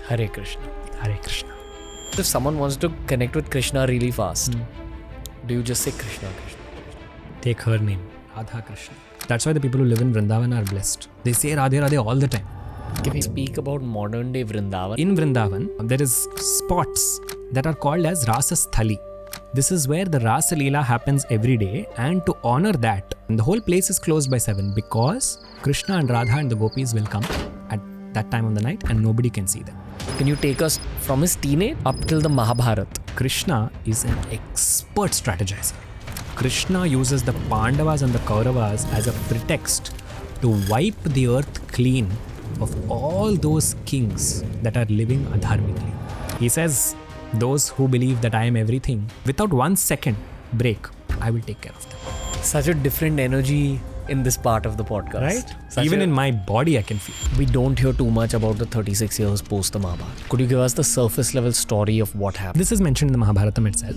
Hare Krishna. Hare Krishna. If someone wants to connect with Krishna really fast, do you just say Krishna, Krishna? Take her name, Radha Krishna. That's why the people who live in Vrindavan are blessed. They say Radhe Radhe all the time. Can we speak about modern day Vrindavan? In Vrindavan, there is spots that are called as Rasa Sthali. This is where the Rasa leela happens every day, and to honor that, the whole place is closed by 7 because Krishna and Radha and the Gopis will come at that time of the night and nobody can see them. Can you take us from his teenage up till the Mahabharat? Krishna is an expert strategizer. Krishna uses the Pandavas and the Kauravas as a pretext to wipe the earth clean of all those kings that are living adharmically. He says, those who believe that I am everything, without 1 second break, I will take care of them. Such a different energy in this part of the podcast. Right? Even in my body, I can feel. We don't hear too much about the 36 years post the Mahabharata. Could you give us the surface level story of what happened? This is mentioned in the Mahabharata itself.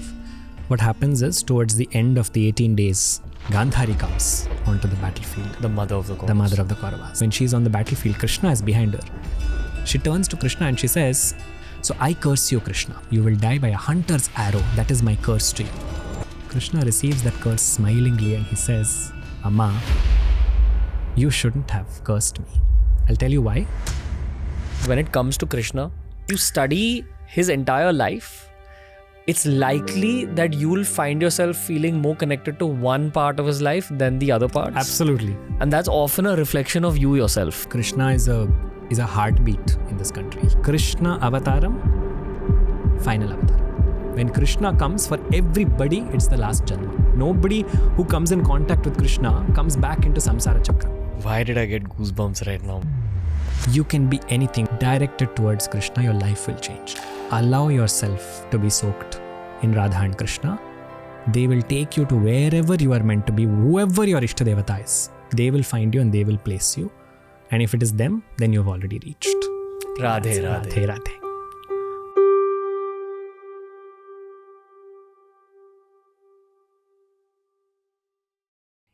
What happens is, towards the end of the 18 days, Gandhari comes onto the battlefield. The mother of the Kauravas. The mother of the Kauravas. When she's on the battlefield, Krishna is behind her. She turns to Krishna and she says, "So I curse you, Krishna. You will die by a hunter's arrow. That is my curse to you." Krishna receives that curse smilingly and he says, "Amma, you shouldn't have cursed me. I'll tell you why." When it comes to Krishna, you study his entire life, it's likely that you'll find yourself feeling more connected to one part of his life than the other parts. Absolutely. And that's often a reflection of you yourself. Krishna is a heartbeat in this country. Krishna Avataram, final avatar. When Krishna comes, for everybody, it's the last janma. Nobody who comes in contact with Krishna comes back into samsara chakra. Why did I get goosebumps right now? You can be anything directed towards Krishna, your life will change. Allow yourself to be soaked in Radha and Krishna. They will take you to wherever you are meant to be, whoever your Ishtadevata is. They will find you and they will place you. And if it is them, then you have already reached. Radhe Radhe. Radhe Radhe.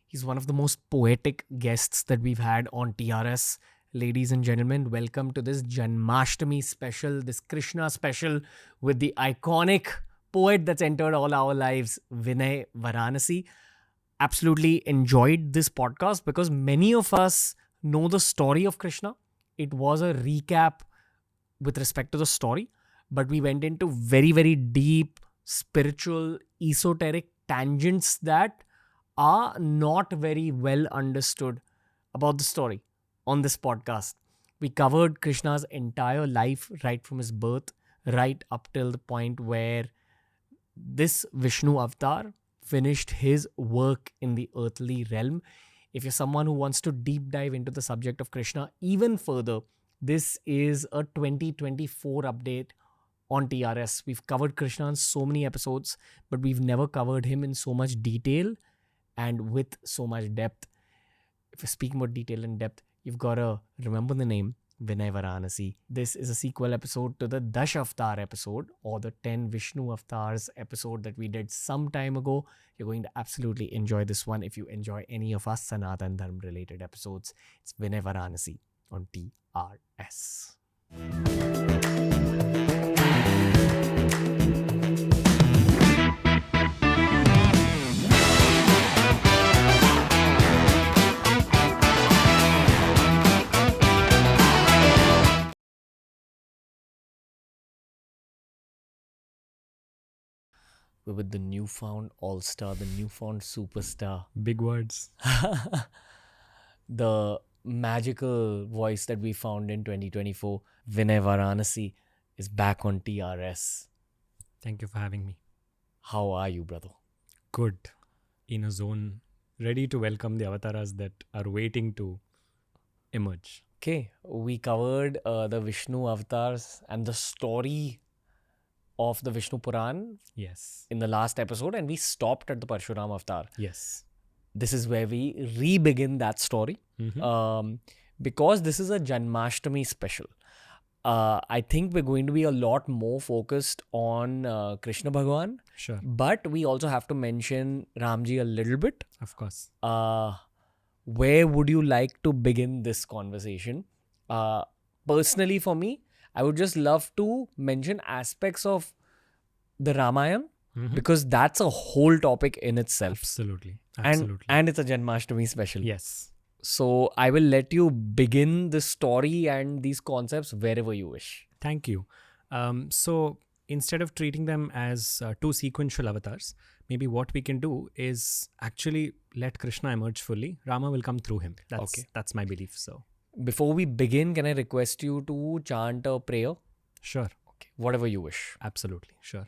He's one of the most poetic guests that we've had on TRS. Ladies and gentlemen, welcome to this Janmashtami special, this Krishna special with the iconic poet that's entered all our lives, Vinay Varanasi. Absolutely enjoyed this podcast because many of us know the story of Krishna. It was a recap with respect to the story, but we went into very, very deep, spiritual, esoteric tangents that are not very well understood about the story on this podcast. We covered Krishna's entire life right from his birth, right up till the point where this Vishnu avatar finished his work in the earthly realm. If you're someone who wants to deep dive into the subject of Krishna even further, this is a 2024 update on TRS. We've covered Krishna in so many episodes, but we've never covered him in so much detail and with so much depth. If you're speaking about detail and depth, you've got to remember the name Vinay Varanasi. This is a sequel episode to the Dash Avatar episode, or the 10 Vishnu Avatars episode that we did some time ago. You're going to absolutely enjoy this one if you enjoy any of our Sanatan Dharma related episodes. It's Vinay Varanasi on TRS. We're with the newfound all-star, the newfound superstar. Big words. The magical voice that we found in 2024, Vinay Varanasi, is back on TRS. Thank you for having me. How are you, brother? Good. In a zone, ready to welcome the avatars that are waiting to emerge. Okay, we covered the Vishnu avatars and the story of the Vishnu Puran Yes. in the last episode, and we stopped at the Parshuram avatar. Yes. This is where we re-begin that story. Because this is a Janmashtami special. I think we're going to be a lot more focused on Krishna Bhagwan. Sure. But we also have to mention Ramji a little bit. Of course. Where would you like to begin this conversation? Personally for me, I would just love to mention aspects of the Ramayana because that's a whole topic in itself. Absolutely. And it's a Janmashtami special. Yes. So I will let you begin the story and these concepts wherever you wish. Thank you. So instead of treating them as two sequential avatars, maybe what we can do is actually let Krishna emerge fully. Rama will come through him. That's my belief. So before we begin, can I request you to chant a prayer? Sure. Okay. Whatever you wish. Absolutely. Sure.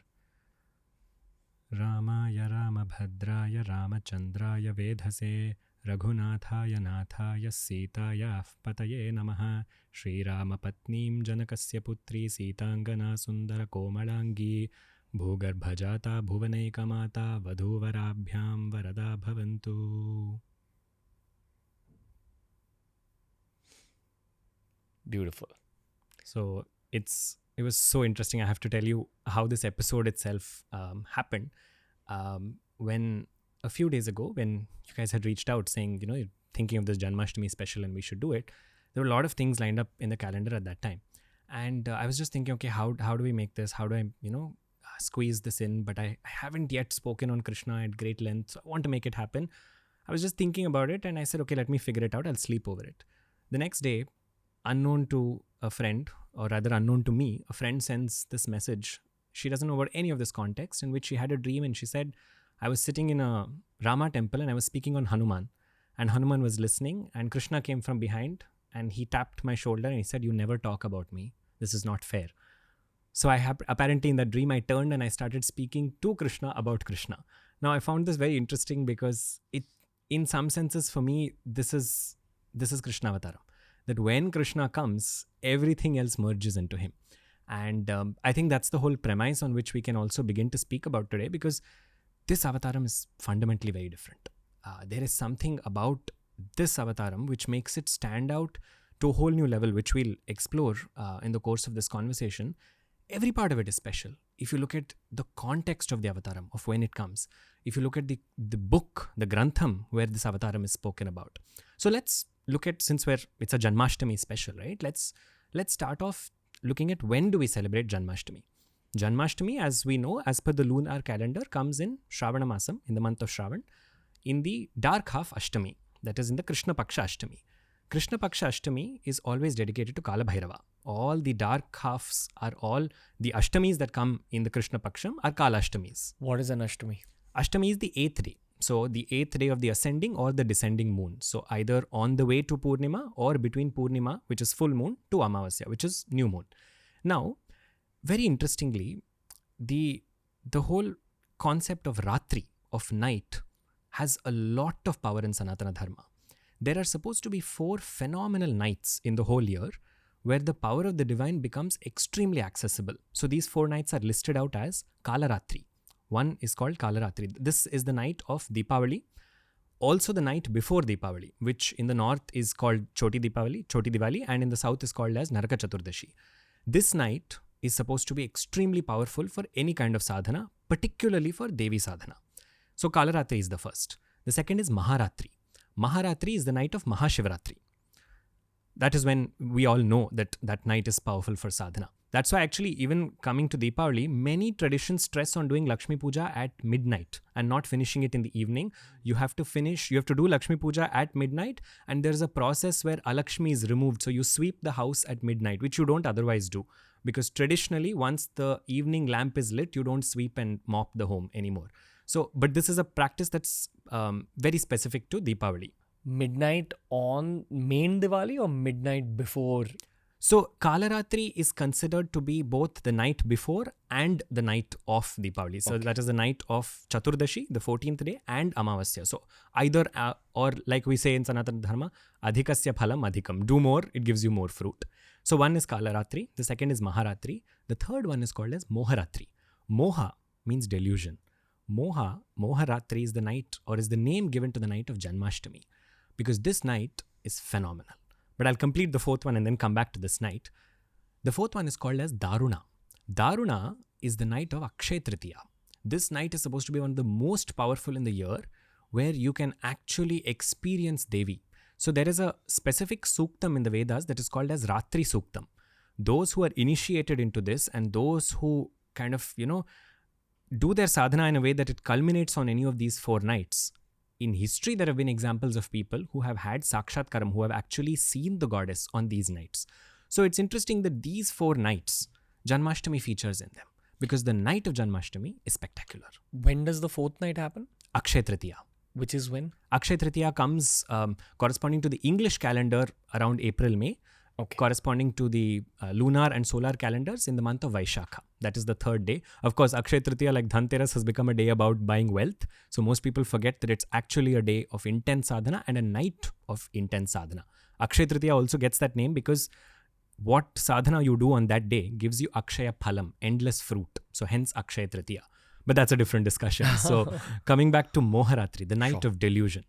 Ramaya Ramabhadraya Ramachandraya Vedhase Raghunathaya Nathaya Sitaya Pataye Namaha Sri Ramapatnim Janakasya Putri Sitangana Sundara Komalangi Bhugarbhajata Bhuvanaikamata Vadhuvarabhyam Varada Bhavantu. Beautiful. So it was so interesting. I have to tell you how this episode itself happened. When a few days ago, when you guys had reached out saying, you're thinking of this Janmashtami special and we should do it, there were a lot of things lined up in the calendar at that time. And I was just thinking, okay, how do we make this? How do I, squeeze this in? But I haven't yet spoken on Krishna at great length, so I want to make it happen. I was just thinking about it and I said, okay, let me figure it out. I'll sleep over it. The next day, unknown to a friend, or rather unknown to me, a friend sends this message. She doesn't know about any of this context, in which she had a dream and she said, I was sitting in a Rama temple and I was speaking on Hanuman. And Hanuman was listening and Krishna came from behind and he tapped my shoulder and he said, you never talk about me. This is not fair. So apparently in that dream, I turned and I started speaking to Krishna about Krishna. Now I found this very interesting because it, in some senses for me, this is Krishna Avataram. That when Krishna comes, everything else merges into him. And I think that's the whole premise on which we can also begin to speak about today, because this avataram is fundamentally very different. There is something about this avataram which makes it stand out to a whole new level, which we'll explore in the course of this conversation. Every part of it is special. If you look at the context of the avataram, of when it comes, if you look at the book, the Grantham, where this avataram is spoken about. So let's look at, since it's a Janmashtami special, right? Let's start off looking at when do we celebrate Janmashtami. Janmashtami, as we know, as per the lunar calendar, comes in Shravana Masam, in the month of Shravan, in the dark half Ashtami, that is in the Krishna Paksha Ashtami. Krishna Paksha Ashtami is always dedicated to Kala Bhairava. All the dark halves are all the Ashtamis that come in the Krishna Paksham are Kala Ashtamis. What is an Ashtami? Ashtami is the 8th day. So the 8th day of the ascending or the descending moon. So either on the way to Purnima or between Purnima, which is full moon, to Amavasya, which is new moon. Now, very interestingly, the whole concept of Ratri, of night, has a lot of power in Sanatana Dharma. There are supposed to be 4 phenomenal nights in the whole year where the power of the divine becomes extremely accessible. So these 4 nights are listed out as Kala Ratri. One is called Kala Ratri. This is the night of Deepavali, also the night before Deepavali, which in the north is called Choti Diwali, and in the south is called as Naraka Chaturdashi. This night is supposed to be extremely powerful for any kind of sadhana, particularly for Devi sadhana. So Kala Ratri is the first. The second is Maharatri. Maharatri is the night of Mahashivaratri. That is when we all know that night is powerful for sadhana. That's why actually even coming to Deepavali, many traditions stress on doing Lakshmi Puja at midnight and not finishing it in the evening. You have to do Lakshmi Puja at midnight, and there's a process where Alakshmi is removed. So you sweep the house at midnight, which you don't otherwise do. Because traditionally, once the evening lamp is lit, you don't sweep and mop the home anymore. So, but this is a practice that's very specific to Deepavali. Midnight on main Diwali or midnight before? So, Kalaratri is considered to be both the night before and the night of Deepavali. So, that is the night of Chaturdashi, the 14th day, and Amavasya. So, either or like we say in Sanatan Dharma, Adhikasya phalam adhikam. Do more, it gives you more fruit. So, one is Kalaratri, the second is Maharatri, the third one is called as Moharatri. Moha means delusion. Moharatri is the night, or is the name given to the night of Janmashtami, because this night is phenomenal. But I'll complete the fourth one and then come back to this night. The fourth one is called as Daruna. Daruna is the night of Akshaya Tritiya. This night is supposed to be one of the most powerful in the year, where you can actually experience Devi. So there is a specific suktam in the Vedas that is called as Ratri Suktam, those who are initiated into this and those who kind of, do their sadhana in a way that it culminates on any of these 4 nights. In history, there have been examples of people who have had sakshatkaram, who have actually seen the goddess on these nights. So it's interesting that these 4 nights, Janmashtami features in them, because the night of Janmashtami is spectacular. When does the 4th night happen? Akshay Tritiya. Which is when? Akshay Tritiya comes corresponding to the English calendar around April-May, corresponding to the lunar and solar calendars in the month of Vaishakha. That is the 3rd day. Of course, Akshay Tritiya, like Dhanteras, has become a day about buying wealth. So most people forget that it's actually a day of intense sadhana and a night of intense sadhana. Akshay Tritiya also gets that name because what sadhana you do on that day gives you Akshaya Phalam, endless fruit. So hence Akshay Tritiya. But that's a different discussion. So coming back to Moharatri, the night of delusion.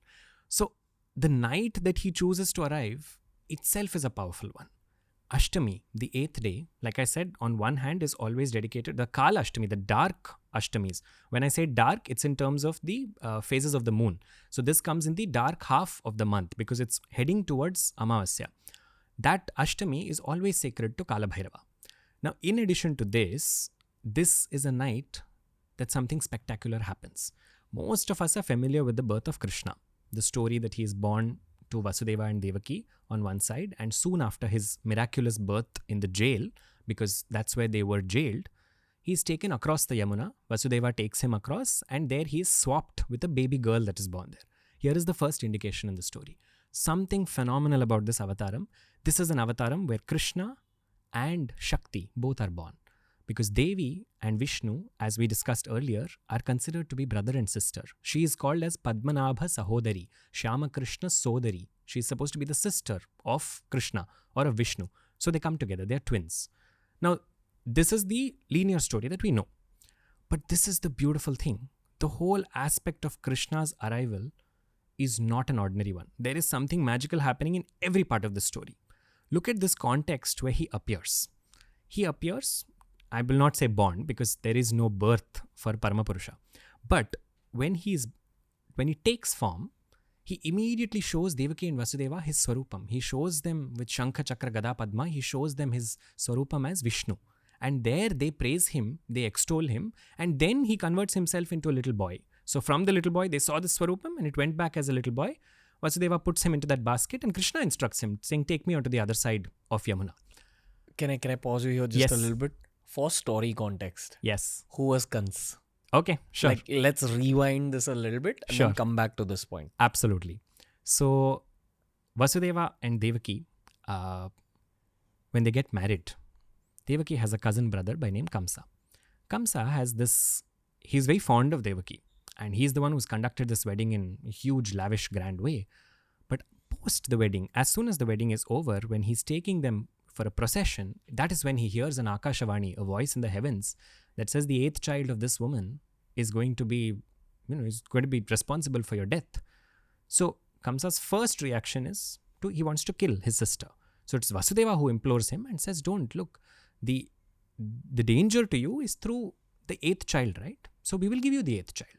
So the night that he chooses to arrive itself is a powerful one. Ashtami, the 8th day, like I said, on one hand is always dedicated, the Kala Ashtami, the dark Ashtamis. When I say dark, it's in terms of the phases of the moon. So this comes in the dark half of the month because it's heading towards Amavasya. That Ashtami is always sacred to Kala Bhairava. Now, in addition to this is a night that something spectacular happens. Most of us are familiar with the birth of Krishna, the story that he is born to Vasudeva and Devaki on one side, and soon after his miraculous birth in the jail, because that's where they were jailed, he is taken across the Yamuna. Vasudeva takes him across, and there he is swapped with a baby girl that is born there. Here is the first indication in the story. Something phenomenal about this avataram. This is an avataram where Krishna and Shakti both are born. Because Devi and Vishnu, as we discussed earlier, are considered to be brother and sister. She is called as Padmanabha Sahodari, Shyama Krishna Sodari. She is supposed to be the sister of Krishna or of Vishnu. So they come together, they are twins. Now, this is the linear story that we know. But this is the beautiful thing. The whole aspect of Krishna's arrival is not an ordinary one. There is something magical happening in every part of the story. Look at this context where he appears. He appears, I will not say born because there is no birth for Paramapurusha. But when he takes form, he immediately shows Devaki and Vasudeva his Swarupam. He shows them with Shankha, Chakra, Gada, Padma. He shows them his Swarupam as Vishnu. And there they praise him, they extol him, and then he converts himself into a little boy. So from the little boy, they saw the Swarupam and it went back as a little boy. Vasudeva puts him into that basket and Krishna instructs him, saying, take me onto the other side of Yamuna. Can I pause you here just a little bit? For story context. Yes. Who was Kansa? Okay, sure. Let's rewind this a little bit and then come back to this point. Absolutely. So, Vasudeva and Devaki, when they get married, Devaki has a cousin brother by name Kansa. Kansa has this, he's very fond of Devaki. And he's the one who's conducted this wedding in a huge, lavish, grand way. But post the wedding, as soon as the wedding is over, when he's taking them for a procession, that is when he hears an Akashavani, a voice in the heavens that says the 8th child of this woman is going to be, is going to be responsible for your death. So Kamsa's first reaction is he wants to kill his sister. So it's Vasudeva who implores him and says, don't look, the danger to you is through the 8th child, right? So we will give you the 8th child.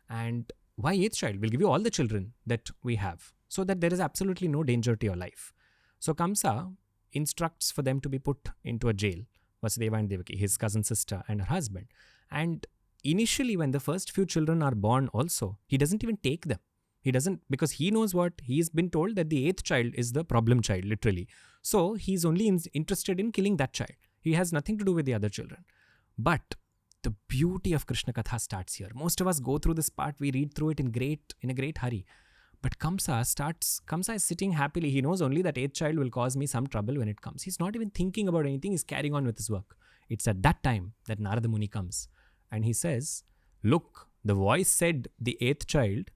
And why 8th child? We'll give you all the children that we have so that there is absolutely no danger to your life. So Kamsa instructs for them to be put into a jail, Vasudeva and Devaki, his cousin sister and her husband. And initially when the first few children are born also, he doesn't even take them. He doesn't, because he knows what, he's been told that the 8th child is the problem child, literally. So he's only interested in killing that child. He has nothing to do with the other children. But the beauty of Krishna Katha starts here. Most of us go through this part, we read through it in a great hurry. But Kamsa is sitting happily. He knows only that 8th child will cause me some trouble when it comes. He's not even thinking about anything. He's carrying on with his work. It's at that time that Narada Muni comes. And he says, look, the voice said the 8th child,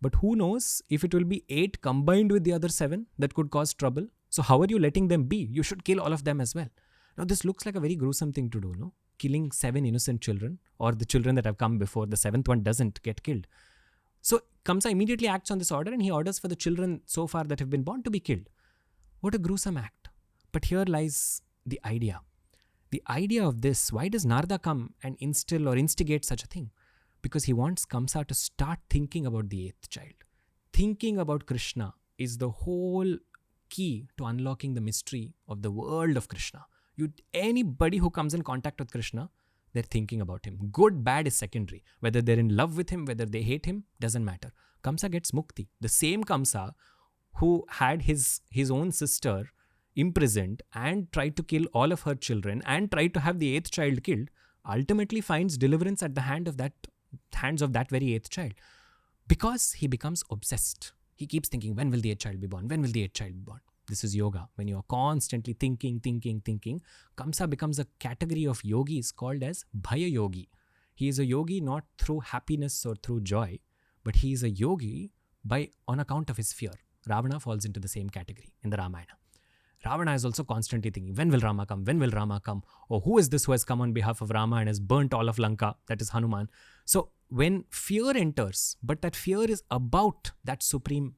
but who knows if it will be 8 combined with the other 7 that could cause trouble. So how are you letting them be? You should kill all of them as well. Now this looks like a very gruesome thing to do, no? Killing 7 innocent children, or the children that have come before, the 7th one doesn't get killed. So Kamsa immediately acts on this order and he orders for the children so far that have been born to be killed. What a gruesome act. But here lies the idea. The idea of this, why does Narada come and instill or instigate such a thing? Because he wants Kamsa to start thinking about the 8th child. Thinking about Krishna is the whole key to unlocking the mystery of the world of Krishna. Anybody who comes in contact with Krishna, they're thinking about him. Good, bad is secondary. Whether they're in love with him, whether they hate him, doesn't matter. Kamsa gets mukti. The same Kamsa who had his own sister imprisoned and tried to kill all of her children and tried to have the 8th child killed, ultimately finds deliverance at the hands of that very 8th child. Because he becomes obsessed. He keeps thinking, when will the 8th child be born? When will the 8th child be born? This is yoga. When you are constantly thinking, Kamsa becomes a category of yogis called as Bhaya Yogi. He is a yogi not through happiness or through joy, but he is a yogi on account of his fear. Ravana falls into the same category in the Ramayana. Ravana is also constantly thinking, when will Rama come? When will Rama come? Or who is this who has come on behalf of Rama and has burnt all of Lanka? That is Hanuman. So when fear enters, but that fear is about that supreme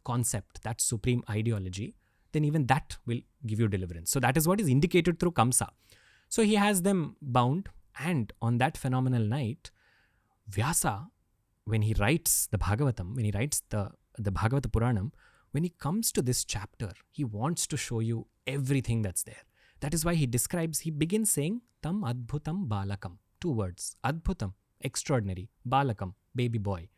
concept, that supreme ideology, then even that will give you deliverance. So that is what is indicated through Kamsa. So he has them bound, and on that phenomenal night, Vyasa, when he writes the Bhagavatam, when he writes the Bhagavata Puranam, when he comes to this chapter, he wants to show you everything that's there. That is why he begins saying, Tam Adbhutam Balakam. 2 words. Adbhutam, extraordinary. Balakam, baby boy.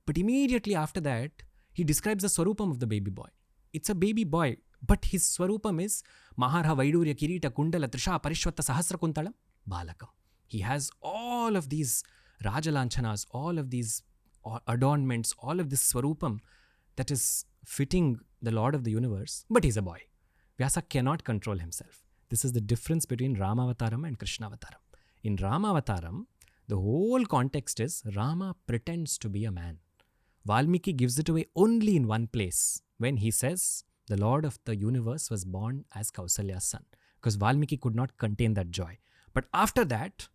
But immediately after that, he describes the Swarupam of the baby boy. It's a baby boy, but his Swarupam is Maharha Vaidurya Kirita Kundala Trisha Parishwata Sahasra Kuntalam Balakam. He has all of these Rajalanchanas, all of these adornments, all of this Swarupam that is fitting the Lord of the universe, but he's a boy. Vyasa cannot control himself. This is the difference between Ramavataram and Krishnavataram. In Ramavataram, the whole context is Rama pretends to be a man. Valmiki gives it away only in one place, when he says the Lord of the universe was born as Kausalya's son, because Valmiki could not contain that joy. But after that,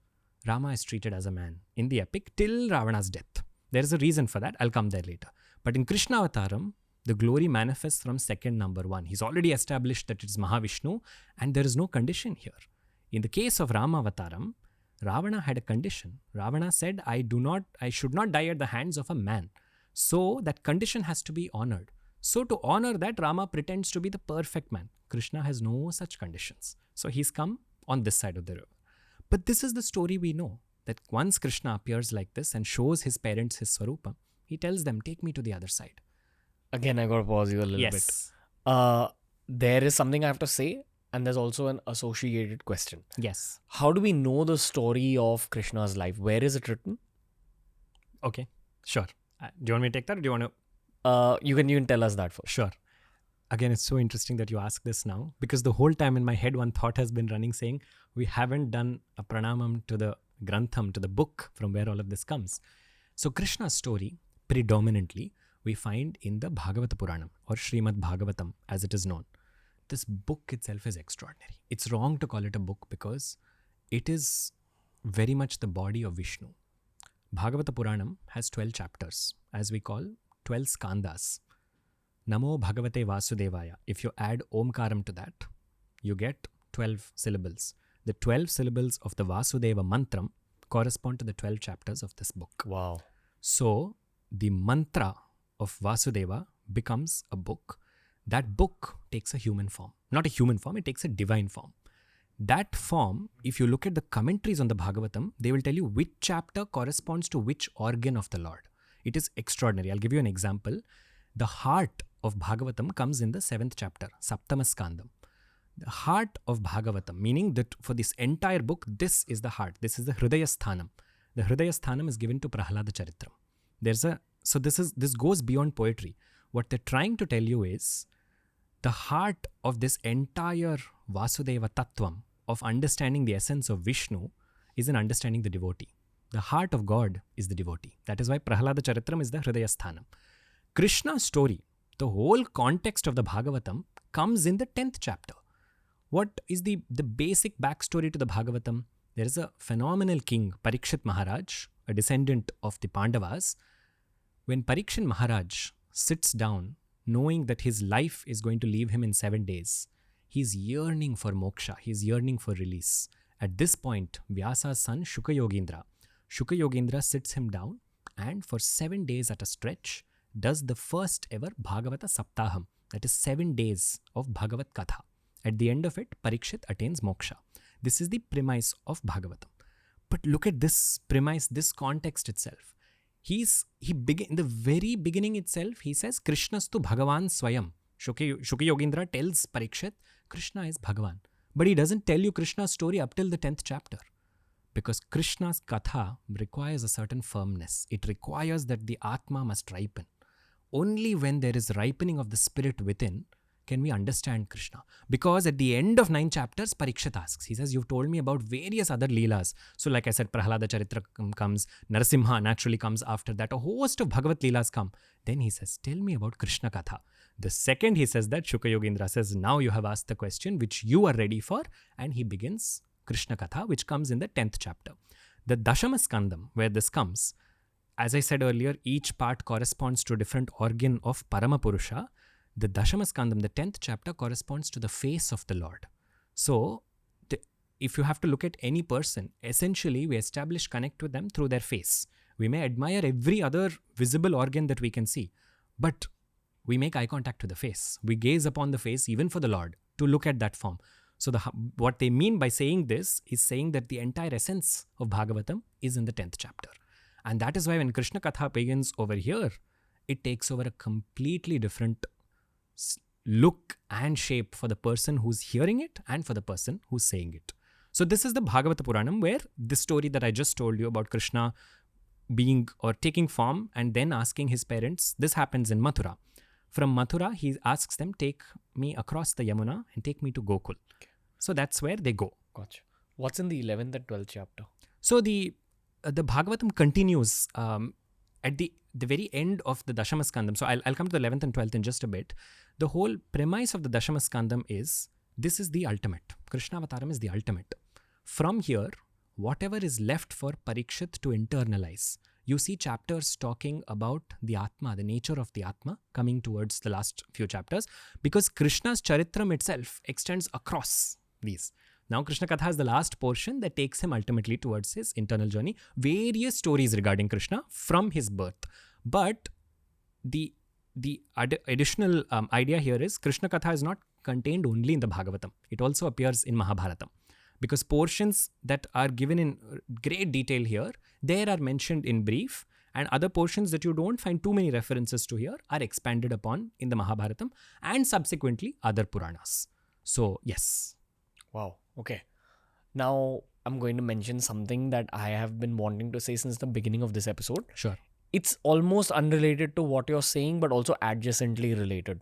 Rama is treated as a man in the epic till Ravana's death. There is a reason for that. I'll come there later. But in Krishnavataram, the glory manifests from second number 1. He's already established that it's Mahavishnu, and there is no condition here. In the case of Ramavataram, Ravana had a condition. Ravana said, I should not die at the hands of a man. So that condition has to be honored. So to honor that, Rama pretends to be the perfect man. Krishna has no such conditions. So he's come on this side of the river. But this is the story we know, that once Krishna appears like this and shows his parents his Swarupa, he tells them, take me to the other side. Again, I got to pause you a little bit. There is something I have to say, and there's also an associated question. Yes. How do we know the story of Krishna's life? Where is it written? Okay, sure. Do you want me to take that, or do you want to? You can tell us that first. Sure. Again, it's so interesting that you ask this now, because the whole time in my head, one thought has been running saying, we haven't done a pranamam to the Grantham, to the book from where all of this comes. So Krishna's story, predominantly, we find in the Bhagavata Puranam, or Srimad Bhagavatam as it is known. This book itself is extraordinary. It's wrong to call it a book because it is very much the body of Vishnu. Bhagavata Puranam has 12 chapters, as we call 12 skandhas. Namo Bhagavate Vasudevaya. If you add Omkaram to that, you get 12 syllables. The 12 syllables of the Vasudeva mantram correspond to the 12 chapters of this book. Wow. So, the mantra of Vasudeva becomes a book. That book takes a human form. Not a human form, it takes a divine form. That form, if you look at the commentaries on the Bhagavatam, they will tell you which chapter corresponds to which organ of the Lord. It is extraordinary. I'll give you an example. The heart of Bhagavatam comes in the 7th chapter, Saptama Skandam. The heart of Bhagavatam, meaning that for this entire book, this is the heart. This is the Hridaya Sthanam. The Hridaya Sthanam is given to Prahlada Charitram. So this goes beyond poetry. What they're trying to tell you is the heart of this entire Vasudeva Tattvam of understanding the essence of Vishnu is in understanding the devotee. The heart of God is the devotee. That is why Prahlada Charitram is the Hridaya Sthanam. Krishna's story, the whole context of the Bhagavatam, comes in the 10th chapter. What is the basic backstory to the Bhagavatam? There is a phenomenal king, Parikshit Maharaj, a descendant of the Pandavas. When Parikshit Maharaj sits down, knowing that his life is going to leave him in 7 days, he's yearning for moksha, he's yearning for release. At this point, Vyasa's son, Shuka Yogendra sits him down and for 7 days at a stretch, does the first ever Bhagavata Saptaham, that is 7 days of Bhagavad Katha. At the end of it, Parikshit attains moksha. This is the premise of Bhagavatam. But look at this premise, this context itself. In the very beginning itself, he says, Krishnastu Bhagavan Swayam. Shuki Yogendra tells Parikshit, Krishna is Bhagavan. But he doesn't tell you Krishna's story up till the 10th chapter. Because Krishna's katha requires a certain firmness. It requires that the Atma must ripen. Only when there is ripening of the spirit within can we understand Krishna. Because at the end of 9 chapters, Parikshit asks, he says, you've told me about various other leelas. So like I said, Prahlada Charitra comes, Narasimha naturally comes after that. A host of Bhagavat leelas come. Then he says, tell me about Krishna katha. The second he says that, Shuka Yogendra says, now you have asked the question which you are ready for. And he begins Krishna katha, which comes in the 10th chapter. The Dashama Skandam, where this comes, as I said earlier, each part corresponds to a different organ of Paramapurusha. The Dashama Skandam, the 10th chapter, corresponds to the face of the Lord. So, if you have to look at any person, essentially we establish connect with them through their face. We may admire every other visible organ that we can see, but we make eye contact with the face. We gaze upon the face even for the Lord to look at that form. So, what they mean by saying this is saying that the entire essence of Bhagavatam is in the 10th chapter. And that is why when Krishna Katha begins over here, it takes over a completely different look and shape for the person who's hearing it and for the person who's saying it. So this is the Bhagavata Puranam, where this story that I just told you about Krishna being or taking form and then asking his parents, this happens in Mathura. From Mathura, he asks them, take me across the Yamuna and take me to Gokul. So that's where they go. Gotcha. What's in the 11th and 12th chapter? So the Bhagavatam continues at the very end of the Dashama Skandam. So I'll come to the 11th and 12th in just a bit. The whole premise of the Dashama Skandam is, this is the ultimate. Krishna Avataram is the ultimate. From here, whatever is left for Parikshit to internalize. You see chapters talking about the Atma, the nature of the Atma, coming towards the last few chapters, because Krishna's Charitram itself extends across these. Now Krishna Katha is the last portion that takes him ultimately towards his internal journey. Various stories regarding Krishna from his birth. But the additional idea here is Krishna Katha is not contained only in the Bhagavatam. It also appears in Mahabharatam. Because portions that are given in great detail here, there are mentioned in brief, and other portions that you don't find too many references to here are expanded upon in the Mahabharatam and subsequently other Puranas. So, yes. Wow. Okay. Now, I'm going to mention something that I have been wanting to say since the beginning of this episode. Sure. It's almost unrelated to what you're saying, but also adjacently related.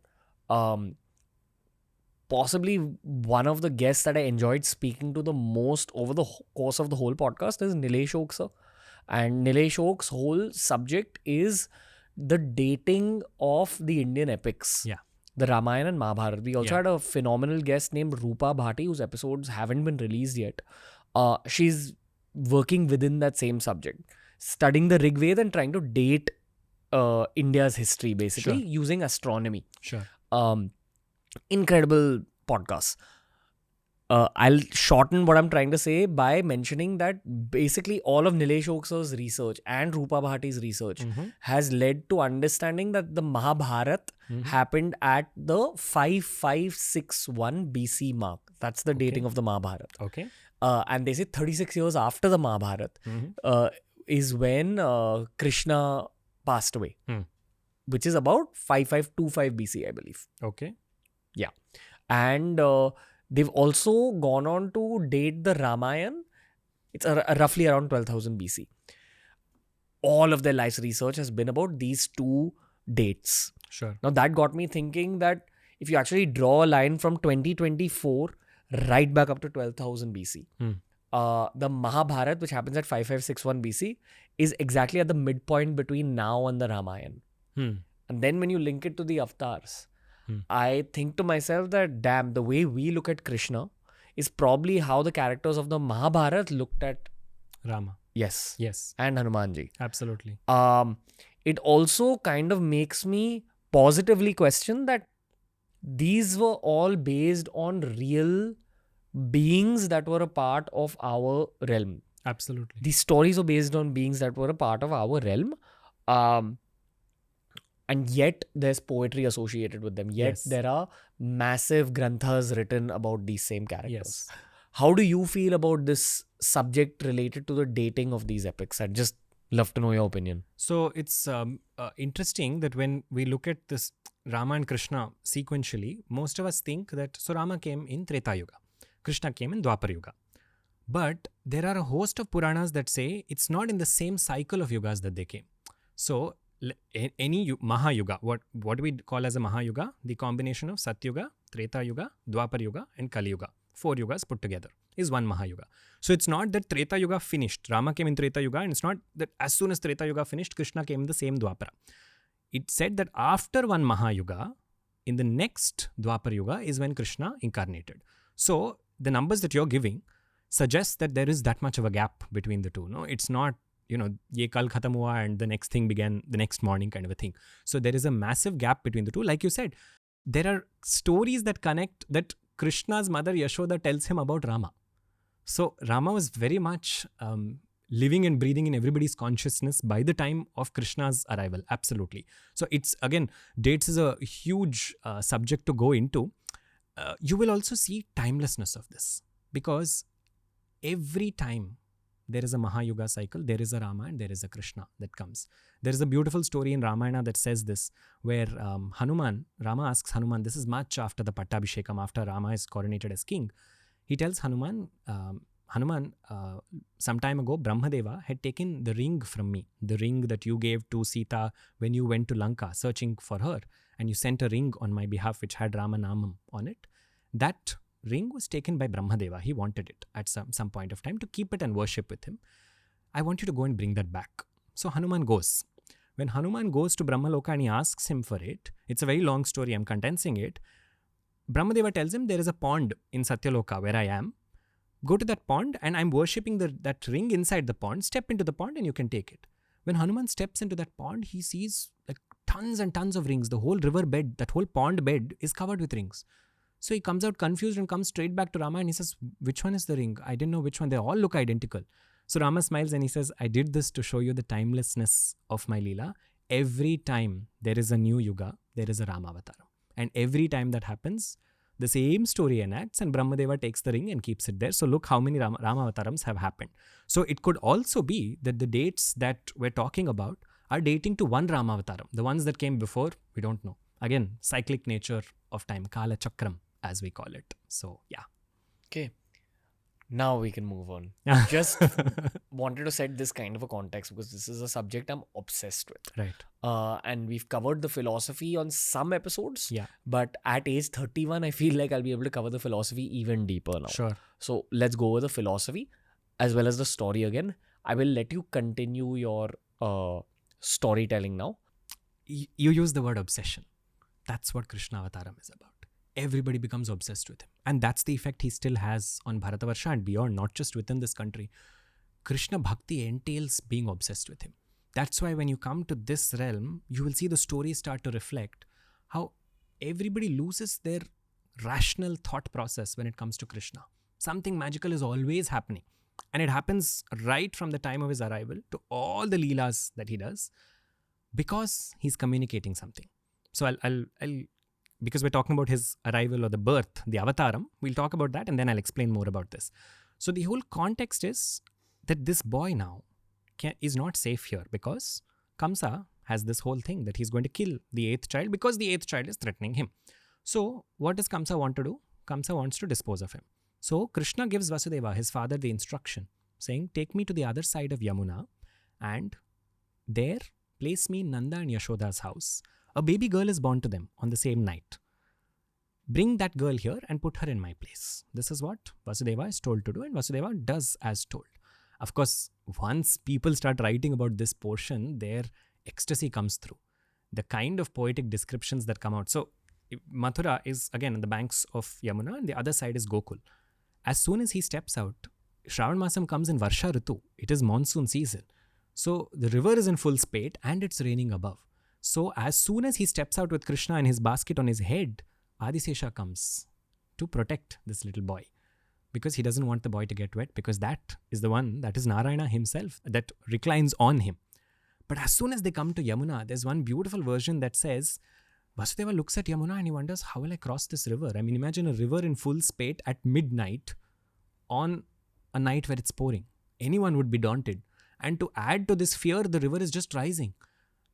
Possibly one of the guests that I enjoyed speaking to the most over the course of the whole podcast is Nilesh Oak, sir. And Nilesh Oak's whole subject is the dating of the Indian epics. Yeah. The Ramayana and Mahabharat. We also had a phenomenal guest named Rupa Bhati, whose episodes haven't been released yet. She's working within that same subject, studying the Rig Veda and trying to date India's history, basically, using astronomy. Sure. Incredible podcast. I'll shorten what I'm trying to say by mentioning that basically all of Nilesh Oak's research and Rupa Bhati's research has led to understanding that the Mahabharat happened at the 5561 BC mark. That's the dating of the Mahabharat. Okay. And they say 36 years after the Mahabharat is when Krishna passed away, which is about 5525 BC, I believe. Okay. Yeah. And they've also gone on to date the Ramayana. It's roughly around 12,000 BC. All of their life's research has been about these two dates. Sure. Now that got me thinking that if you actually draw a line from 2024 right back up to 12,000 BC, the Mahabharat, which happens at 5561 BC, is exactly at the midpoint between now and the Ramayana. And then when you link it to the avatars, I think to myself that, damn, the way we look at Krishna is probably how the characters of the Mahabharat looked at Rama. Yes. Yes. And Hanumanji. Absolutely. It also kind of makes me positively question that these were all based on real beings that were a part of our realm. Absolutely. These stories are based on beings that were a part of our realm. and yet there's poetry associated with them. Yet Yes. there are massive granthas written about these same characters. Yes. How do you feel about this subject related to the dating of these epics? I'd just love to know your opinion. So it's interesting that when we look at this Rama and Krishna sequentially, most of us think that so Rama came in Treta Yuga, Krishna came in Dwapar Yuga. But there are a host of Puranas that say it's not in the same cycle of yugas that they came. So any Mahayuga, what do we call as a Mahayuga? The combination of Satyuga, Treta Yuga, Dwapar Yuga and Kali Yuga. 4 yugas put together is one Mahayuga. So it's not that Treta Yuga finished, Rama came in Treta Yuga, and it's not that as soon as Treta Yuga finished, Krishna came in the same Dwapara. It said that after one Mahayuga, in the next Dwapar Yuga is when Krishna incarnated. So the numbers that you're giving suggest that there is that much of a gap between the two. No, it's not, ye kal khatam hua and the next thing began the next morning kind of a thing. So there is a massive gap between the two. Like you said, there are stories that connect, that Krishna's mother Yashoda tells him about Rama. So Rama was very much living and breathing in everybody's consciousness by the time of Krishna's arrival. Absolutely. So it's, again, dates is a huge subject to go into. You will also see timelessness of this, because every time there is a Mahayuga cycle, there is a Rama and there is a Krishna that comes. There is a beautiful story in Ramayana that says this, where Rama asks Hanuman, this is much after the Pattabhishekam, after Rama is coronated as king. He tells Hanuman, some time ago, Brahmadeva had taken the ring from me, the ring that you gave to Sita when you went to Lanka searching for her, and you sent a ring on my behalf which had Ramanamam on it. That ring was taken by Brahmadeva. He wanted it at some point of time to keep it and worship with him. I want you to go and bring that back. So Hanuman goes. When Hanuman goes to Brahmaloka and he asks him for it, it's a very long story, I'm condensing it. Brahmadeva tells him there is a pond in Satyaloka where I am. Go to that pond and I'm worshipping that ring inside the pond. Step into the pond and you can take it. When Hanuman steps into that pond, he sees like tons and tons of rings. The whole river bed, that whole pond bed is covered with rings. So he comes out confused and comes straight back to Rama and he says, which one is the ring? I didn't know which one. They all look identical. So Rama smiles and he says, I did this to show you the timelessness of my leela. Every time there is a new yuga, there is a Rama avatar. And every time that happens, the same story enacts and Brahmadeva takes the ring and keeps it there. So look how many Rama avatarams have happened. So it could also be that the dates that we're talking about are dating to one Rama avataram. The ones that came before, we don't know. Again, cyclic nature of time, Kala Chakram, as we call it. So, yeah. Okay. Now we can move on. Just wanted to set this kind of a context because this is a subject I'm obsessed with. Right. And we've covered the philosophy on some episodes. Yeah. But at age 31, I feel like I'll be able to cover the philosophy even deeper now. Sure. So let's go with the philosophy as well as the story again. I will let you continue your storytelling now. You use the word obsession. That's what Krishna Avataram is about. Everybody becomes obsessed with him. And that's the effect he still has on Bharatavarsha and beyond, not just within this country. Krishna Bhakti entails being obsessed with him. That's why when you come to this realm, you will see the stories start to reflect how everybody loses their rational thought process when it comes to Krishna. Something magical is always happening. And it happens right from the time of his arrival to all the leelas that he does because he's communicating something. So I'll because we're talking about his arrival or the birth, the avataram, we'll talk about that and then I'll explain more about this. So the whole context is that this boy now is not safe here because Kansa has this whole thing that he's going to kill the 8th child because the 8th child is threatening him. So what does Kansa want to do? Kansa wants to dispose of him. So Krishna gives Vasudeva, his father, the instruction saying, take me to the other side of Yamuna and there place me in Nanda and Yashoda's house. A baby girl is born to them on the same night. Bring that girl here and put her in my place. This is what Vasudeva is told to do and Vasudeva does as told. Of course, once people start writing about this portion, their ecstasy comes through. The kind of poetic descriptions that come out. So Mathura is again on the banks of Yamuna and the other side is Gokul. As soon as he steps out, Shravan Masam comes in Varsha Ritu. It is monsoon season. So the river is in full spate and it's raining above. So as soon as he steps out with Krishna and his basket on his head, Adisesha comes to protect this little boy because he doesn't want the boy to get wet because that is the one, that is Narayana himself that reclines on him. But as soon as they come to Yamuna, there's one beautiful version that says, Vasudeva looks at Yamuna and he wonders, how will I cross this river? I mean, imagine a river in full spate at midnight on a night where it's pouring. Anyone would be daunted. And to add to this fear, the river is just rising.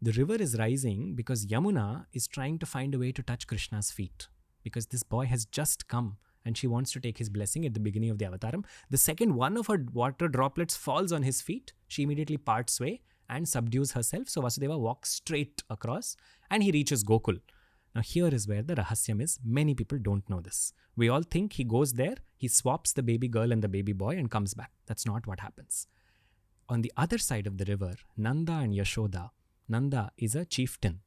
The river is rising because Yamuna is trying to find a way to touch Krishna's feet. Because this boy has just come and she wants to take his blessing at the beginning of the avataram. The second one of her water droplets falls on his feet, she immediately parts way and subdues herself. So Vasudeva walks straight across and he reaches Gokul. Now here is where the rahasyam is. Many people don't know this. We all think he goes there, he swaps the baby girl and the baby boy and comes back. That's not what happens. On the other side of the river, Nanda and Yashoda. Nanda is a chieftain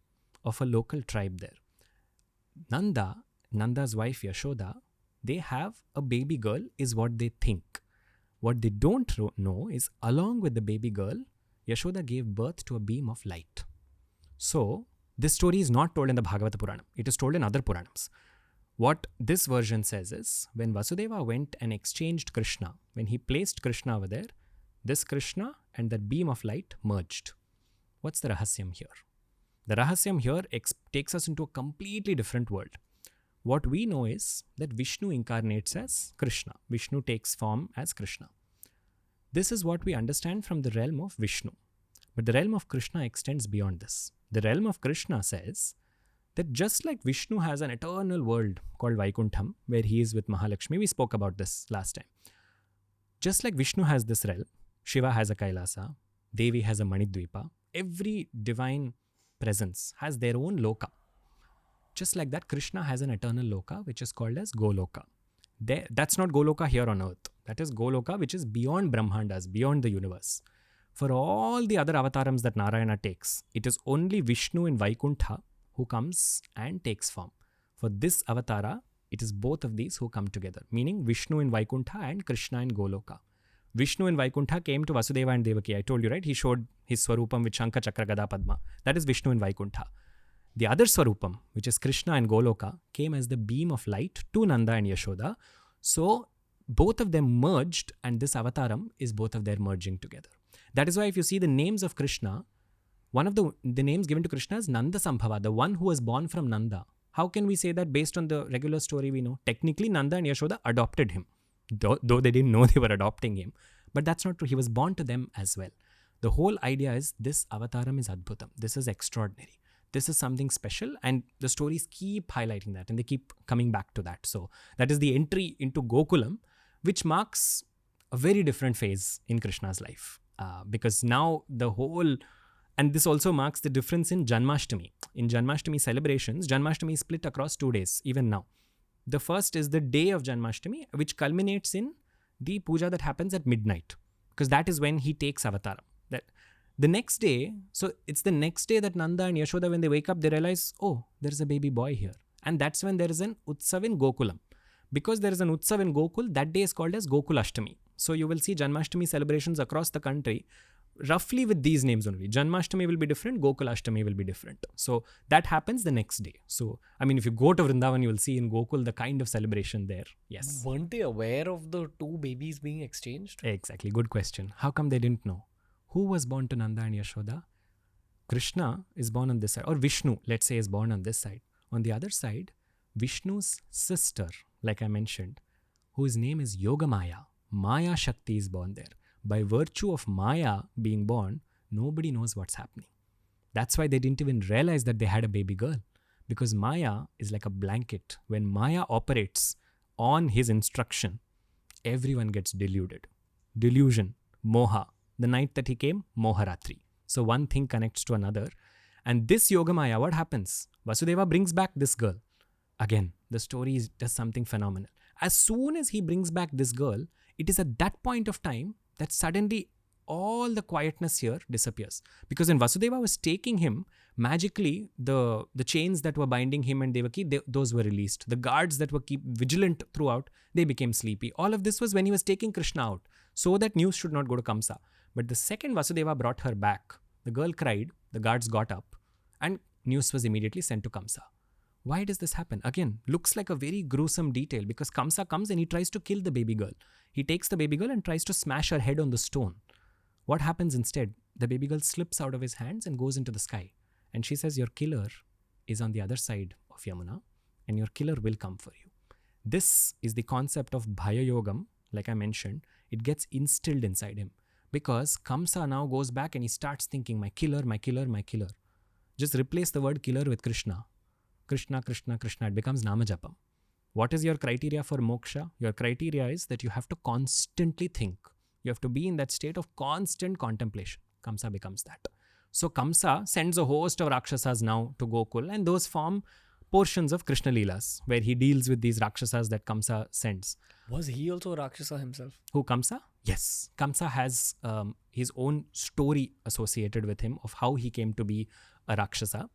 of a local tribe there. Nanda's wife Yashoda, they have a baby girl is what they think. What they don't know is along with the baby girl, Yashoda gave birth to a beam of light. So, this story is not told in the Bhagavata Purana. It is told in other Puranams. What this version says is, when Vasudeva went and exchanged Krishna, when he placed Krishna over there, this Krishna and that beam of light merged. What's the rahasyam here? The rahasyam here takes us into a completely different world. What we know is that Vishnu incarnates as Krishna. Vishnu takes form as Krishna. This is what we understand from the realm of Vishnu. But the realm of Krishna extends beyond this. The realm of Krishna says that just like Vishnu has an eternal world called Vaikuntham, where he is with Mahalakshmi, we spoke about this last time. Just like Vishnu has this realm, Shiva has a Kailasa, Devi has a Manidvipa, every divine presence has their own loka. Just like that, Krishna has an eternal loka, which is called as Goloka. That's not Goloka here on earth. That is Goloka, which is beyond Brahmandas, beyond the universe. For all the other avatarams that Narayana takes, it is only Vishnu in Vaikuntha who comes and takes form. For this avatara, it is both of these who come together, meaning Vishnu in Vaikuntha and Krishna in Goloka. Vishnu in Vaikuntha came to Vasudeva and Devaki. I told you, right? He showed his Swarupam with Shankha, Chakra, Gada, Padma. That is Vishnu in Vaikuntha. The other Swarupam, which is Krishna and Goloka, came as the beam of light to Nanda and Yashoda. So, both of them merged and this avataram is both of their merging together. That is why if you see the names of Krishna, one of the names given to Krishna is Nanda Sambhava, the one who was born from Nanda. How can we say that based on the regular story we know? Technically, Nanda and Yashoda adopted him, though they didn't know they were adopting him. But that's not true. He was born to them as well. The whole idea is this avataram is Adbhutam. This is extraordinary. This is something special, and the stories keep highlighting that and they keep coming back to that. So that is the entry into Gokulam, which marks a very different phase in Krishna's life. Because now the whole, and this also marks the difference in Janmashtami. In Janmashtami celebrations, Janmashtami is split across 2 days, even now. The first is the day of Janmashtami, which culminates in the puja that happens at midnight, because that is when he takes avataram. The next day, so it's the next day that Nanda and Yashoda, when they wake up, they realize, oh, there is a baby boy here. And that's when there is an Utsav in Gokulam. Because there is an Utsav in Gokul, that day is called as Gokulashtami. So you will see Janmashtami celebrations across the country, roughly with these names only. Janmashtami will be different, Gokulashtami will be different. So that happens the next day. So, I mean, if you go to Vrindavan, you will see in Gokul the kind of celebration there. Yes. Weren't they aware of the two babies being exchanged? Exactly. Good question. How come they didn't know? Who was born to Nanda and Yashoda? Krishna is born on this side, or Vishnu, let's say, is born on this side. On the other side, Vishnu's sister, like I mentioned, whose name is Yogamaya, Maya Shakti, is born there. By virtue of Maya being born, nobody knows what's happening. That's why they didn't even realize that they had a baby girl. Because Maya is like a blanket. When Maya operates on his instruction, everyone gets deluded. Delusion, moha. The night that he came, Moharatri. So one thing connects to another. And this Yogamaya, what happens? Vasudeva brings back this girl. Again, the story does something phenomenal. As soon as he brings back this girl, it is at that point of time that suddenly all the quietness here disappears. Because when Vasudeva was taking him, magically the chains that were binding him and Devaki, those were released. The guards that were keep vigilant throughout, they became sleepy. All of this was when he was taking Krishna out, so that news should not go to Kamsa. But the second Vasudeva brought her back, the girl cried, the guards got up, and news was immediately sent to Kamsa. Why does this happen? Again, looks like a very gruesome detail, because Kamsa comes and he tries to kill the baby girl. He takes the baby girl and tries to smash her head on the stone. What happens instead? the baby girl slips out of his hands and goes into the sky. And she says, your killer is on the other side of Yamuna and your killer will come for you. This is the concept of Bhaya Yogam, like I mentioned. It gets instilled inside him because Kamsa now goes back and he starts thinking, my killer, my killer, my killer. Just replace the word killer with Krishna. Krishna, Krishna, Krishna. It becomes Namajapam. What is your criteria for moksha? Your criteria is that you have to constantly think. You have to be in that state of constant contemplation. Kamsa becomes that. So Kamsa sends a host of Rakshasas now to Gokul, and those form portions of Krishna Leelas, where he deals with these Rakshasas that Kamsa sends. Was he also a Rakshasa himself? Who, Kamsa? Yes. Kamsa has his own story associated with him of how he came to be a Rakshasa.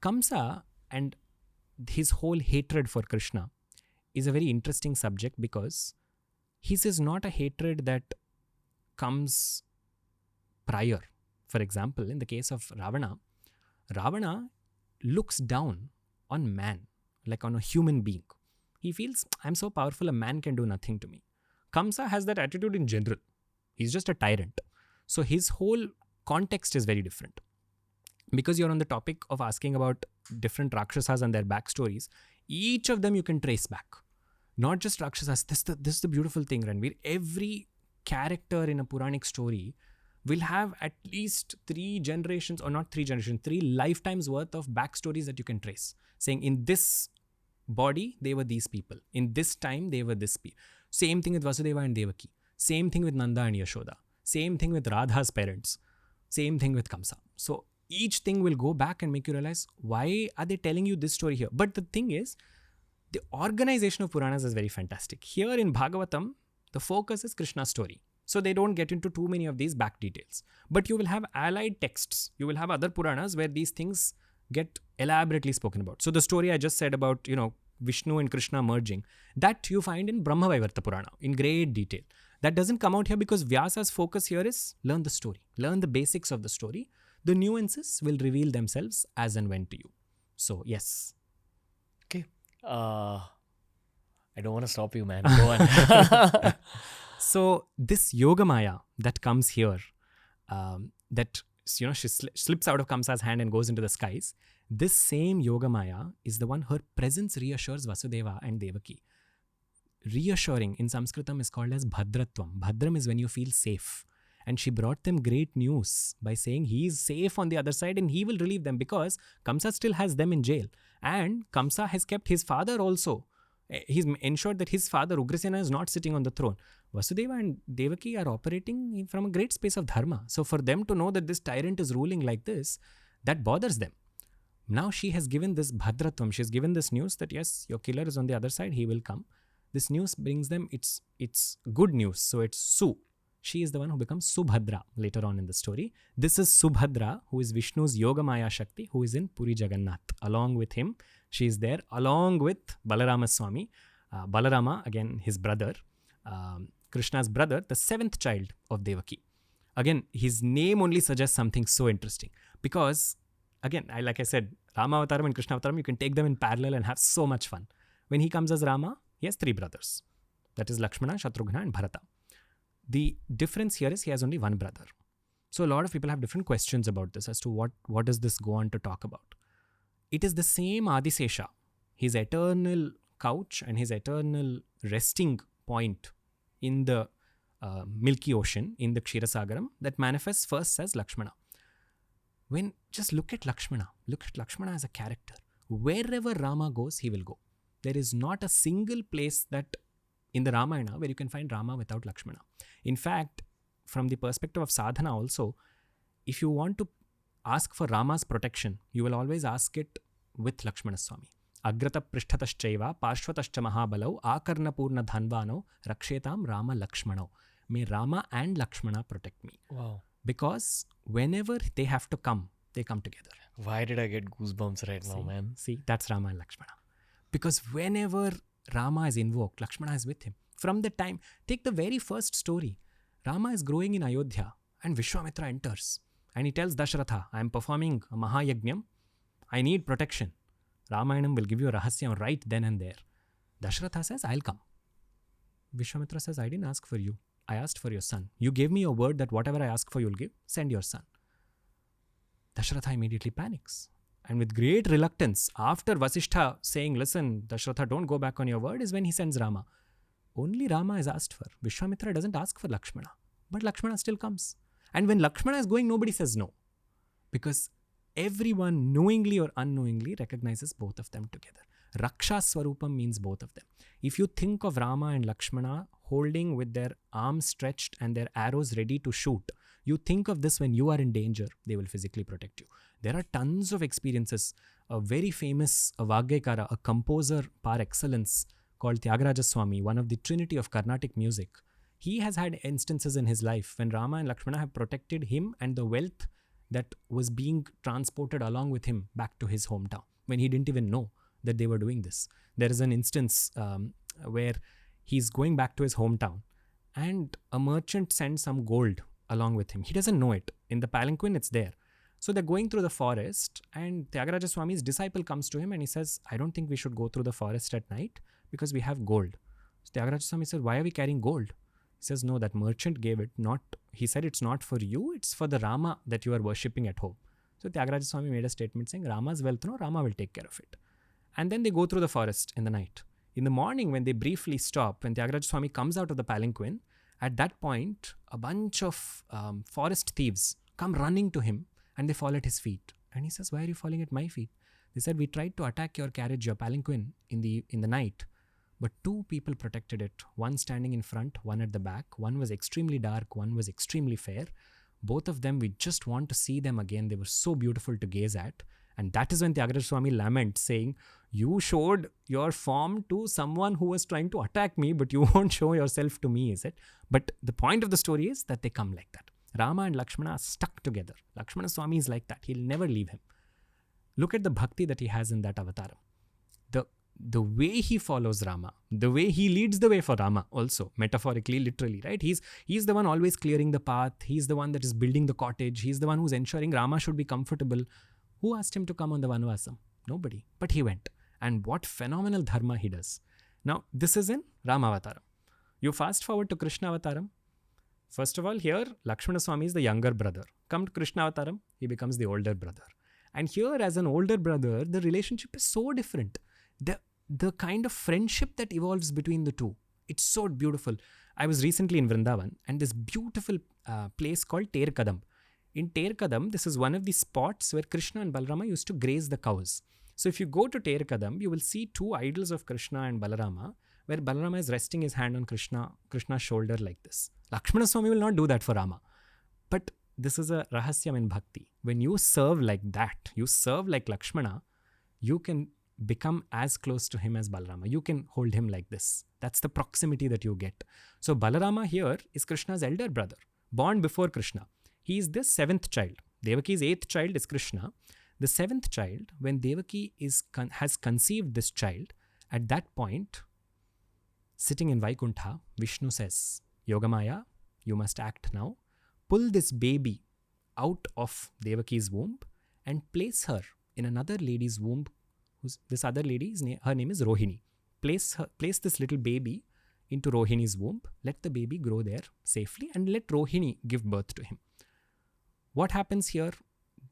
Kamsa and his whole hatred for Krishna is a very interesting subject because his is not a hatred that comes prior. For example, in the case of Ravana, Ravana looks down on man, like on a human being. He feels, I'm so powerful, a man can do nothing to me. Kamsa has that attitude in general. He's just a tyrant. So his whole context is very different. Because you're on the topic of asking about different Rakshasas and their backstories, each of them you can trace back. Not just Rakshasas. This is the beautiful thing, Ranveer. Every character in a Puranic story will have at least 3 generations, or not 3 generations, 3 lifetimes worth of backstories that you can trace. Saying in this body, they were these people. In this time, they were this people. Same thing with Vasudeva and Devaki. Same thing with Nanda and Yashoda. Same thing with Radha's parents. Same thing with Kamsa. So each thing will go back and make you realize, why are they telling you this story here? But the thing is, the organization of Puranas is very fantastic. Here in Bhagavatam, the focus is Krishna's story. So they don't get into too many of these back details. But you will have allied texts. You will have other Puranas where these things get elaborately spoken about. So the story I just said about, Vishnu and Krishna merging, that you find in Brahmavaivarta Purana in great detail. That doesn't come out here because Vyasa's focus here is learn the story. Learn the basics of the story. The nuances will reveal themselves as and when to you. So, yes. Okay. I don't want to stop you, man. Go on. So this Yogamaya that comes here, that she slips out of Kamsa's hand and goes into the skies. This same Yogamaya is the one, her presence reassures Vasudeva and Devaki. Reassuring in Sanskritam is called as Bhadratvam. Bhadram is when you feel safe. And she brought them great news by saying he is safe on the other side and he will relieve them because Kamsa still has them in jail. And Kamsa has kept his father also. He's ensured that his father, Ugrasena, is not sitting on the throne. Vasudeva and Devaki are operating from a great space of dharma. So for them to know that this tyrant is ruling like this, that bothers them. Now she has given this Bhadratvam. She has given this news that yes, your killer is on the other side. He will come. This news brings them, it's good news. So it's Su. She is the one who becomes Subhadra later on in the story. This is Subhadra, who is Vishnu's Yogamaya Shakti, who is in Puri Jagannath. Along with him, she is there, along with Balarama Swami. Balarama, again, his brother, Krishna's brother, the 7th child of Devaki. Again, his name only suggests something so interesting. Because, again, like I said, Rama Avataram and Krishna Avataram, you can take them in parallel and have so much fun. When he comes as Rama, he has 3 brothers. That is Lakshmana, Shatrughna and Bharata. The difference here is he has only one brother. So a lot of people have different questions about this as to what does this go on to talk about. It is the same Adisesha, his eternal couch and his eternal resting point in the Milky Ocean, in the Ksheerasagaram, that manifests first as Lakshmana. Just look at Lakshmana as a character. Wherever Rama goes, he will go. There is not a single place that in the Ramayana where you can find Rama without Lakshmana. In fact, from the perspective of sadhana also, if you want to ask for Rama's protection, you will always ask it with Lakshmana Swami. Agrata prishtataschaiva parshvatascha mahabalau akarna purna dhanvano rakshetam Rama Lakshmano. May Rama and Lakshmana protect me. Wow. Because whenever they have to come, they come together. Why did I get goosebumps right now, man? See, that's Rama and Lakshmana. Because whenever Rama is invoked, Lakshmana is with him. From the time, take the very first story. Rama is growing in Ayodhya and Vishwamitra enters. And he tells Dashratha, I am performing a Mahayajnam. I need protection. Ramayanam will give you a rahasyam right then and there. Dashratha says, I'll come. Vishwamitra says, I didn't ask for you. I asked for your son. You gave me your word that whatever I ask for, you'll give. Send your son. Dashratha immediately panics. And with great reluctance, after Vasishtha saying, listen, Dashratha, don't go back on your word, is when he sends Rama. Only Rama is asked for. Vishwamitra doesn't ask for Lakshmana. But Lakshmana still comes. And when Lakshmana is going, nobody says no. Because everyone knowingly or unknowingly recognizes both of them together. Raksha Swarupam means both of them. If you think of Rama and Lakshmana holding with their arms stretched and their arrows ready to shoot, you think of this when you are in danger, they will physically protect you. There are tons of experiences. A very famous Vagyakara, a composer par excellence called Tyagaraja Swami, one of the trinity of Carnatic music, he has had instances in his life when Rama and Lakshmana have protected him and the wealth that was being transported along with him back to his hometown when he didn't even know that they were doing this. There is an instance where he's going back to his hometown and a merchant sends some gold along with him. He doesn't know it. In the palanquin, it's there. So they're going through the forest and Tyagaraja Swami's disciple comes to him and he says, I don't think we should go through the forest at night because we have gold. So Tyagaraja Swami said, why are we carrying gold? He says, no, that merchant gave it. He said, it's not for you, it's for the Rama that you are worshipping at home. So Tyagaraja Swami made a statement saying, Rama's wealth, no, Rama will take care of it. And then they go through the forest in the night. In the morning, when they briefly stop, when Tyagaraja Swami comes out of the palanquin, at that point, a bunch of forest thieves come running to him and they fall at his feet. And he says, why are you falling at my feet? They said, we tried to attack your carriage, your palanquin in the night. But two people protected it, one standing in front, one at the back. One was extremely dark, one was extremely fair. Both of them, we just want to see them again. They were so beautiful to gaze at. And that is when Tyagaraja Swami laments, saying, you showed your form to someone who was trying to attack me, but you won't show yourself to me, is it? But the point of the story is that they come like that. Rama and Lakshmana are stuck together. Lakshmana Swami is like that. He'll never leave him. Look at the bhakti that he has in that avataram. The way he follows Rama, the way he leads the way for Rama also, metaphorically, literally, right? He's the one always clearing the path. He's the one that is building the cottage. He's the one who's ensuring Rama should be comfortable. Who asked him to come on the Vanvasam? Nobody. But he went. And what phenomenal dharma he does. Now, this is in Rama Avataram. You fast forward to Krishna Avataram. First of all, here, Lakshmana Swami is the younger brother. Come to Krishna Avataram, he becomes the older brother. And here, as an older brother, the relationship is so different. The kind of friendship that evolves between the two, it's so beautiful. I was recently in Vrindavan and this beautiful place called Ter Kadam. In Ter Kadam, this is one of the spots where Krishna and Balarama used to graze the cows. So if you go to Ter Kadam, you will see two idols of Krishna and Balarama, where Balarama is resting his hand on Krishna's shoulder like this. Lakshmana Swami will not do that for Rama. But this is a rahasyam in bhakti. When you serve like that, you serve like Lakshmana, you can become as close to him as Balarama. You can hold him like this. That's the proximity that you get. So Balarama here is Krishna's elder brother, born before Krishna. He is the seventh child. Devaki's eighth child is Krishna. The seventh child, when Devaki has conceived this child, at that point, sitting in Vaikuntha, Vishnu says, Yogamaya, you must act now. Pull this baby out of Devaki's womb and place her in another lady's womb. This other lady, her name is Rohini. Place this little baby into Rohini's womb. Let the baby grow there safely and let Rohini give birth to him. What happens here?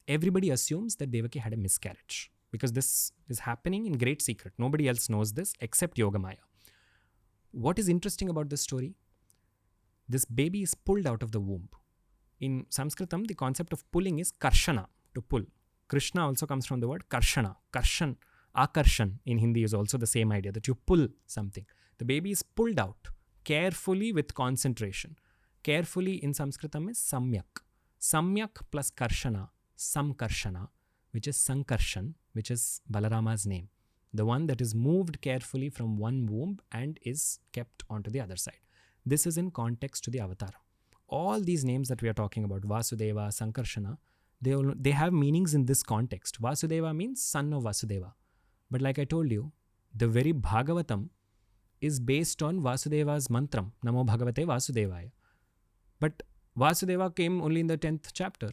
Everybody assumes that Devaki had a miscarriage because this is happening in great secret. Nobody else knows this except Yogamaya. What is interesting about this story? This baby is pulled out of the womb. In Sanskritam, the concept of pulling is karshana, to pull. Krishna also comes from the word karshana. Karshan, akarshan in Hindi is also the same idea, that you pull something. The baby is pulled out carefully with concentration. Carefully in Sanskritam is samyak. Samyak plus karshana, samkarshana, which is sankarshan, which is Balarama's name. The one that is moved carefully from one womb and is kept onto the other side. This is in context to the avatar. All these names that we are talking about, Vasudeva, Sankarshana, they have meanings in this context. Vasudeva means son of Vasudeva. But like I told you, the very Bhagavatam is based on Vasudeva's mantram, Namo Bhagavate Vasudevaya. But Vasudeva came only in the 10th chapter.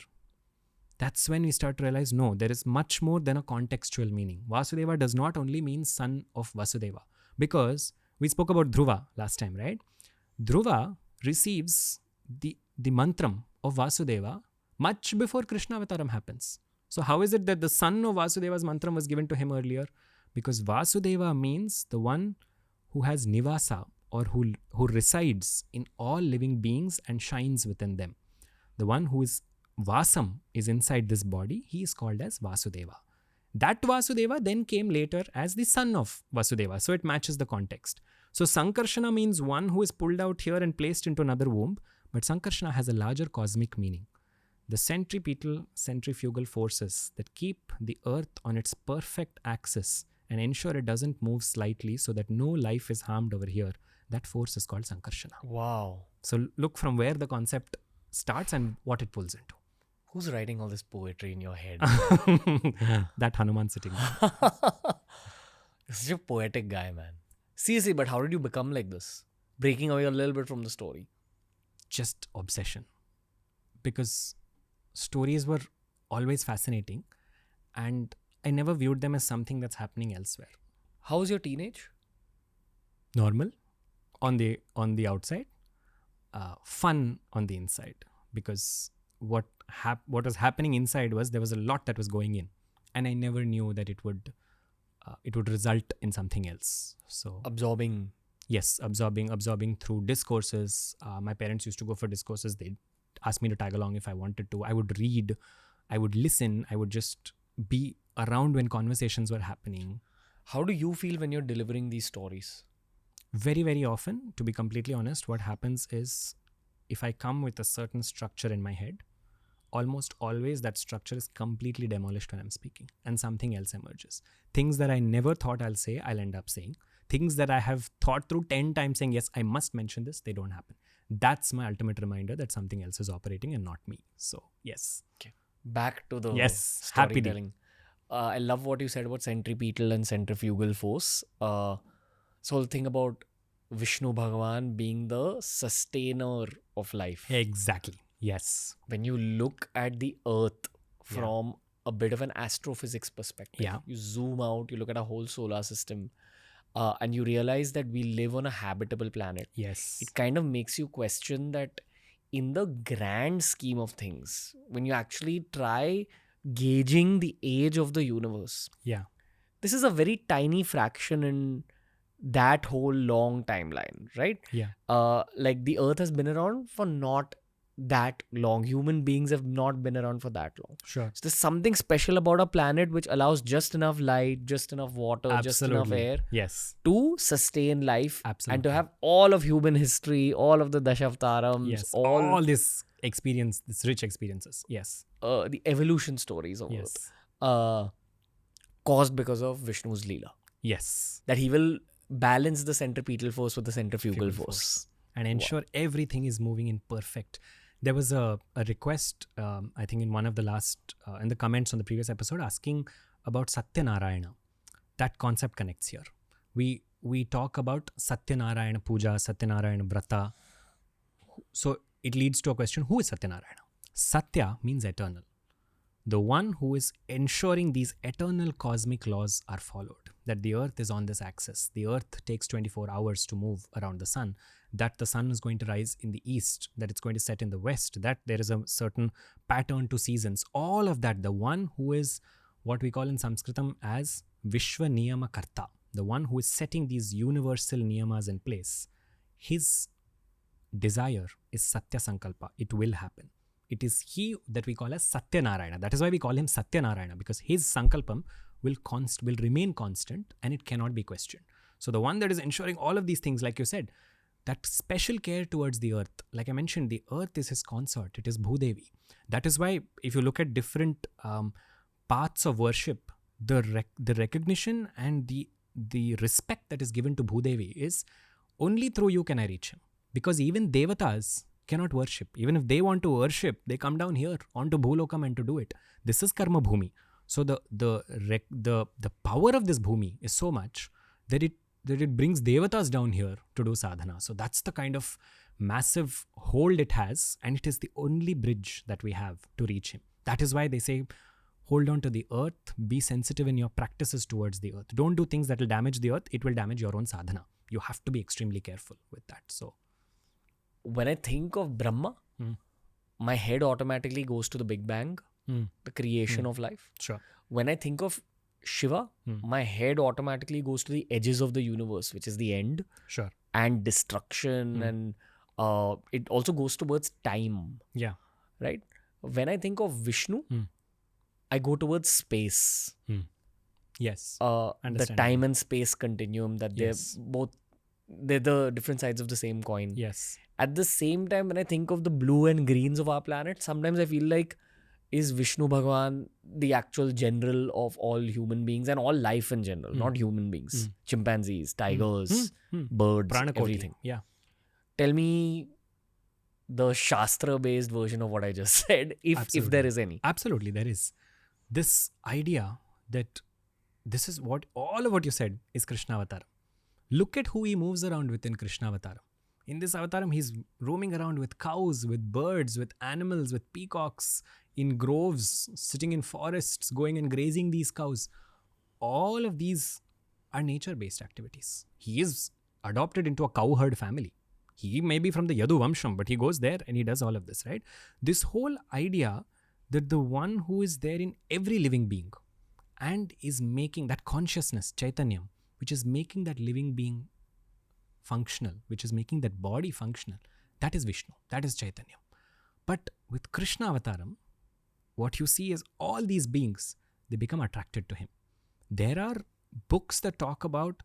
That's when we start to realize, no, there is much more than a contextual meaning. Vasudeva does not only mean son of Vasudeva. Because we spoke about Dhruva last time, right? Dhruva receives the mantram of Vasudeva much before Krishna Avataram happens. So how is it that the son of Vasudeva's mantram was given to him earlier? Because Vasudeva means the one who has nivasa, or who resides in all living beings and shines within them. The one who is Vasam is inside this body, he is called as Vasudeva. That Vasudeva then came later as the son of Vasudeva. So it matches the context. So Sankarshana means one who is pulled out here and placed into another womb. But Sankarshana has a larger cosmic meaning. The centrifugal forces that keep the earth on its perfect axis and ensure it doesn't move slightly so that no life is harmed over here, that force is called Sankarshana. Wow. So look from where the concept starts and what it pulls into. Who's writing all this poetry in your head? That Hanuman sitting there. You're such a poetic guy, man. Seriously, but how did you become like this? Breaking away a little bit from the story. Just obsession. Because stories were always fascinating and I never viewed them as something that's happening elsewhere. How was your teenage? Normal on the outside, fun on the inside. Because what was happening inside was there was a lot that was going in, and I never knew that it would result in something else. So Absorbing through discourses. My parents used to go for discourses. They'd ask me to tag along if I wanted to. I would read, I would listen, I would just be around when conversations were happening. How do you feel when you're delivering these stories? Very, very often, to be completely honest, what happens is if I come with a certain structure in my head, almost always that structure is completely demolished when I'm speaking and something else emerges. Things that I never thought I'll say, I'll end up saying. Things that I have thought through 10 times saying, yes, I must mention this, they don't happen. That's my ultimate reminder that something else is operating and not me. So, yes. Okay. Back to the happy storytelling. I love what you said about centripetal and centrifugal force. So whole thing about Vishnu Bhagavan being the sustainer of life. Exactly. Yes. When you look at the earth from a bit of an astrophysics perspective, you zoom out, you look at a whole solar system, and you realize that we live on a habitable planet. Yes. It kind of makes you question that in the grand scheme of things, when you actually try gauging the age of the universe, this is a very tiny fraction in that whole long timeline, right? Like the earth has been around for not that long. Human beings have not been around for that long. Sure. So there's something special about a planet which allows just enough light, just enough water, just enough air to sustain life and to have all of human history, all of the Dashavatharams, all this experience, this rich experiences. The evolution stories of Earth, caused because of Vishnu's leela. That he will balance the centripetal force with the centrifugal force. And ensure everything is moving in perfect. There was a request, I think in one of the last, in the comments on the previous episode, asking about Satyanarayana. That concept connects here. We talk about Satyanarayana Puja, Satyanarayana Vrata. So it leads to a question, who is Satyanarayana? Satya means eternal. The one who is ensuring these eternal cosmic laws are followed. That the earth is on this axis. The earth takes 24 hours to move around the sun. That the sun is going to rise in the east. That it's going to set in the west. That there is a certain pattern to seasons. All of that. The one who is what we call in Sanskritam as Vishwa Niyama Karta. The one who is setting these universal niyamas in place. His desire is Satya Sankalpa. It will happen. It is he that we call as Satyanarayana. That is why we call him Satyanarayana, because his Sankalpam will remain constant and it cannot be questioned. So the one that is ensuring all of these things, like you said, that special care towards the earth. Like I mentioned, the earth is his consort. It is Bhudevi. That is why if you look at different paths of worship, the recognition and the respect that is given to Bhudevi is only through you can I reach him. Because even Devatas cannot worship. Even if they want to worship, they come down here onto Bhulokam and to do it. This is Karma Bhumi. So the power of this Bhumi is so much that it brings Devatas down here to do sadhana. So that's the kind of massive hold it has, and it is the only bridge that we have to reach him. That is why they say, hold on to the earth, be sensitive in your practices towards the earth. Don't do things that will damage the earth, it will damage your own sadhana. You have to be extremely careful with that. So when I think of Brahma, my head automatically goes to the Big Bang. the creation of life. Sure. When I think of Shiva, my head automatically goes to the edges of the universe, which is the end Sure. and destruction, and it also goes towards time, Yeah. right? When I think of Vishnu, I go towards space. Yes. The Understandable. time and space continuum, that Yes. they're the different sides of the same coin. Yes. At the same time, when I think of the blue and greens of our planet, sometimes I feel like, is Vishnu Bhagwan the actual general of all human beings and all life in general, not human beings, chimpanzees, tigers, birds, Pranakoti. everything. Yeah. Tell me the Shastra-based version of what I just said, if Absolutely. there is any. Absolutely, there is. This idea that this is what, all of what you said is Krishna Avatar. Look at who he moves around with in Krishna Avatar. In this Avataram, he's roaming around with cows, with birds, with animals, with peacocks, in groves, sitting in forests, going and grazing these cows. All of these are nature-based activities. He is adopted into a cowherd family. He may be from the Yadu Vamsham, but he goes there and he does all of this, right? This whole idea that the one who is there in every living being and is making that consciousness, Chaitanyam, which is making that living being functional, which is making that body functional, that is Vishnu, that is Chaitanya. But with Krishna Avataram, what you see is all these beings, they become attracted to him. There are books that talk about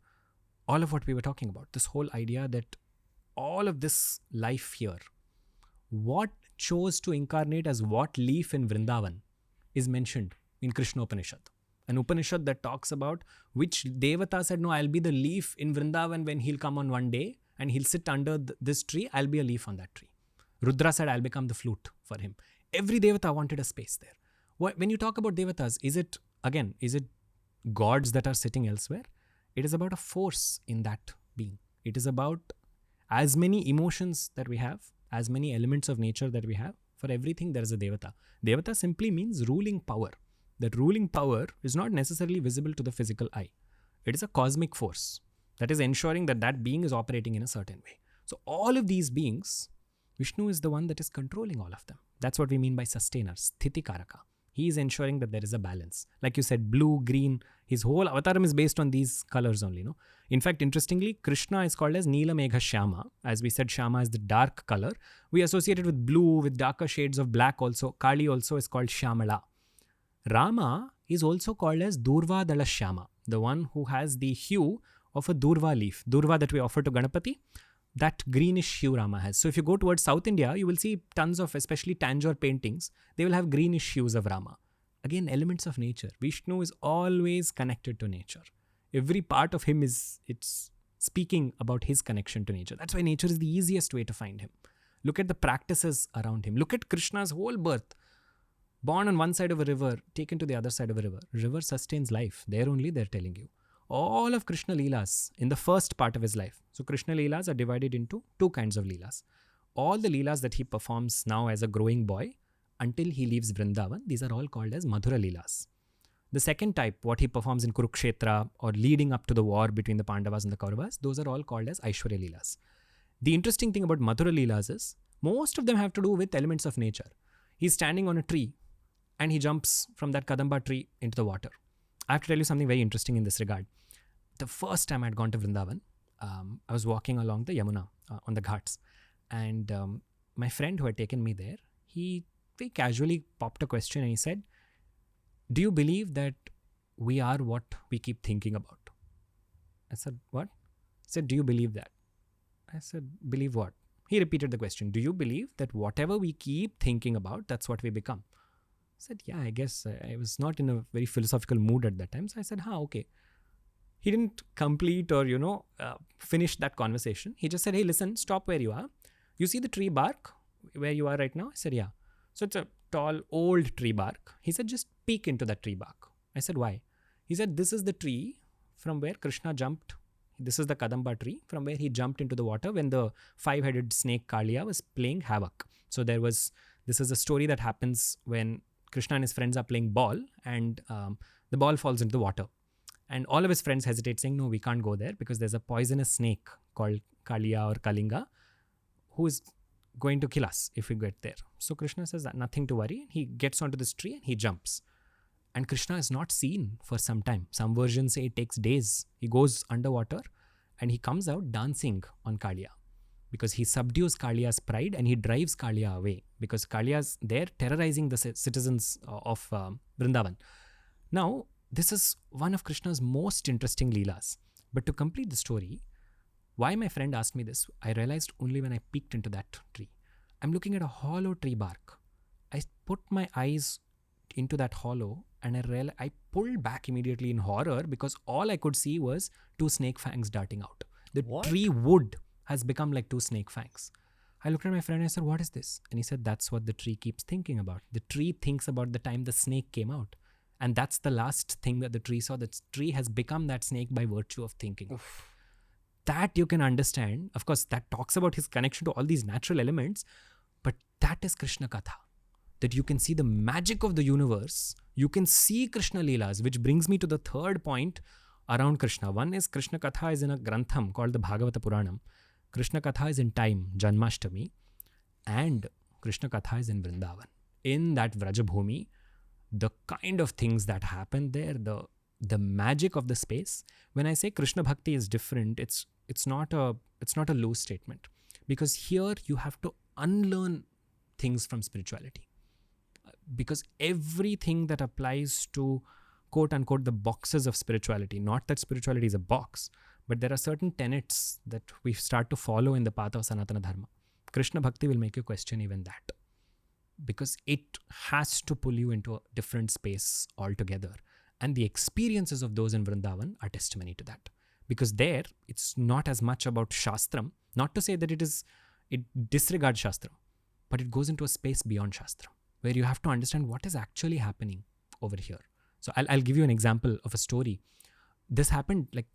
all of what we were talking about, this whole idea that all of this life here, what chose to incarnate as what leaf in Vrindavan is mentioned in Krishna Upanishad. An Upanishad that talks about which Devata said, no, I'll be the leaf in Vrindavan when he'll come on one day and he'll sit under this tree, I'll be a leaf on that tree. Rudra said, I'll become the flute for him. Every Devata wanted a space there. When you talk about Devatas, is it gods that are sitting elsewhere? It is about a force in that being. It is about as many emotions that we have, as many elements of nature that we have. For everything, there is a Devata. Devata simply means ruling power. That ruling power is not necessarily visible to the physical eye. It is a cosmic force that is ensuring that that being is operating in a certain way. So all of these beings, Vishnu is the one that is controlling all of them. That's what we mean by sustainer, sthiti karaka. He is ensuring that there is a balance. Like you said, blue, green, his whole avataram is based on these colors only. No? In fact, interestingly, Krishna is called as Neela Megha Shyama. As we said, Shyama is the dark color. We associate it with blue, with darker shades of black also. Kali also is called Shyamala. Rama is also called as Durva Dala Shyama, the one who has the hue of a Durva leaf. Durva that we offer to Ganapati, that greenish hue Rama has. So if you go towards South India, you will see tons of, especially Tanjore paintings, they will have greenish hues of Rama. Again, elements of nature. Vishnu is always connected to nature. Every part of him it's speaking about his connection to nature. That's why nature is the easiest way to find him. Look at the practices around him. Look at Krishna's whole birth. Born on one side of a river, taken to the other side of a river. River sustains life. There only they're telling you. All of Krishna Leelas in the first part of his life. So Krishna Leelas are divided into two kinds of Leelas. All the Leelas that he performs now as a growing boy until he leaves Vrindavan, these are all called as Madhura Leelas. The second type, what he performs in Kurukshetra or leading up to the war between the Pandavas and the Kauravas, those are all called as Aishwarya Leelas. The interesting thing about Madhura Leelas is most of them have to do with elements of nature. He's standing on a tree and he jumps from that Kadamba tree into the water. I have to tell you something very interesting in this regard. The first time I'd gone to Vrindavan, I was walking along the Yamuna on the ghats. And my friend who had taken me there, he very casually popped a question and he said, do you believe that we are what we keep thinking about? I said, what? He said, do you believe that? I said, believe what? He repeated the question, do you believe that whatever we keep thinking about, that's what we become? I said, yeah, I guess. I was not in a very philosophical mood at that time. So I said, okay. He didn't complete or, finish that conversation. He just said, hey, listen, stop where you are. You see the tree bark where you are right now? I said, yeah. So it's a tall, old tree bark. He said, just peek into that tree bark. I said, why? He said, this is the tree from where Krishna jumped. This is the Kadamba tree from where he jumped into the water when the five-headed snake Kaliya was playing havoc. So this is a story that happens when Krishna and his friends are playing ball and the ball falls into the water. And all of his friends hesitate saying, no, we can't go there because there's a poisonous snake called Kaliya or Kalinga who is going to kill us if we get there. So Krishna says that nothing to worry. He gets onto this tree and he jumps. And Krishna is not seen for some time. Some versions say it takes days. He goes underwater and he comes out dancing on Kaliya, because he subdues Kaliya's pride and he drives Kaliya away, because Kaliya's there terrorizing the citizens of Vrindavan. Now, this is one of Krishna's most interesting leelas. But to complete the story, why my friend asked me this, I realized only when I peeked into that tree. I'm looking at a hollow tree bark. I put my eyes into that hollow and I pulled back immediately in horror, because all I could see was two snake fangs darting out. The tree wood has become like two snake fangs. I looked at my friend and I said, what is this? And he said, that's what the tree keeps thinking about. The tree thinks about the time the snake came out. And that's the last thing that the tree saw. The tree has become that snake by virtue of thinking. Oof. That you can understand. Of course, that talks about his connection to all these natural elements. But that is Krishna Katha. That you can see the magic of the universe. You can see Krishna Leelas, which brings me to the third point around Krishna. One is Krishna Katha is in a grantham called the Bhagavata Puranam. Krishna Katha is in time, Janmashtami. And Krishna Katha is in Vrindavan. In that Vrajabhumi, the kind of things that happen there, the magic of the space. When I say Krishna Bhakti is different, it's not a loose statement. Because here you have to unlearn things from spirituality. Because everything that applies to quote unquote the boxes of spirituality, not that spirituality is a box, but there are certain tenets that we start to follow in the path of Sanatan Dharma. Krishna Bhakti will make you question even that, because it has to pull you into a different space altogether. And the experiences of those in Vrindavan are testimony to that. Because there, it's not as much about Shastram, not to say that it disregards Shastram, but it goes into a space beyond Shastram, where you have to understand what is actually happening over here. So I'll give you an example of a story. This happened like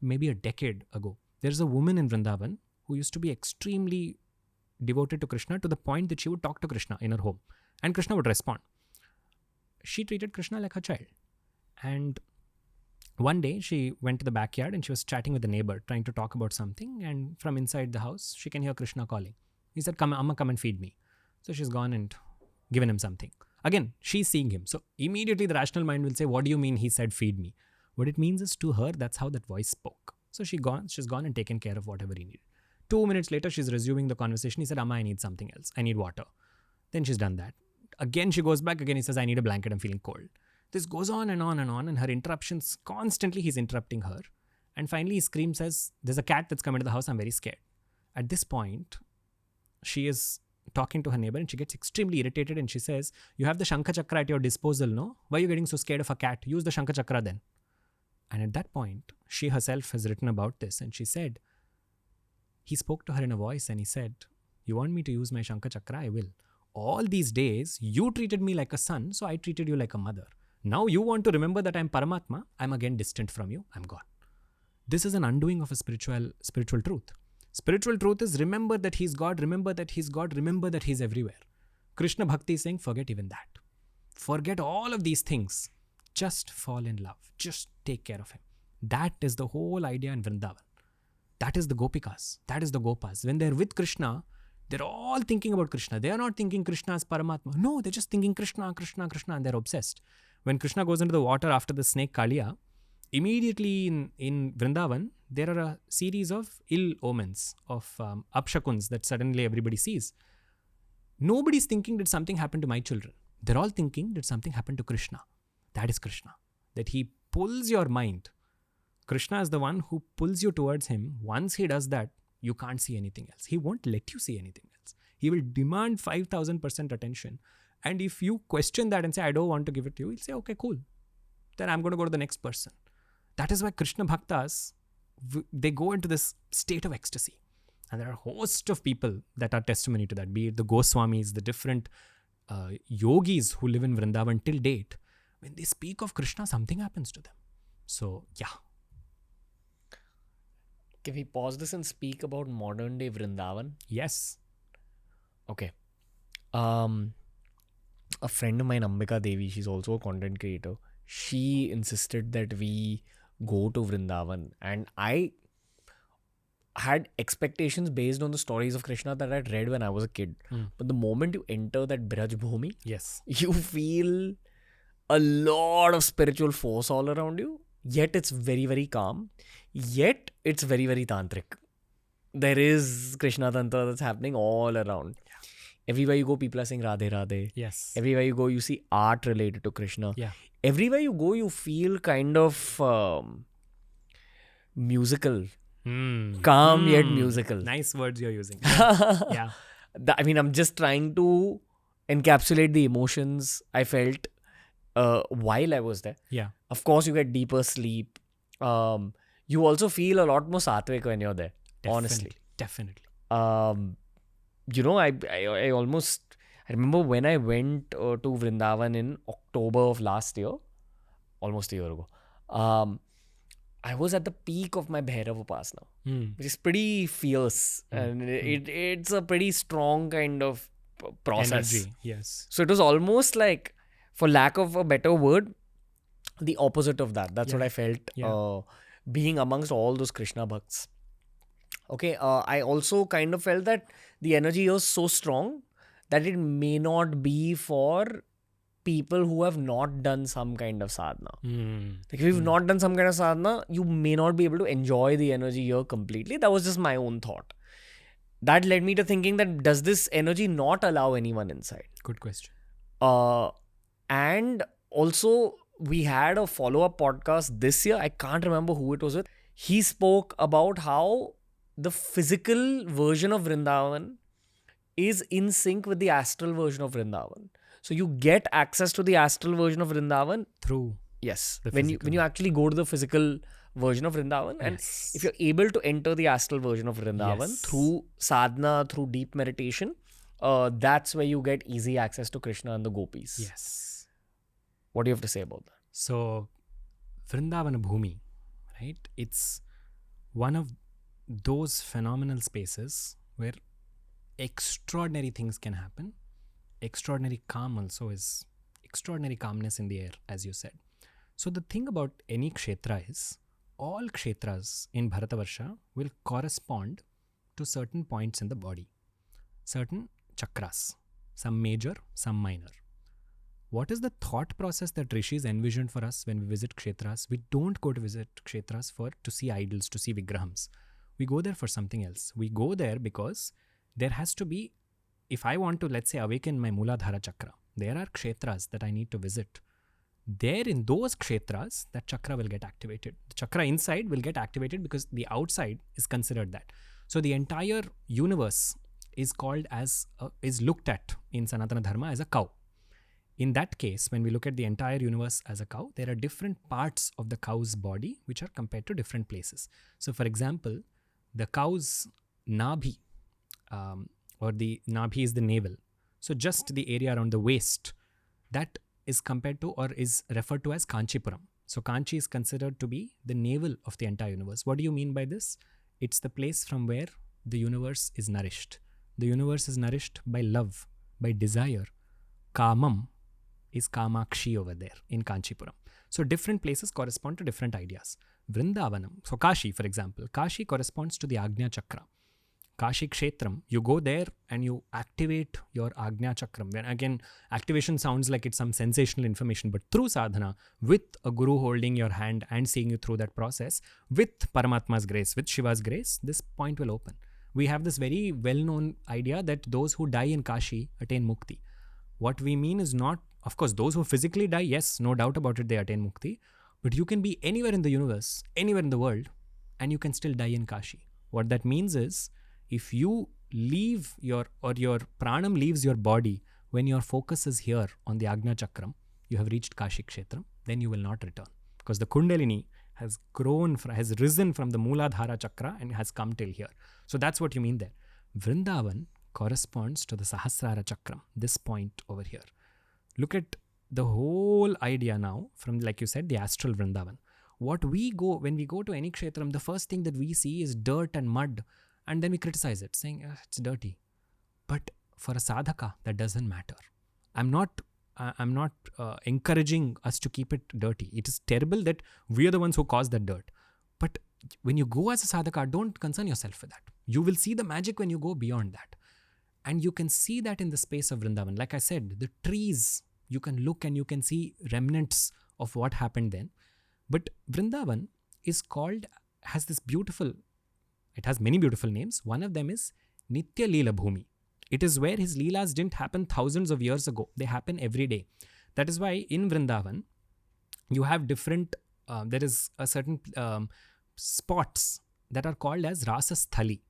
maybe a decade ago. There's a woman in Vrindavan who used to be extremely devoted to Krishna, to the point that she would talk to Krishna in her home and Krishna would respond. She treated Krishna like her child. And one day she went to the backyard and she was chatting with the neighbor, trying to talk about something. And from inside the house, she can hear Krishna calling. He said, "Come, Amma, come and feed me." So she's gone and given him something. Again, she's seeing him. So immediately the rational mind will say, what do you mean he said feed me? What it means is, to her, that's how that voice spoke. So she's gone and taken care of whatever he needed. 2 minutes later, she's resuming the conversation. He said, "Amma, I need something else. I need water." Then she's done that. Again, she goes back. Again, he says, "I need a blanket. I'm feeling cold." This goes on and on and on. And her interruptions, constantly he's interrupting her. And finally he screams, says, "There's a cat that's come into the house. I'm very scared." At this point, she is talking to her neighbor and she gets extremely irritated and she says, "You have the Shankha Chakra at your disposal, no? Why are you getting so scared of a cat? Use the Shankha Chakra then." And at that point, she herself has written about this and she said, he spoke to her in a voice and he said, "You want me to use my Shankha Chakra? I will. All these days, you treated me like a son, so I treated you like a mother. Now you want to remember that I'm Paramatma, I'm again distant from you, I'm gone." This is an undoing of a spiritual truth. Spiritual truth is, remember that he's God, remember that he's God, remember that he's everywhere. Krishna Bhakti is saying, forget even that. Forget all of these things. Just fall in love. Just take care of him. That is the whole idea in Vrindavan. That is the Gopikas. That is the Gopas. When they're with Krishna, they're all thinking about Krishna. They are not thinking Krishna as Paramatma. No, they're just thinking Krishna, Krishna, Krishna, and they're obsessed. When Krishna goes into the water after the snake Kaliya, immediately in Vrindavan, there are a series of ill omens, of apshakuns that suddenly everybody sees. Nobody's thinking that something happened to my children. They're all thinking that something happened to Krishna. That is Krishna. That he pulls your mind. Krishna is the one who pulls you towards him. Once he does that, you can't see anything else. He won't let you see anything else. He will demand 5,000% attention. And if you question that and say, "I don't want to give it to you," he'll say, "Okay, cool. Then I'm going to go to the next person." That is why Krishna Bhaktas, they go into this state of ecstasy. And there are a host of people that are testimony to that, be it the Goswamis, the different yogis who live in Vrindavan till date. When they speak of Krishna, something happens to them. So, yeah. Can we pause this and speak about modern day Vrindavan? Yes. Okay. A friend of mine, Ambika Devi, she's also a content creator. She insisted that we go to Vrindavan. And I had expectations based on the stories of Krishna that I'd read when I was a kid. But the moment you enter that Braj Bhumi, Yes. you feel a lot of spiritual force all around you. Yet it's very, very calm. Yet it's very, very tantric. There is Krishna Tantra that's happening all around. Everywhere you go, people are saying Radhe Radhe. Yes. Everywhere you go, you see art related to Krishna. Yeah. Everywhere you go, you feel kind of musical. Calm yet musical. Nice words you're using. Yeah. I mean, I'm just trying to encapsulate the emotions I felt while I was there. Yeah. Of course, you get deeper sleep. You also feel a lot more sattvic when you're there. Honestly. Definitely. You know, I remember when I went to Vrindavan in October of last year, almost a year ago. I was at the peak of my Bhairav Upasana, which is pretty fierce, and it's a pretty strong kind of process. Energy. Yes. So it was almost like, for lack of a better word, the opposite of that. That's what I felt being amongst all those Krishna bhakts. Okay, I also kind of felt that the energy was so strong that it may not be for people who have not done some kind of sadhana. Like if you've not done some kind of sadhana, you may not be able to enjoy the energy here completely. That was just my own thought. That led me to thinking that, does this energy not allow anyone inside? Good question. And also, we had a follow-up podcast this year. I can't remember who it was with. He spoke about how the physical version of Vrindavan is in sync with the astral version of Vrindavan. So you get access to the astral version of Vrindavan Through. Yes. The When you actually go to the physical version of Vrindavan, and if you're able to enter the astral version of Vrindavan through sadhana, through deep meditation, that's where you get easy access to Krishna and the Gopis. Yes. What do you have to say about that? So, Vrindavana Bhumi, right? It's one of those phenomenal spaces where extraordinary things can happen. Extraordinary calm also is extraordinary calmness in the air, as you said. So the thing about any kshetra is, all kshetras in Bharatavarsha will correspond to certain points in the body. Certain chakras, some major, some minor. What is the thought process that rishis envisioned for us when we visit kshetras? We don't go to visit kshetras to see idols, to see vigrahams. We go there for something else. We go there because there has to be, if I want to, let's say, awaken my Mooladhara chakra, there are kshetras that I need to visit. There in those kshetras, that chakra will get activated. The chakra inside will get activated because the outside is considered that. So the entire universe is called as, is looked at in Sanatan Dharma as a cow. In that case, when we look at the entire universe as a cow, there are different parts of the cow's body which are compared to different places. So for example, the cow's nabhi, or the nabhi is the navel. So just the area around the waist, that is compared to or is referred to as Kanchipuram. So Kanchi is considered to be the navel of the entire universe. What do you mean by this? It's the place from where the universe is nourished. The universe is nourished by love, by desire. Kamam is Kamakshi over there in Kanchipuram. So different places correspond to different ideas. Vrindavanam, so Kashi for example, Kashi corresponds to the Agnya Chakra. Kashi Kshetram, you go there and you activate your Agnya Chakram. When again, activation sounds like it's some sensational information, but through sadhana, with a guru holding your hand and seeing you through that process, with Paramatma's grace, with Shiva's grace, this point will open. We have this very well-known idea that those who die in Kashi attain mukti. What we mean is not, of course, those who physically die, yes, no doubt about it, they attain mukti. But you can be anywhere in the universe, anywhere in the world, and you can still die in Kashi. What that means is, if you leave your pranam leaves your body when your focus is here on the Agnya Chakram, you have reached Kashi Kshetram, then you will not return. Because the Kundalini has risen from the Mooladhara Chakra and has come till here. So that's what you mean there. Vrindavan corresponds to the Sahasrara Chakram, this point over here. Look at the whole idea now from, like you said, the astral Vrindavan. When we go to any kshetram, the first thing that we see is dirt and mud, and then we criticize it, saying it's dirty. But for a sadhaka, that doesn't matter. I'm not encouraging us to keep it dirty. It is terrible that we are the ones who cause that dirt. But when you go as a sadhaka, don't concern yourself with that. You will see the magic when you go beyond that. And you can see that in the space of Vrindavan. Like I said, the trees, you can look and you can see remnants of what happened then. But Vrindavan is called, has this beautiful, it has many beautiful names. One of them is Nitya Leela Bhumi. It is where his leelas didn't happen thousands of years ago. They happen every day. That is why in Vrindavan, you have different, there is a certain spots that are called as Rasa Sthali.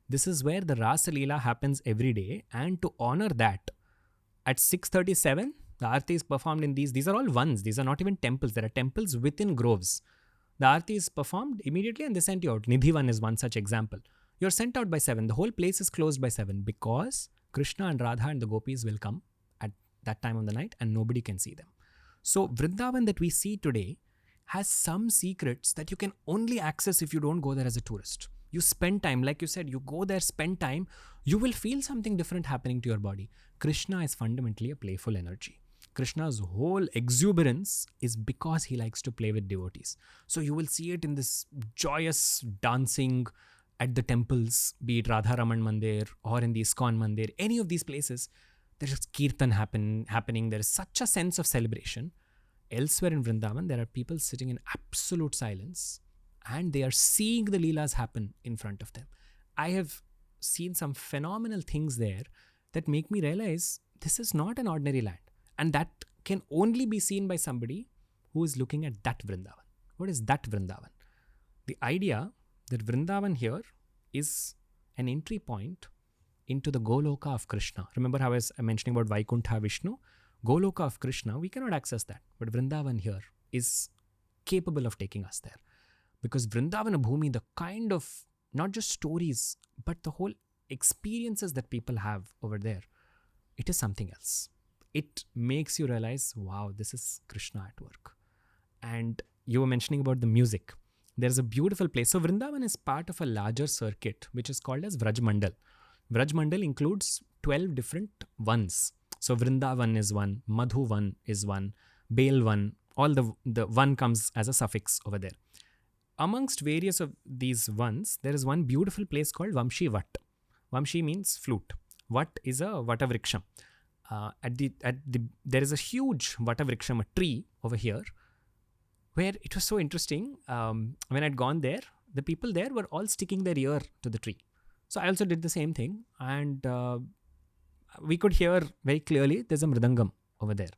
This is where the Rasa Leela happens every day. And to honor that, at 6:37, the Aarti is performed in these. These are all ones. These are not even temples. There are temples within groves. The Aarti is performed immediately and they send you out. Nidhivan is one such example. You're sent out by 7. The whole place is closed by 7 because Krishna and Radha and the Gopis will come at that time of the night and nobody can see them. So Vrindavan that we see today has some secrets that you can only access if you don't go there as a tourist. You spend time, like you said, you go there, spend time, you will feel something different happening to your body. Krishna is fundamentally a playful energy. Krishna's whole exuberance is because he likes to play with devotees. So you will see it in this joyous dancing at the temples, be it Radha Raman Mandir or in the ISKCON Mandir, any of these places, there is kirtan happening. There is such a sense of celebration. Elsewhere in Vrindavan, there are people sitting in absolute silence and they are seeing the leelas happen in front of them. I have seen some phenomenal things there that make me realize this is not an ordinary land. And that can only be seen by somebody who is looking at that Vrindavan. What is that Vrindavan? The idea that Vrindavan here is an entry point into the Goloka of Krishna. Remember how I was mentioning about Vaikuntha Vishnu? Goloka of Krishna, we cannot access that. But Vrindavan here is capable of taking us there. Because Vrindavana Bhumi, the kind of, not just stories, but the whole experiences that people have over there, it is something else. It makes you realize, wow, this is Krishna at work. And you were mentioning about the music. There's a beautiful place. So Vrindavan is part of a larger circuit, which is called as Vraj Mandal. Vraj Mandal includes 12 different ones. So Vrindavan is one, Madhu one is one, Bel one, all the one comes as a suffix over there. Amongst various of these ones, there is one beautiful place called Vamshi Vat. Vamshi means flute. Vat is a Vatavriksha. There is a huge Vatavriksha, a tree over here, where it was so interesting. When I'd gone there, the people there were all sticking their ear to the tree. So I also did the same thing, and we could hear very clearly there's a mridangam over there.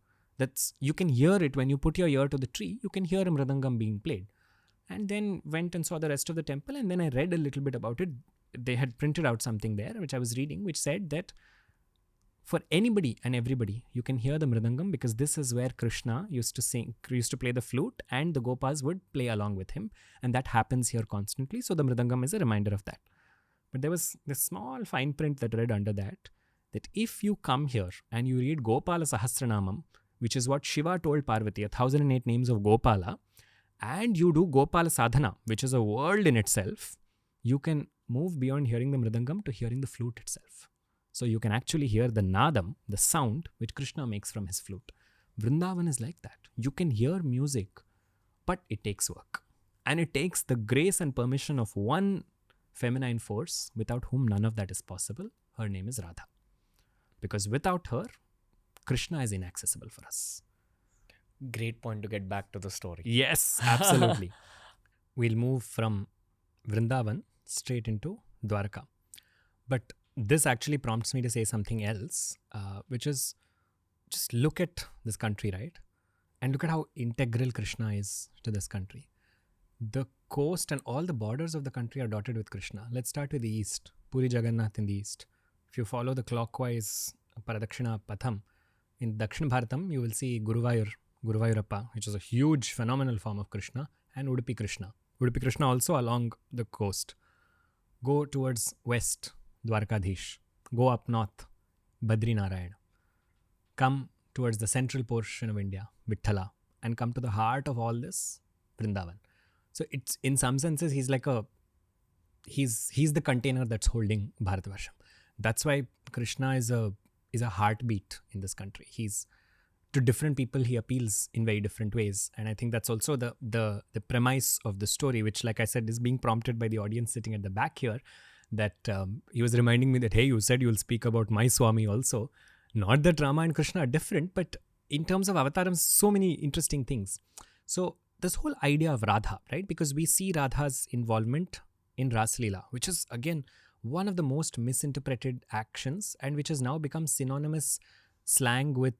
You can hear it when you put your ear to the tree, you can hear a mridangam being played. And then went and saw the rest of the temple, and then I read a little bit about it. They had printed out something there, which I was reading, which said that for anybody and everybody, you can hear the mridangam because this is where Krishna used to play the flute, and the Gopas would play along with him. And that happens here constantly. So the mridangam is a reminder of that. But there was this small fine print that read under that if you come here and you read Gopala Sahasranamam, which is what Shiva told Parvati, 1008 names of Gopala, and you do Gopala Sadhana, which is a world in itself, you can move beyond hearing the mridangam to hearing the flute itself. So you can actually hear the nadam, the sound which Krishna makes from his flute. Vrindavan is like that. You can hear music, but it takes work. And it takes the grace and permission of one feminine force without whom none of that is possible. Her name is Radha. Because without her, Krishna is inaccessible for us. Great point to get back to the story. Yes, absolutely. We'll move from Vrindavan straight into Dwarka. But this actually prompts me to say something else, which is just look at this country, right? And look at how integral Krishna is to this country. The coast and all the borders of the country are dotted with Krishna. Let's start with the east. Puri Jagannath in the east. If you follow the clockwise Paradakshina Patham, in Dakshin Bharatam, you will see Guruvayurappa, which is a huge, phenomenal form of Krishna, and Udupi Krishna. Udupi Krishna also along the coast. Go towards west, Dwarkadhish. Go up north, Badri Narayana. Come towards the central portion of India, Vithala, and come to the heart of all this, Vrindavan. So it's, in some senses, he's the container that's holding Bharatvarsham. That's why Krishna is a heartbeat in this country. He's to different people he appeals in very different ways. And I think that's also the premise of the story, which, like I said, is being prompted by the audience sitting at the back here, that he was reminding me that, hey, you said you'll speak about my Swami also. Not that Rama and Krishna are different, but in terms of avatarams, so many interesting things. So this whole idea of Radha, right? Because we see Radha's involvement in Ras Leela, which is again one of the most misinterpreted actions, and which has now become synonymous slang with,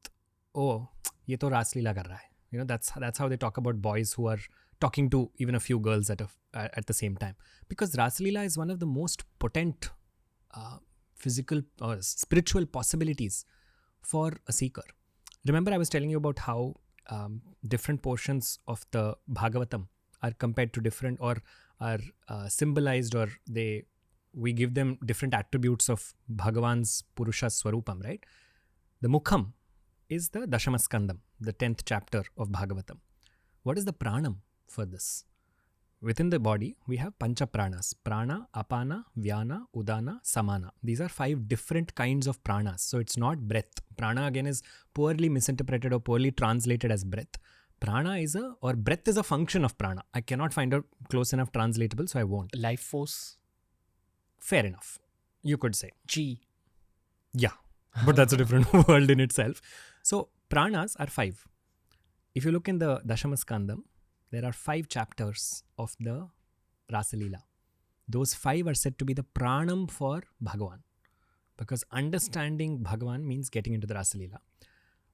oh, ye to Ras Leela kar raha hai. You know, that's how they talk about boys who are talking to even a few girls at the same time. Because Ras Leela is one of the most potent physical or spiritual possibilities for a seeker. Remember, I was telling you about how different portions of the Bhagavatam are compared to different, or are symbolized, or we give them different attributes of Bhagavan's Purusha Swarupam, right? The Mukham is the Dashamaskandam, the 10th chapter of Bhagavatam. What is the pranam for this? Within the body, we have pancha pranas: prana, apana, vyana, udana, samana. These are 5 different kinds of pranas. So it's not breath. Prana again is poorly misinterpreted or poorly translated as breath. Prana is breath is a function of prana. I cannot find a close enough translatable, so I won't. Life force. Fair enough. You could say. Chi. Yeah, but that's a different world in itself. So pranas are 5. If you look in the Dashamaskandam, there are 5 chapters of the Rasa Leela. Those 5 are said to be the pranam for Bhagavan. Because understanding Bhagavan means getting into the Rasa Leela.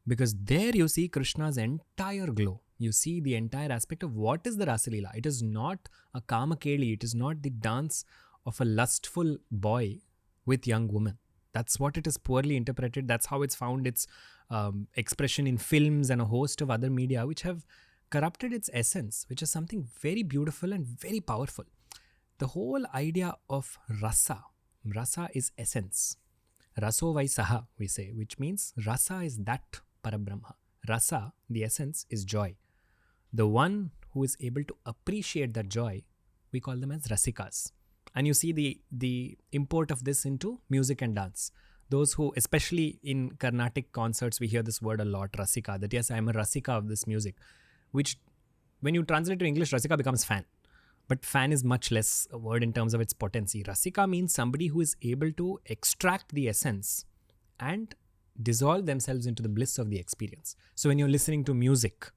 Because there you see Krishna's entire glow. You see the entire aspect of what is the Rasa Leela. It is not a kamakeli. It is not the dance of a lustful boy with young woman. That's what it is poorly interpreted. That's how it's found its expression in films and a host of other media, which have corrupted its essence, which is something very beautiful and very powerful. The whole idea of rasa is essence. Raso vai saha, we say, which means rasa is that Parabrahma. Rasa, the essence, is joy. The one who is able to appreciate that joy, we call them as rasikas. And you see the import of this into music and dance. Those who, especially in Carnatic concerts, we hear this word a lot, rasika, that yes, I am a rasika of this music, which when you translate to English, rasika becomes fan. But fan is much less a word in terms of its potency. Rasika means somebody who is able to extract the essence and dissolve themselves into the bliss of the experience. So when you're listening to music,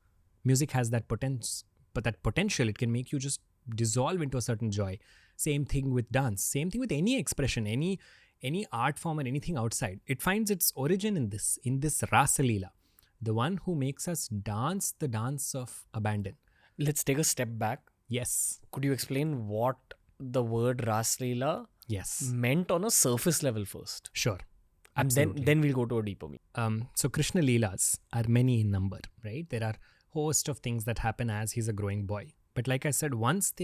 music has that potential, it can make you just dissolve into a certain joy. Same thing with dance, same thing with any expression, any art form or anything outside. It finds its origin in this Rasa Leela, the one who makes us dance the dance of abandon. Let's take a step back. Yes. Could you explain what the word Ras Leela meant on a surface level first? Sure. And then we'll go to a deeper meaning. So Krishna Leelas are many in number, right? There are host of things that happen as he's a growing boy. But like I said, once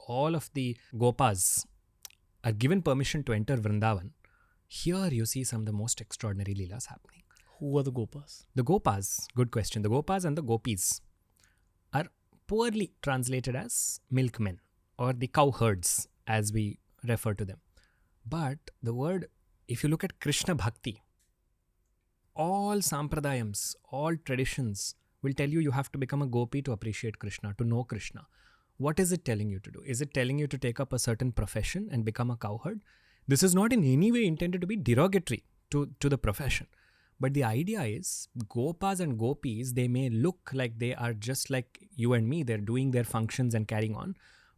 all of the Gopas are given permission to enter Vrindavan, here you see some of the most extraordinary Leelas happening. Who are the Gopas? The Gopas, good question. The Gopas and the Gopis are poorly translated as milkmen or the cowherds as we refer to them. But the word, if you look at Krishna Bhakti, all sampradayams, all traditions will tell you have to become a gopi to appreciate Krishna, to know Krishna. What is it telling you to do? Is it telling you to take up a certain profession and become a cowherd? This is not in any way intended to be derogatory to the profession. But the idea is, Gopas and Gopis, they may look like they are just like you and me. They're doing their functions and carrying on.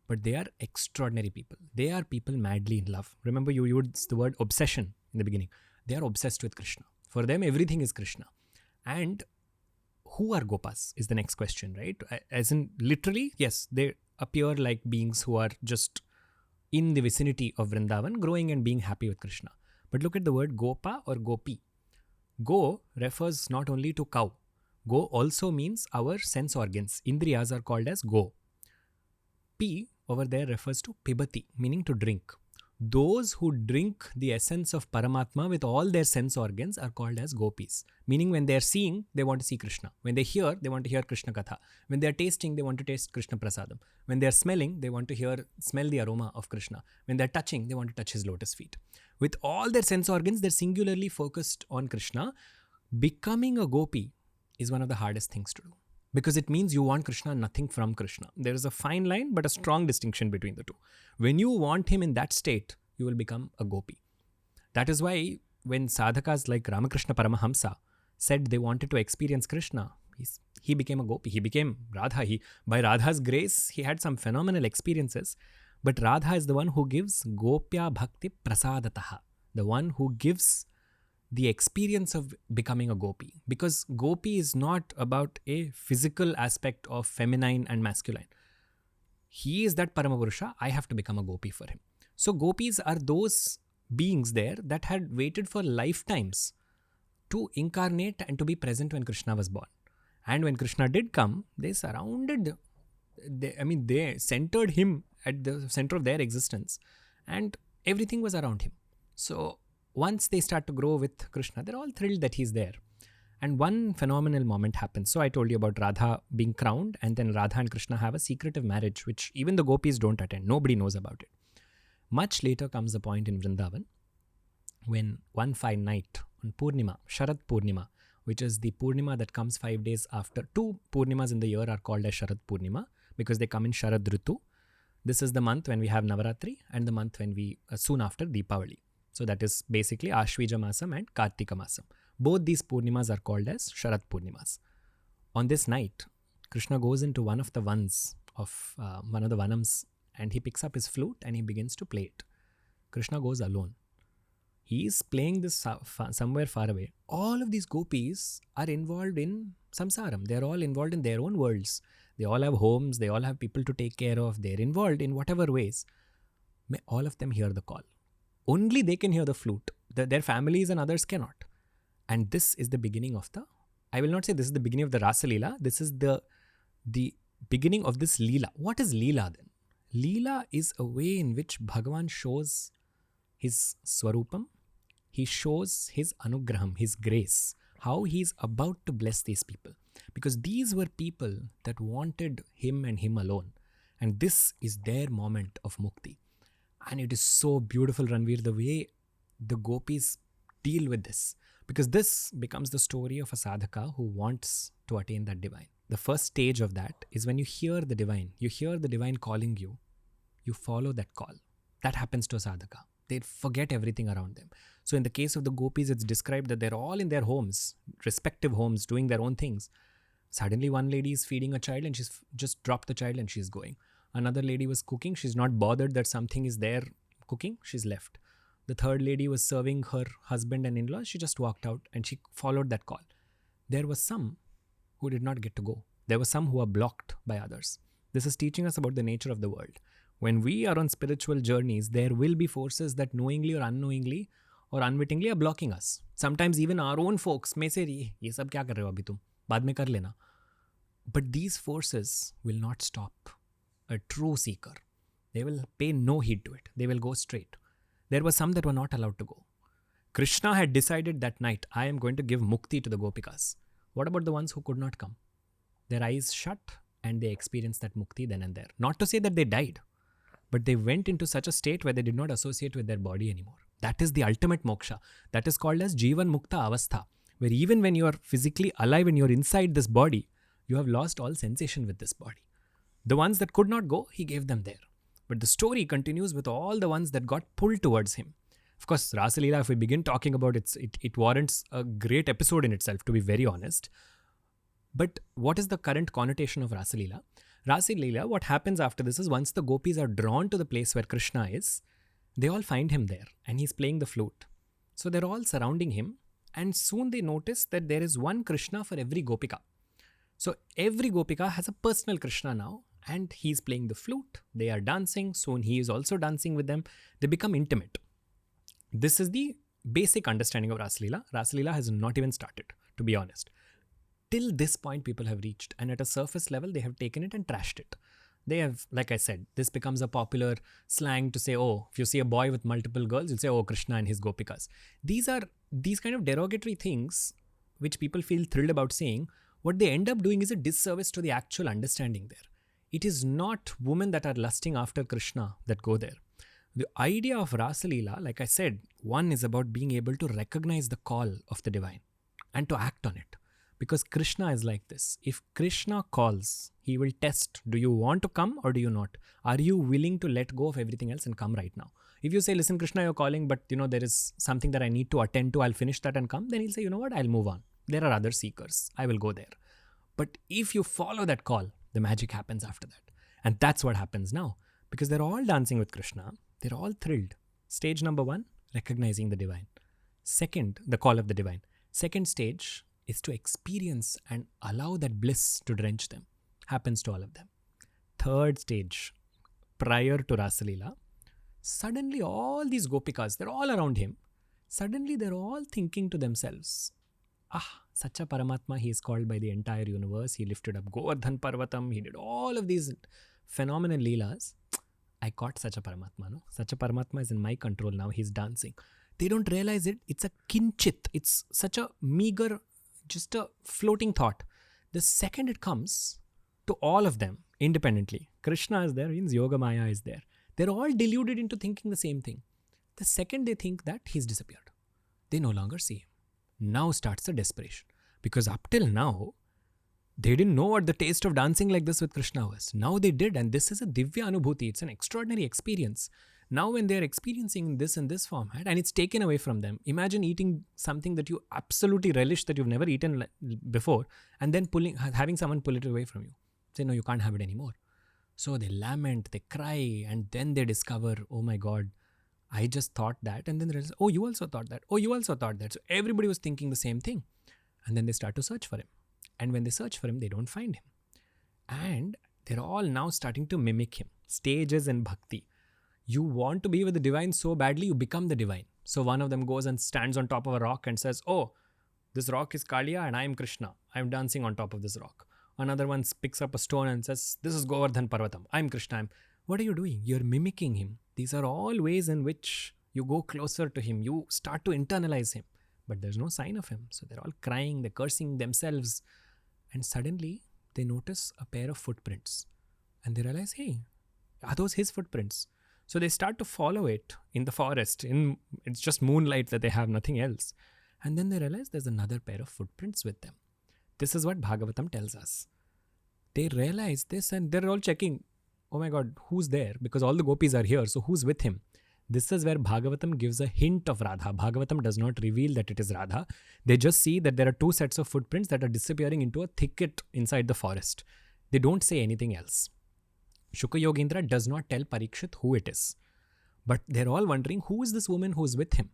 But they are extraordinary people. They are people madly in love. Remember, you used the word obsession in the beginning. They are obsessed with Krishna. For them, everything is Krishna. And who are Gopas is the next question, right? As in, literally, yes, they appear like beings who are just in the vicinity of Vrindavan, growing and being happy with Krishna. But look at the word Gopa or Gopi. Go refers not only to cow. Go also means our sense organs. Indriyas are called as go. Pi over there refers to pibati, meaning to drink. Those who drink the essence of Paramatma with all their sense organs are called as gopis. Meaning when they are seeing, they want to see Krishna. When they hear, they want to hear Krishna Katha. When they are tasting, they want to taste Krishna Prasadam. When they are smelling, they want to smell the aroma of Krishna. When they are touching, they want to touch his lotus feet. With all their sense organs, they're singularly focused on Krishna. Becoming a gopi is one of the hardest things to do. Because it means you want Krishna, nothing from Krishna. There is a fine line, but a strong distinction between the two. When you want him in that state, you will become a gopi. That is why when sadhakas like Ramakrishna Paramahamsa said they wanted to experience Krishna, he became a gopi. He became Radha. By Radha's grace, he had some phenomenal experiences. But Radha is the one who gives Gopya Bhakti Prasadataha, the one who gives the experience of becoming a gopi. Because gopi is not about a physical aspect of feminine and masculine. He is that Paramapurusha. I have to become a gopi for him. So gopis are those beings there that had waited for lifetimes to incarnate and to be present when Krishna was born. And when Krishna did come, they centered him at the center of their existence, and everything was around him. So once they start to grow with Krishna, they're all thrilled that he's there. And one phenomenal moment happens. So I told you about Radha being crowned, and then Radha and Krishna have a secretive marriage, which even the gopis don't attend. Nobody knows about it. Much later comes a point in Vrindavan when one fine night on Purnima, Sharad Purnima, which is the Purnima that comes 5 days after. 2 Purnimas in the year are called as Sharad Purnima because they come in Sharad Ritu. This is the month when we have Navaratri and the month when we, soon after Deepavali. So that is basically Ashvija Masam and Kartika Masam. Both these Purnimas are called as Sharad Purnimas. On this night, Krishna goes into one of the vans of one of the vanams, and he picks up his flute and he begins to play it. Krishna goes alone. He is playing this somewhere far away. All of these gopis are involved in samsaram. They are all involved in their own worlds. They all have homes. They all have people to take care of. They are involved in whatever ways. May all of them hear the call. Only they can hear the flute. Their families and others cannot. And this is the beginning of I will not say this is the beginning of the Rasa Leela. This is the beginning of this Leela. What is Leela then? Leela is a way in which Bhagavan shows his Swarupam. He shows his Anugraham, his grace, how he is about to bless these people. Because these were people that wanted him and him alone. And this is their moment of mukti. And it is so beautiful, Ranveer, the way the gopis deal with this. Because this becomes the story of a sadhaka who wants to attain that divine. The first stage of that is when you hear the divine calling you, you follow that call. That happens to a sadhaka. They forget everything around them. So in the case of the gopis, it's described that they're all in their homes, respective homes, doing their own things. Suddenly one lady is feeding a child and she's just dropped the child and she's going. Another lady was cooking. She's not bothered that something is there cooking. She's left. The third lady was serving her husband and in-laws. She just walked out and she followed that call. There were some who did not get to go. There were some who are blocked by others. This is teaching us about the nature of the world. When we are on spiritual journeys, there will be forces that knowingly or unknowingly or unwittingly are blocking us. Sometimes even our own folks may say, "Ye sab kya kar rahe ho abhi tum? Baad mein kar lena." But these forces will not stop a true seeker. They will pay no heed to it. They will go straight. There were some that were not allowed to go. Krishna had decided that night, I am going to give mukti to the gopikas. What about the ones who could not come? Their eyes shut and they experienced that mukti then and there. Not to say that they died, but they went into such a state where they did not associate with their body anymore. That is the ultimate moksha. That is called as Jivan Mukta Avastha, where even when you are physically alive and you are inside this body, you have lost all sensation with this body. The ones that could not go, he gave them there. But the story continues with all the ones that got pulled towards him. Of course, Rasa Leela, if we begin talking about it, it warrants a great episode in itself, to be very honest. But what is the current connotation of Rasa Leela? Rasa Leela, what happens after this is once the gopis are drawn to the place where Krishna is, they all find him there and he's playing the flute. So they're all surrounding him and soon they notice that there is one Krishna for every gopika. So every gopika has a personal Krishna now and he's playing the flute. They are dancing. Soon he is also dancing with them. They become intimate. This is the basic understanding of Rasa Leela. Rasa Leela has not even started, to be honest. Till this point, people have reached, and at a surface level, they have taken it and trashed it. They have, like I said, this becomes a popular slang to say, oh, if you see a boy with multiple girls, you'll say, oh, Krishna and his gopikas. These are these kind of derogatory things which people feel thrilled about saying. What they end up doing is a disservice to the actual understanding there. It is not women that are lusting after Krishna that go there. The idea of Rasa Leela, like I said, one is about being able to recognize the call of the divine and to act on it. Because Krishna is like this. If Krishna calls, he will test, do you want to come or do you not? Are you willing to let go of everything else and come right now? If you say, listen, Krishna, you're calling, but there is something that I need to attend to, I'll finish that and come, then he'll say, you know what, I'll move on. There are other seekers. I will go there. But if you follow that call, the magic happens after that. And that's what happens now. Because they're all dancing with Krishna. They're all thrilled. Stage number 1, recognizing the divine. Second, the call of the divine. Second stage is to experience and allow that bliss to drench them. Happens to all of them. Third stage, prior to Rasa Leela, suddenly all these gopikas, they're all around him. Suddenly they're all thinking to themselves, such a Paramatma, he is called by the entire universe. He lifted up Govardhan Parvatam. He did all of these phenomenal leelas. I caught such a Paramatma, no? Such a Paramatma is in my control now. He's dancing. They don't realize it. It's a kinchit. It's such a meager, just a floating thought. The second it comes to all of them independently, Krishna is there, means Yogamaya is there. They're all deluded into thinking the same thing. The second they think that, he's disappeared. They no longer see him. Now starts the desperation. Because up till now, they didn't know what the taste of dancing like this with Krishna was. Now they did, and this is a Divya Anubhuti. It's an extraordinary experience. Now when they're experiencing this in this format, and it's taken away from them, imagine eating something that you absolutely relish, that you've never eaten before, and then having someone pull it away from you. Say, no, you can't have it anymore. So they lament, they cry, and then they discover, oh my God, I just thought that. And then they realize, oh, you also thought that. Oh, you also thought that. So everybody was thinking the same thing. And then they start to search for him. And when they search for him, they don't find him. And they're all now starting to mimic him. Stages in bhakti. You want to be with the divine so badly, you become the divine. So one of them goes and stands on top of a rock and says, oh, this rock is Kaliya and I am Krishna. I am dancing on top of this rock. Another one picks up a stone and says, this is Govardhan Parvatam. I am Krishna. What are you doing? You're mimicking him. These are all ways in which you go closer to him. You start to internalize him. But there's no sign of him. So they're all crying, they're cursing themselves. And suddenly they notice a pair of footprints. And they realize, hey, are those his footprints? So they start to follow it in the forest. It's just moonlight that they have, nothing else. And then they realize there's another pair of footprints with them. This is what Bhagavatam tells us. They realize this and they're all checking, oh my God, who's there? Because all the gopis are here, so who's with him? This is where Bhagavatam gives a hint of Radha. Bhagavatam does not reveal that it is Radha. They just see that there are two sets of footprints that are disappearing into a thicket inside the forest. They don't say anything else. Shukha Yogendra does not tell Parikshit who it is. But they're all wondering, who is this woman who's with him?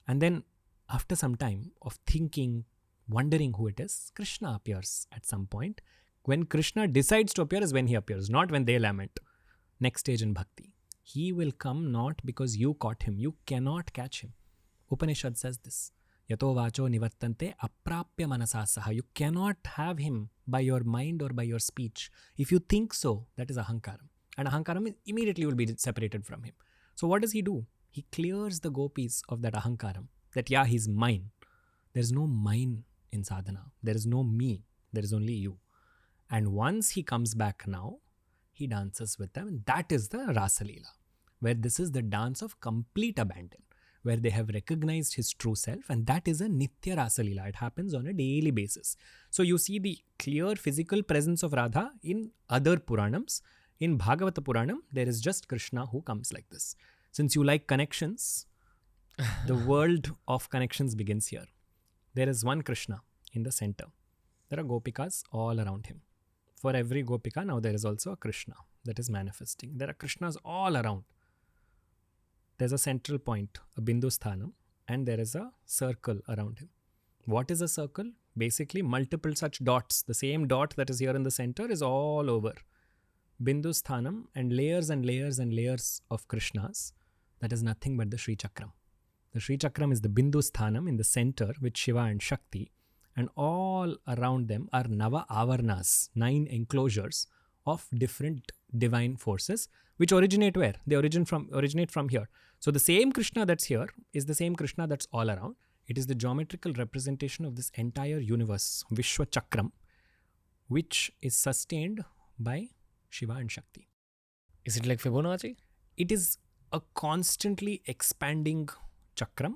And then after some time of thinking, wondering who it is, Krishna appears at some point. When Krishna decides to appear is when he appears, not when they lament. Next stage in bhakti. He will come not because you caught him. You cannot catch him. Upanishad says this. Yato vacho nivattante aprapya manasasaha. You cannot have him by your mind or by your speech. If you think so, that is ahankaram. And ahankaram immediately will be separated from him. So what does he do? He clears the gopis of that ahankaram. That yeah, he's mine. There is no mine in sadhana. There is no me. There is only you. And once he comes back now, he dances with them. And that is the Rasa Leela, where this is the dance of complete abandon, where they have recognized his true self. And that is a Nitya Rasa Leela. It happens on a daily basis. So you see the clear physical presence of Radha in other Puranams. In Bhagavata Puranam, there is just Krishna who comes like this. Since you like connections, the world of connections begins here. There is one Krishna in the center. There are gopikas all around him. For every gopika, now there is also a Krishna that is manifesting. There are Krishnas all around. There's a central point, a Bindu Sthanam, and there is a circle around him. What is a circle? Basically, multiple such dots. The same dot that is here in the center is all over. Bindu Sthanam and layers and layers and layers of Krishnas. That is nothing but the Sri Chakram. The Sri Chakram is the Bindu Sthanam in the center with Shiva and Shakti. And all around them are Nava Avarnas, 9 enclosures of different divine forces, which originate where? They originate from here. So the same Krishna that's here is the same Krishna that's all around. It is the geometrical representation of this entire universe, Vishwa Chakram, which is sustained by Shiva and Shakti. Is it like Fibonacci? It is a constantly expanding chakram,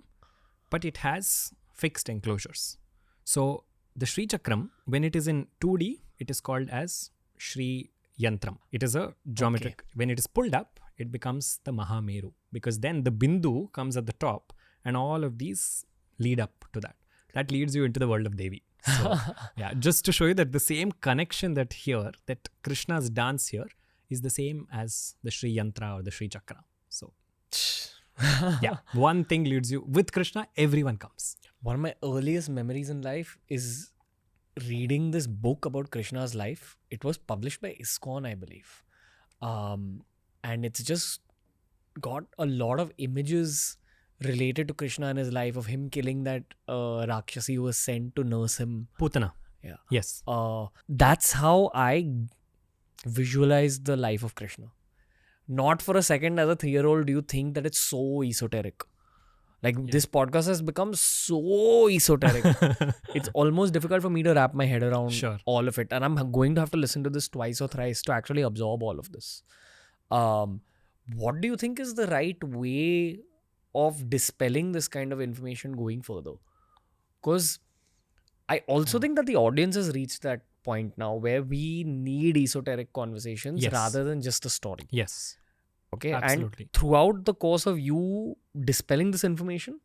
but it has fixed enclosures. So the Sri Chakram, when it is in 2D, it is called as Sri Yantram. It is a geometric. When it is pulled up, it becomes the Mahameru, because then the Bindu comes at the top and all of these lead up to that. That leads you into the world of Devi. So, yeah, just to show you that the same connection that Krishna's dance here is the same as the Sri Yantra or the Sri Chakra. So, yeah, one thing leads you. With Krishna, everyone comes. One of my earliest memories in life is reading this book about Krishna's life. It was published by ISKCON, I believe. And it's just got a lot of images related to Krishna and his life, of him killing that Rakshasi who was sent to nurse him. Putana. Yeah. Yes. That's how I visualized the life of Krishna. Not for a second as a 3-year-old do you think that it's so esoteric. This podcast has become so esoteric. It's almost difficult for me to wrap my head around all of it. And I'm going to have to listen to this twice or thrice to actually absorb all of this. What do you think is the right way of dispelling this kind of information going further? Because I also think that the audience has reached that point now where we need esoteric conversations rather than just a story. Yes. Okay. Absolutely. And throughout the course of you dispelling this information,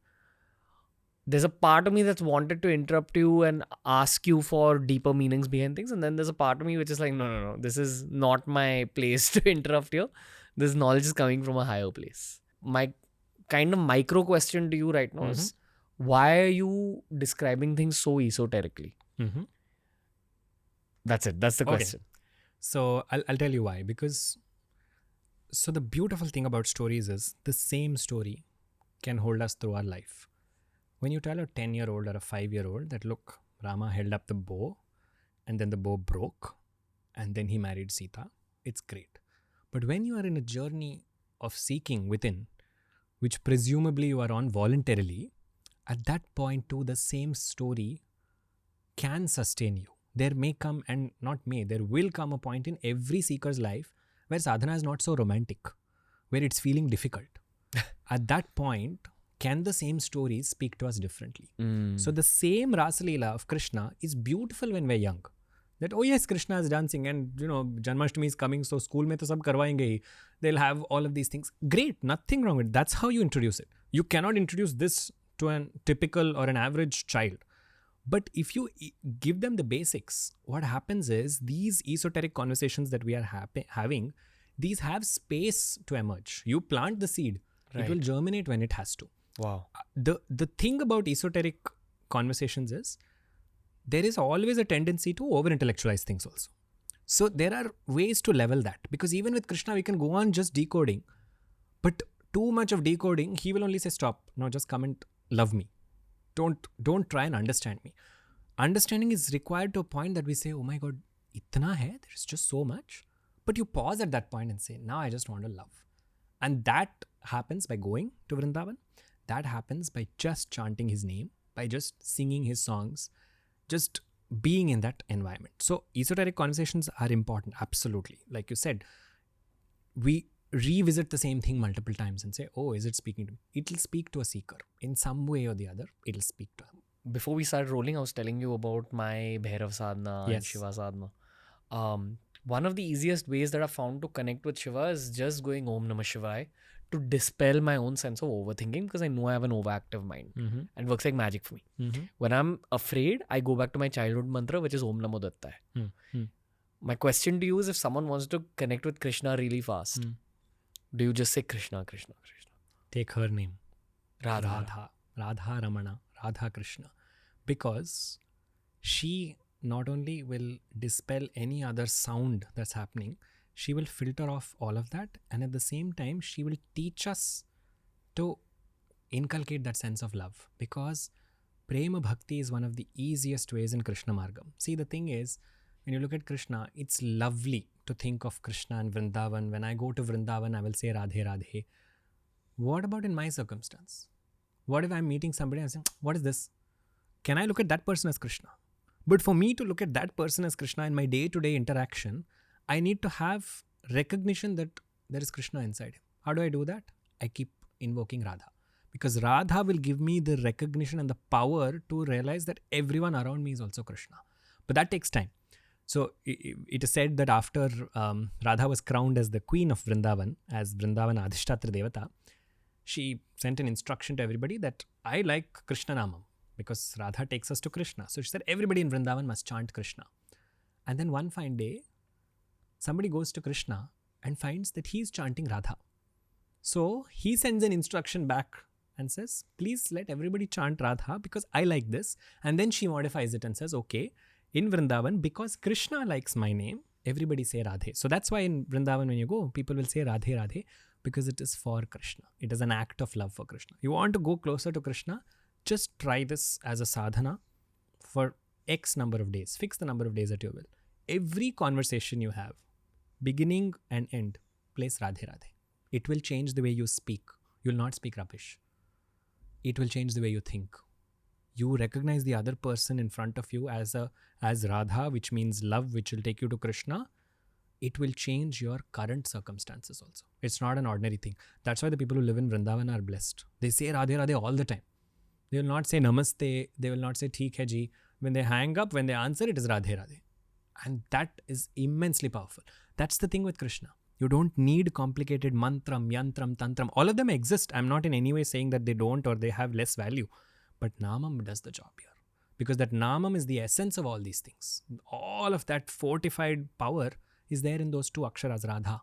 there's a part of me that's wanted to interrupt you and ask you for deeper meanings behind things. And then there's a part of me which is like, no, this is not my place to interrupt you. This knowledge is coming from a higher place. My kind of micro question to you right now is, why are you describing things so esoterically? That's it. That's the question. So I'll tell you why. Because so the beautiful thing about stories is the same story can hold us through our life. When you tell a 10-year-old or a 5-year-old that, look, Rama held up the bow and then the bow broke and then he married Sita, it's great. But when you are in a journey of seeking within, which presumably you are on voluntarily, at that point too, the same story can sustain you. There may come, and not may, there will come a point in every seeker's life where sadhana is not so romantic, where it's feeling difficult. At that point, can the same stories speak to us differently? So the same Rasa Leela of Krishna is beautiful when we're young. That, oh yes, Krishna is dancing and, Janmashtami is coming, so school mein to sab karwayenge hi. They'll have all of these things. Great, nothing wrong with it. That's how you introduce it. You cannot introduce this to a typical or an average child. But if you give them the basics, what happens is these esoteric conversations that we are having, these have space to emerge. You plant the seed, it will germinate when it has to. Wow. The thing about esoteric conversations is there is always a tendency to over-intellectualize things also. So there are ways to level that, because even with Krishna, we can go on just decoding, but too much of decoding, he will only say, stop, now just come and love me. Don't try and understand me. Understanding is required to a point that we say, oh my God, itna hai, there is just so much. But you pause at that point and say, now I just want to love. And that happens by going to Vrindavan. That happens by just chanting his name, by just singing his songs, just being in that environment. So esoteric conversations are important, absolutely. Like you said, we revisit the same thing multiple times and say, oh, is it speaking to me? It'll speak to a seeker. In some way or the other, it'll speak to him. Before we started rolling, I was telling you about my Bhairav sadhana and Shiva sadhana. One of the easiest ways that I found to connect with Shiva is just going Om Namah Shivaya to dispel my own sense of overthinking, because I know I have an overactive mind and it works like magic for me. When I'm afraid, I go back to my childhood mantra, which is Om Namo Datta hai. My question to you is, if someone wants to connect with Krishna really fast, do you just say Krishna, Krishna, Krishna? Take her name. Radha. Radha Ramana, Radha Krishna. Because she not only will dispel any other sound that's happening, she will filter off all of that, and at the same time, she will teach us to inculcate that sense of love. Because Prema Bhakti is one of the easiest ways in Krishna Margam. See, the thing is, when you look at Krishna, it's lovely to think of Krishna and Vrindavan. When I go to Vrindavan, I will say Radhe Radhe. What about in my circumstance? What if I'm meeting somebody and I'm saying, what is this? Can I look at that person as Krishna? But for me to look at that person as Krishna in my day-to-day interaction, I need to have recognition that there is Krishna inside him. How do I do that? I keep invoking Radha. Because Radha will give me the recognition and the power to realize that everyone around me is also Krishna. But that takes time. So it is said that after Radha was crowned as the queen of Vrindavan, as Vrindavan Adhishtatra Devata, she sent an instruction to everybody that I like Krishna Namam because Radha takes us to Krishna. So she said everybody in Vrindavan must chant Krishna. And then one fine day, somebody goes to Krishna and finds that he is chanting Radha. So he sends an instruction back and says, please let everybody chant Radha because I like this. And then she modifies it and says, okay, in Vrindavan, because Krishna likes my name, everybody say Radhe. So that's why in Vrindavan, when you go, people will say Radhe Radhe because it is for Krishna. It is an act of love for Krishna. You want to go closer to Krishna, just try this as a sadhana for X number of days. Fix the number of days that you will. Every conversation you have, beginning and end, place Radhe Radhe. It will change the way you speak. You will not speak rubbish. It will change the way you think. You recognize the other person in front of you as Radha, which means love, which will take you to Krishna. It will change your current circumstances also. It's not an ordinary thing. That's why the people who live in Vrindavan are blessed. They say Radhe Radhe all the time. They will not say Namaste. They will not say Theek hai ji. When they hang up, when they answer, it is Radhe Radhe. And that is immensely powerful. That's the thing with Krishna. You don't need complicated mantram, yantram, tantram. All of them exist. I'm not in any way saying that they don't or they have less value. But Namam does the job here. Because that Namam is the essence of all these things. All of that fortified power is there in those two aksharas, Radha.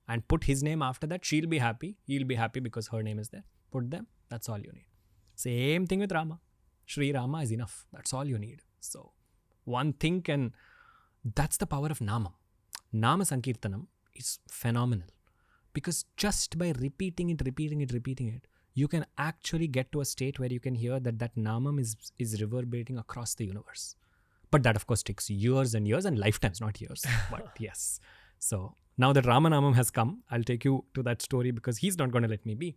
And put his name after that, she'll be happy. He'll be happy because her name is there. Put them, that's all you need. Same thing with Rama. Shri Rama is enough. That's all you need. So, one thing can... That's the power of Namam. Nama Sankirtanam is phenomenal. Because just by repeating it, you can actually get to a state where you can hear that Namam is reverberating across the universe. But that, of course, takes years and years and lifetimes, not years. But yes. So now that Ramanamam has come, I'll take you to that story because he's not going to let me be.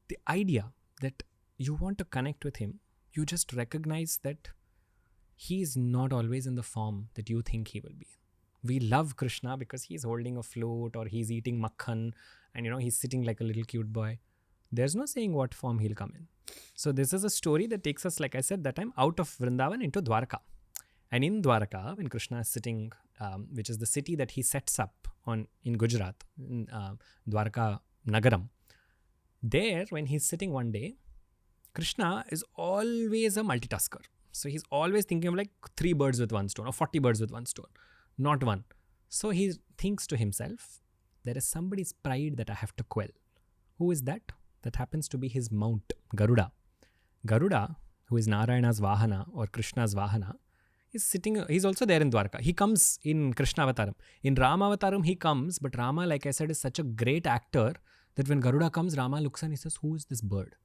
The idea that you want to connect with him, you just recognize that he is not always in the form that you think he will be. We love Krishna because he's holding a flute or he's eating makhan and he's sitting like a little cute boy. There's no saying what form he'll come in. So this is a story that takes us, like I said, that time out of Vrindavan into Dwarka. And in Dwarka, when Krishna is sitting, which is the city that he sets up in Gujarat, in Dwarka Nagaram, there when he's sitting one day, Krishna is always a multitasker. So he's always thinking of like 3 birds with one stone or 40 birds with one stone, not one. So he thinks to himself, there is somebody's pride that I have to quell. Who is that? That happens to be his mount, Garuda. Garuda, who is Narayana's Vahana or Krishna's Vahana, is sitting, he's also there in Dwarka. He comes in Krishna Avataram. In Rama Avataram, he comes, but Rama, like I said, is such a great actor that when Garuda comes, Rama looks and he says, who is this bird?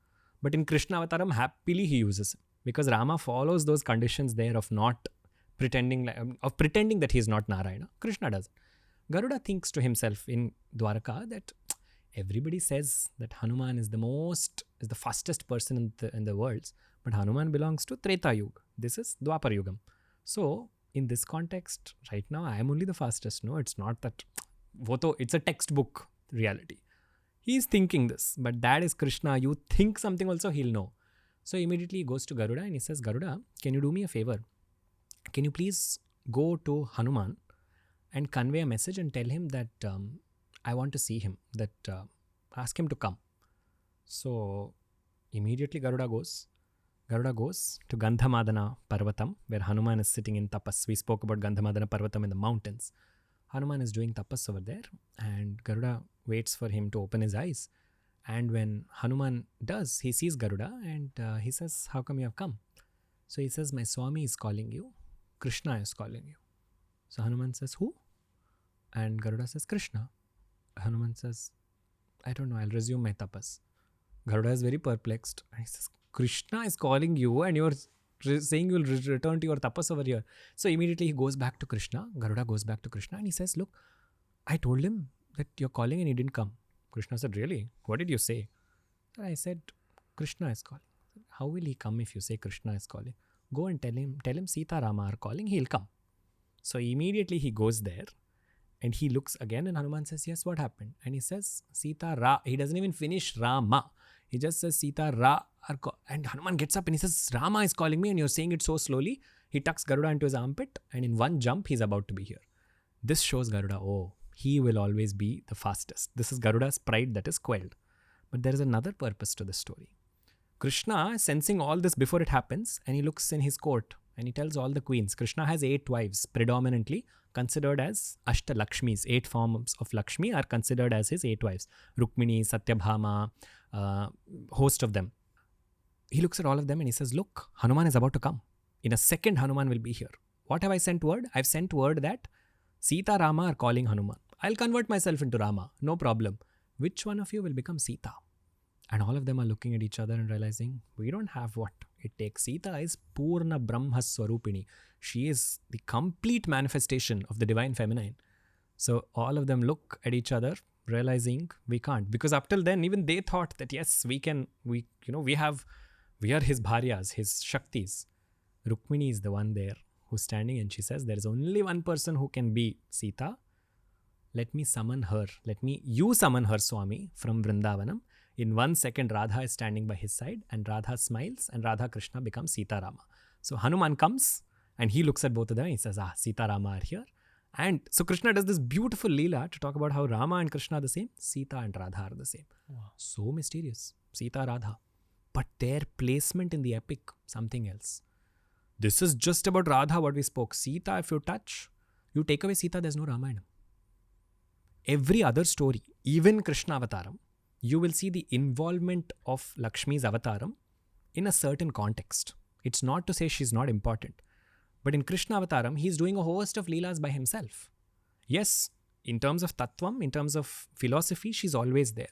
But in Krishna Avataram, happily he uses him because Rama follows those conditions there of not pretending, that he is not Narayana. Krishna doesn't. Garuda thinks to himself in Dwarka that everybody says that Hanuman is the fastest person in the world, but Hanuman belongs to Treta Yuga. This is Dwapar Yugam. So, in this context, right now, I am only the fastest. No, it's not that. It's a textbook reality. He is thinking this, but that is Krishna. You think something also, he'll know. So, immediately he goes to Garuda and he says, Garuda, can you do me a favor? Can you please go to Hanuman and convey a message and tell him that I want to see him, that ask him to come. So, immediately Garuda goes to Gandhamadana Parvatam, where Hanuman is sitting in tapas. We spoke about Gandhamadana Parvatam in the mountains. Hanuman is doing tapas over there, and Garuda waits for him to open his eyes. And when Hanuman does, he sees Garuda and he says, how come you have come? So he says, my Swami is calling you. Krishna is calling you. So Hanuman says, who? And Garuda says, Krishna. Hanuman says, I don't know, I'll resume my tapas. Garuda is very perplexed. And he says, Krishna is calling you and you're saying you'll return to your tapas over here. So immediately he goes back to Krishna. Garuda goes back to Krishna and he says, look, I told him that you're calling and he didn't come. Krishna said, really? What did you say? I said, Krishna is calling. How will he come if you say Krishna is calling? Go and tell him Sita Rama are calling, he'll come. So immediately he goes there and he looks again and Hanuman says, yes, what happened? And he says, he doesn't even finish Rama. He just says Sita, Ra, and Hanuman gets up and he says, Rama is calling me and you're saying it so slowly. He tucks Garuda into his armpit and in one jump, he's about to be here. This shows Garuda, oh, he will always be the fastest. This is Garuda's pride that is quelled. But there is another purpose to this story. Krishna is sensing all this before it happens and he looks in his court and he tells all the queens. Krishna has 8 wives, predominantly considered as Ashta Lakshmis. 8 forms of Lakshmi are considered as his 8 wives. Rukmini, Satyabhama, host of them. He looks at all of them and he says, look, Hanuman is about to come. In a second, Hanuman will be here. What have I sent word? I've sent word that Sita, Rama are calling Hanuman. I'll convert myself into Rama, no problem. Which one of you will become Sita? And all of them are looking at each other and realizing, we don't have what it takes. Sita is Purna Brahma Swarupini. She is the complete manifestation of the divine feminine. So all of them look at each other, realizing we can't. Because up till then, even they thought that yes, we are his bharyas, his shaktis. Rukmini is the one there who's standing and she says, there is only one person who can be Sita. Let me summon her. You summon her, Swami, from Vrindavanam. In 1 second, Radha is standing by his side and Radha smiles and Radha Krishna becomes Sita Rama. So Hanuman comes and he looks at both of them and he says, Sita Rama are here. And so Krishna does this beautiful leela to talk about how Rama and Krishna are the same, Sita and Radha are the same. Wow. So mysterious. Sita, Radha. But their placement in the epic, something else. This is just about Radha, what we spoke. Sita, if you take away Sita, there's no Ramayana. Every other story, even Krishna Avataram, you will see the involvement of Lakshmi's Avataram in a certain context. It's not to say she's not important. But in Krishna Avataram, he's doing a host of leelas by himself. Yes, in terms of tattvam, in terms of philosophy, she's always there.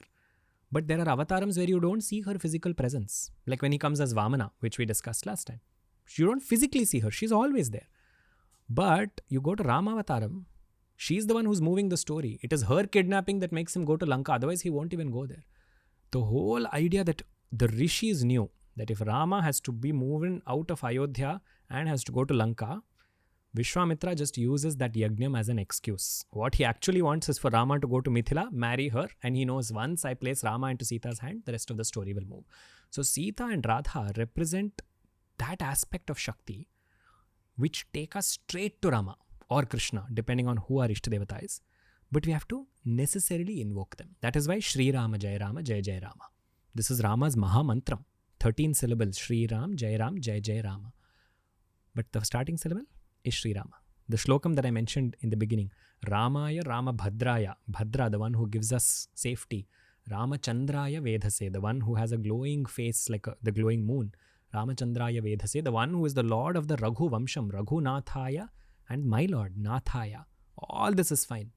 But there are avatarams where you don't see her physical presence. Like when he comes as Vamana, which we discussed last time. You don't physically see her. She's always there. But you go to Rama Avataram, she's the one who's moving the story. It is her kidnapping that makes him go to Lanka. Otherwise, he won't even go there. The whole idea that the rishis knew that if Rama has to be moving out of Ayodhya and has to go to Lanka, Vishwamitra just uses that yajnam as an excuse. What he actually wants is for Rama to go to Mithila, marry her, and he knows once I place Rama into Sita's hand, the rest of the story will move. So Sita and Radha represent that aspect of Shakti which take us straight to Rama or Krishna, depending on who our Ishtadevata is. But we have to necessarily invoke them. That is why Shri Rama, Jai Rama, Jai Jai Rama. This is Rama's Maha Mantram. 13 syllables, Shri Ram, Jai Ram, Jai Jai Rama. But the starting syllable is Shri Rama. The shlokam that I mentioned in the beginning, Ramaya Rama Bhadraya, Bhadra, the one who gives us safety. Ramachandraya Vedhase, the one who has a glowing face like the glowing moon. Ramachandraya Vedhase, the one who is the Lord of the Raghu Vamsham, Raghunathaya, and my Lord, Nathaya. All this is fine.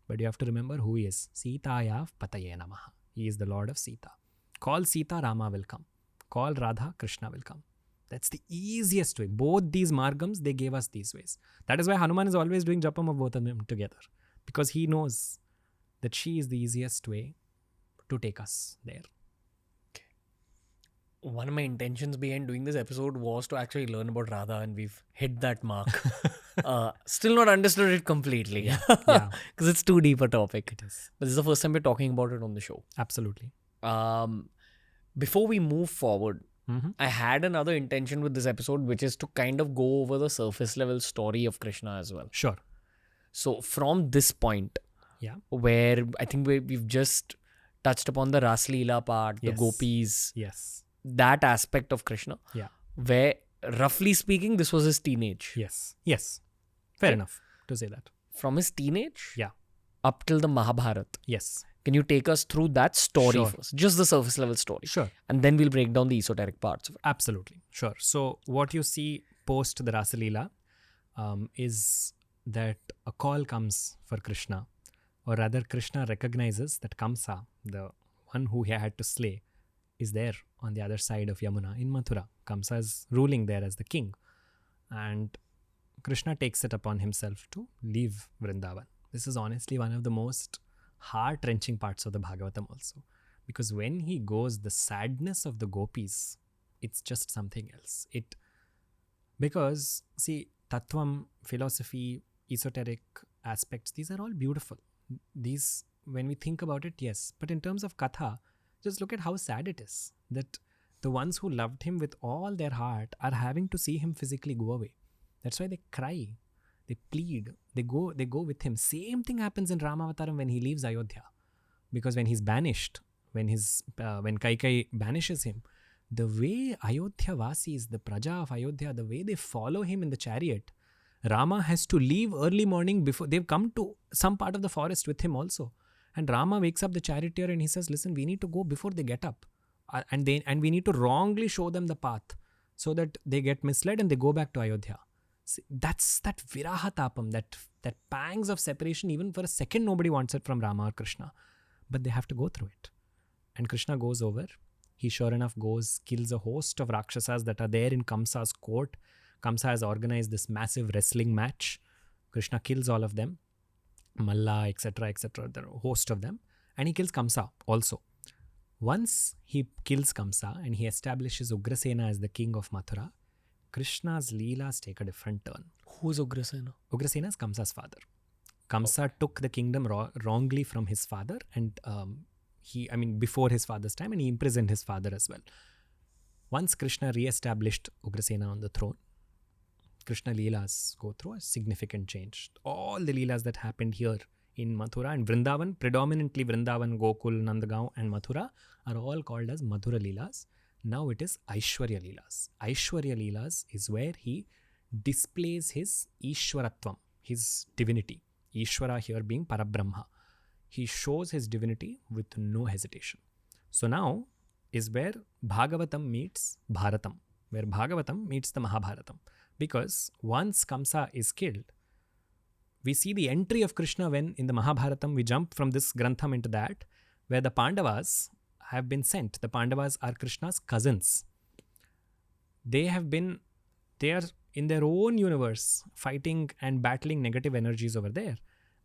But you have to remember who he is. Sitaya Pataye Namaha. He is the Lord of Sita. Call Sita, Rama will come. Call Radha, Krishna will come. That's the easiest way. Both these margams, they gave us these ways. That is why Hanuman is always doing japam of both of them together. Because he knows that she is the easiest way to take us there. One of my intentions behind doing this episode was to actually learn about Radha, and we've hit that mark. Still not understood it completely. Yeah. Because it's too deep a topic. It is. But this is the first time we're talking about it on the show. Absolutely. Before we move forward, I had another intention with this episode, which is to kind of go over the surface level story of Krishna as well. Sure. So from this point, where I think we've just touched upon the Ras Leela part, the Gopis, that aspect of Krishna, where roughly speaking, this was his teenage. Yes. Fair enough to say that. From his teenage up till the Mahabharat. Yes. Can you take us through that story first? Just the surface level story. Sure. And then we'll break down the esoteric parts of it. Absolutely. Sure. So what you see post the Rasa Leela is that a call comes for Krishna, or rather Krishna recognizes that Kansa, the one who he had to slay, is there on the other side of Yamuna in Mathura. Kamsa is ruling there as the king. And Krishna takes it upon himself to leave Vrindavan. This is honestly one of the most heart-wrenching parts of the Bhagavatam also. Because when he goes, the sadness of the gopis, it's just something else. Because, see, tattvam, philosophy, esoteric aspects, these are all beautiful. These, when we think about it, yes. But in terms of katha, Just look at how sad it is that the ones who loved him with all their heart are having to see him physically go away. That's why they cry, they plead, they go with him. Same thing happens in Ramavataram when he leaves Ayodhya, because when he's banished, when Kaikai banishes him, the way Ayodhya Vasis, the Praja of Ayodhya, the way they follow him in the chariot, Rama has to leave early morning before they've come to some part of the forest with him also. And Rama wakes up the charioteer and he says, listen, we need to go before they get up. And we need to wrongly show them the path so that they get misled and they go back to Ayodhya. See, that's that viraha tapam, that pangs of separation. Even for a second, nobody wants it from Rama or Krishna. But they have to go through it. And Krishna goes over. He sure enough goes, kills a host of Rakshasas that are there in Kamsa's court. Kamsa has organized this massive wrestling match. Krishna kills all of them. Malla, etc., the host of them. And he kills Kamsa also. Once he kills Kamsa and he establishes Ugrasena as the king of Mathura, Krishna's leelas take a different turn. Who's Ugrasena? Ugrasena is Kamsa's father. Kamsa took the kingdom wrongly from his father, and before his father's time, and he imprisoned his father as well. Once Krishna re-established Ugrasena on the throne, Krishna leelas go through a significant change. All the leelas that happened here in Mathura and Vrindavan, predominantly Vrindavan, Gokul, Nandagaon and Mathura, are all called as Madhura leelas. Now it is Aishwarya leelas. Aishwarya leelas is where he displays his Ishwaratvam, his divinity. Ishwara here being Parabrahma. He shows his divinity with no hesitation. So now is where Bhagavatam meets Bharatam, where Bhagavatam meets the Mahabharatam. Because once Kamsa is killed, we see the entry of Krishna when in the Mahabharatam we jump from this Grantham into that, where the Pandavas have been sent. The Pandavas are Krishna's cousins. They are in their own universe fighting and battling negative energies over there.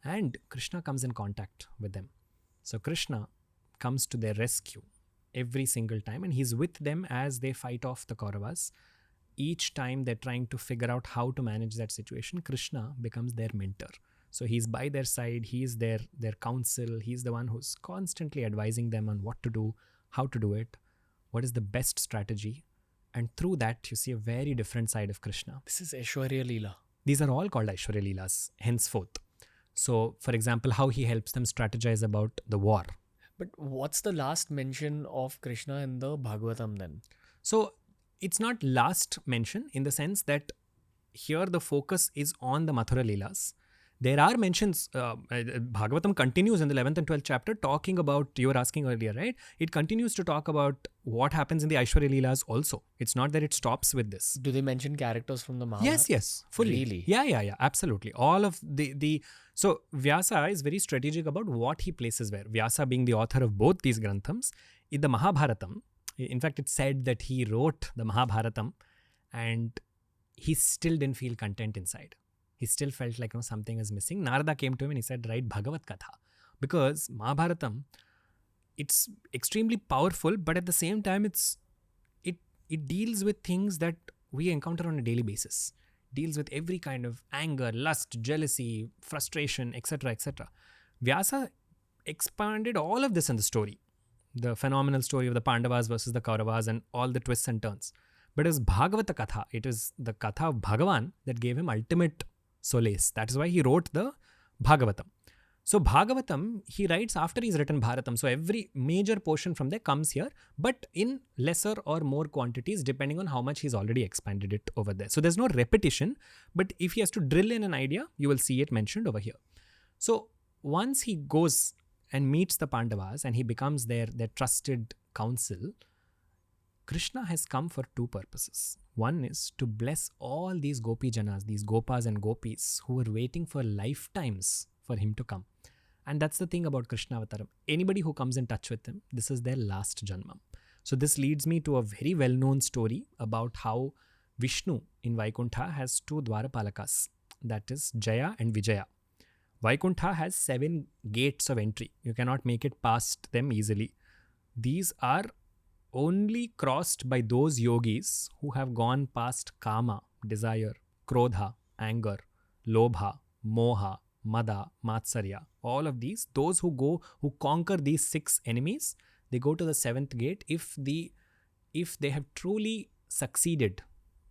And Krishna comes in contact with them. So Krishna comes to their rescue every single time, and he's with them as they fight off the Kauravas. Each time they're trying to figure out how to manage that situation, Krishna becomes their mentor. So he's by their side, he's their counsel, he's the one who's constantly advising them on what to do, how to do it, what is the best strategy. And through that, you see a very different side of Krishna. This is Aishwarya Leela. These are all called Aishwarya Leelas, henceforth. So, for example, how he helps them strategize about the war. But what's the last mention of Krishna in the Bhagavatam then? So, it's not last mention in the sense that here the focus is on the Mathura Leelas. There are mentions, Bhagavatam continues in the 11th and 12th chapter talking about, you were asking earlier, right? It continues to talk about what happens in the Aishwarya Leelas also. It's not that it stops with this. Do they mention characters from the Mahabharata? Yes, fully. Really? Yeah, absolutely. All of so Vyasa is very strategic about what he places where. Vyasa being the author of both these Granthams. In the Mahabharatam, in fact, it's said that he wrote the Mahabharatam and he still didn't feel content inside. He still felt like something is missing. Narada came to him and he said, write Bhagavad Katha. Because Mahabharatam, it's extremely powerful, but at the same time, it deals with things that we encounter on a daily basis. Deals with every kind of anger, lust, jealousy, frustration, etc., etc. Vyasa expanded all of this in the story. The phenomenal story of the Pandavas versus the Kauravas and all the twists and turns. But it was Bhagavata Katha. It is the Katha of Bhagavan that gave him ultimate solace. That is why he wrote the Bhagavatam. So Bhagavatam, he writes after he's written Bharatam. So every major portion from there comes here, but in lesser or more quantities depending on how much he's already expanded it over there. So there's no repetition, but if he has to drill in an idea, you will see it mentioned over here. So once he goes and meets the Pandavas and he becomes their trusted counsel, Krishna has come for two purposes. One is to bless all these Gopi Janas, these Gopas and Gopis who were waiting for lifetimes for him to come. And that's the thing about Krishna Avataram. Anybody who comes in touch with him, this is their last Janmam. So this leads me to a very well-known story about how Vishnu in Vaikuntha has two Dwarapalakas, that is Jaya and Vijaya. Vaikuntha has 7 gates of entry. You cannot make it past them easily. These are only crossed by those yogis who have gone past kama, desire, krodha, anger, lobha, moha, mada, matsarya. All of these, those who conquer these 6 enemies, They go to the 7th gate if they have truly succeeded.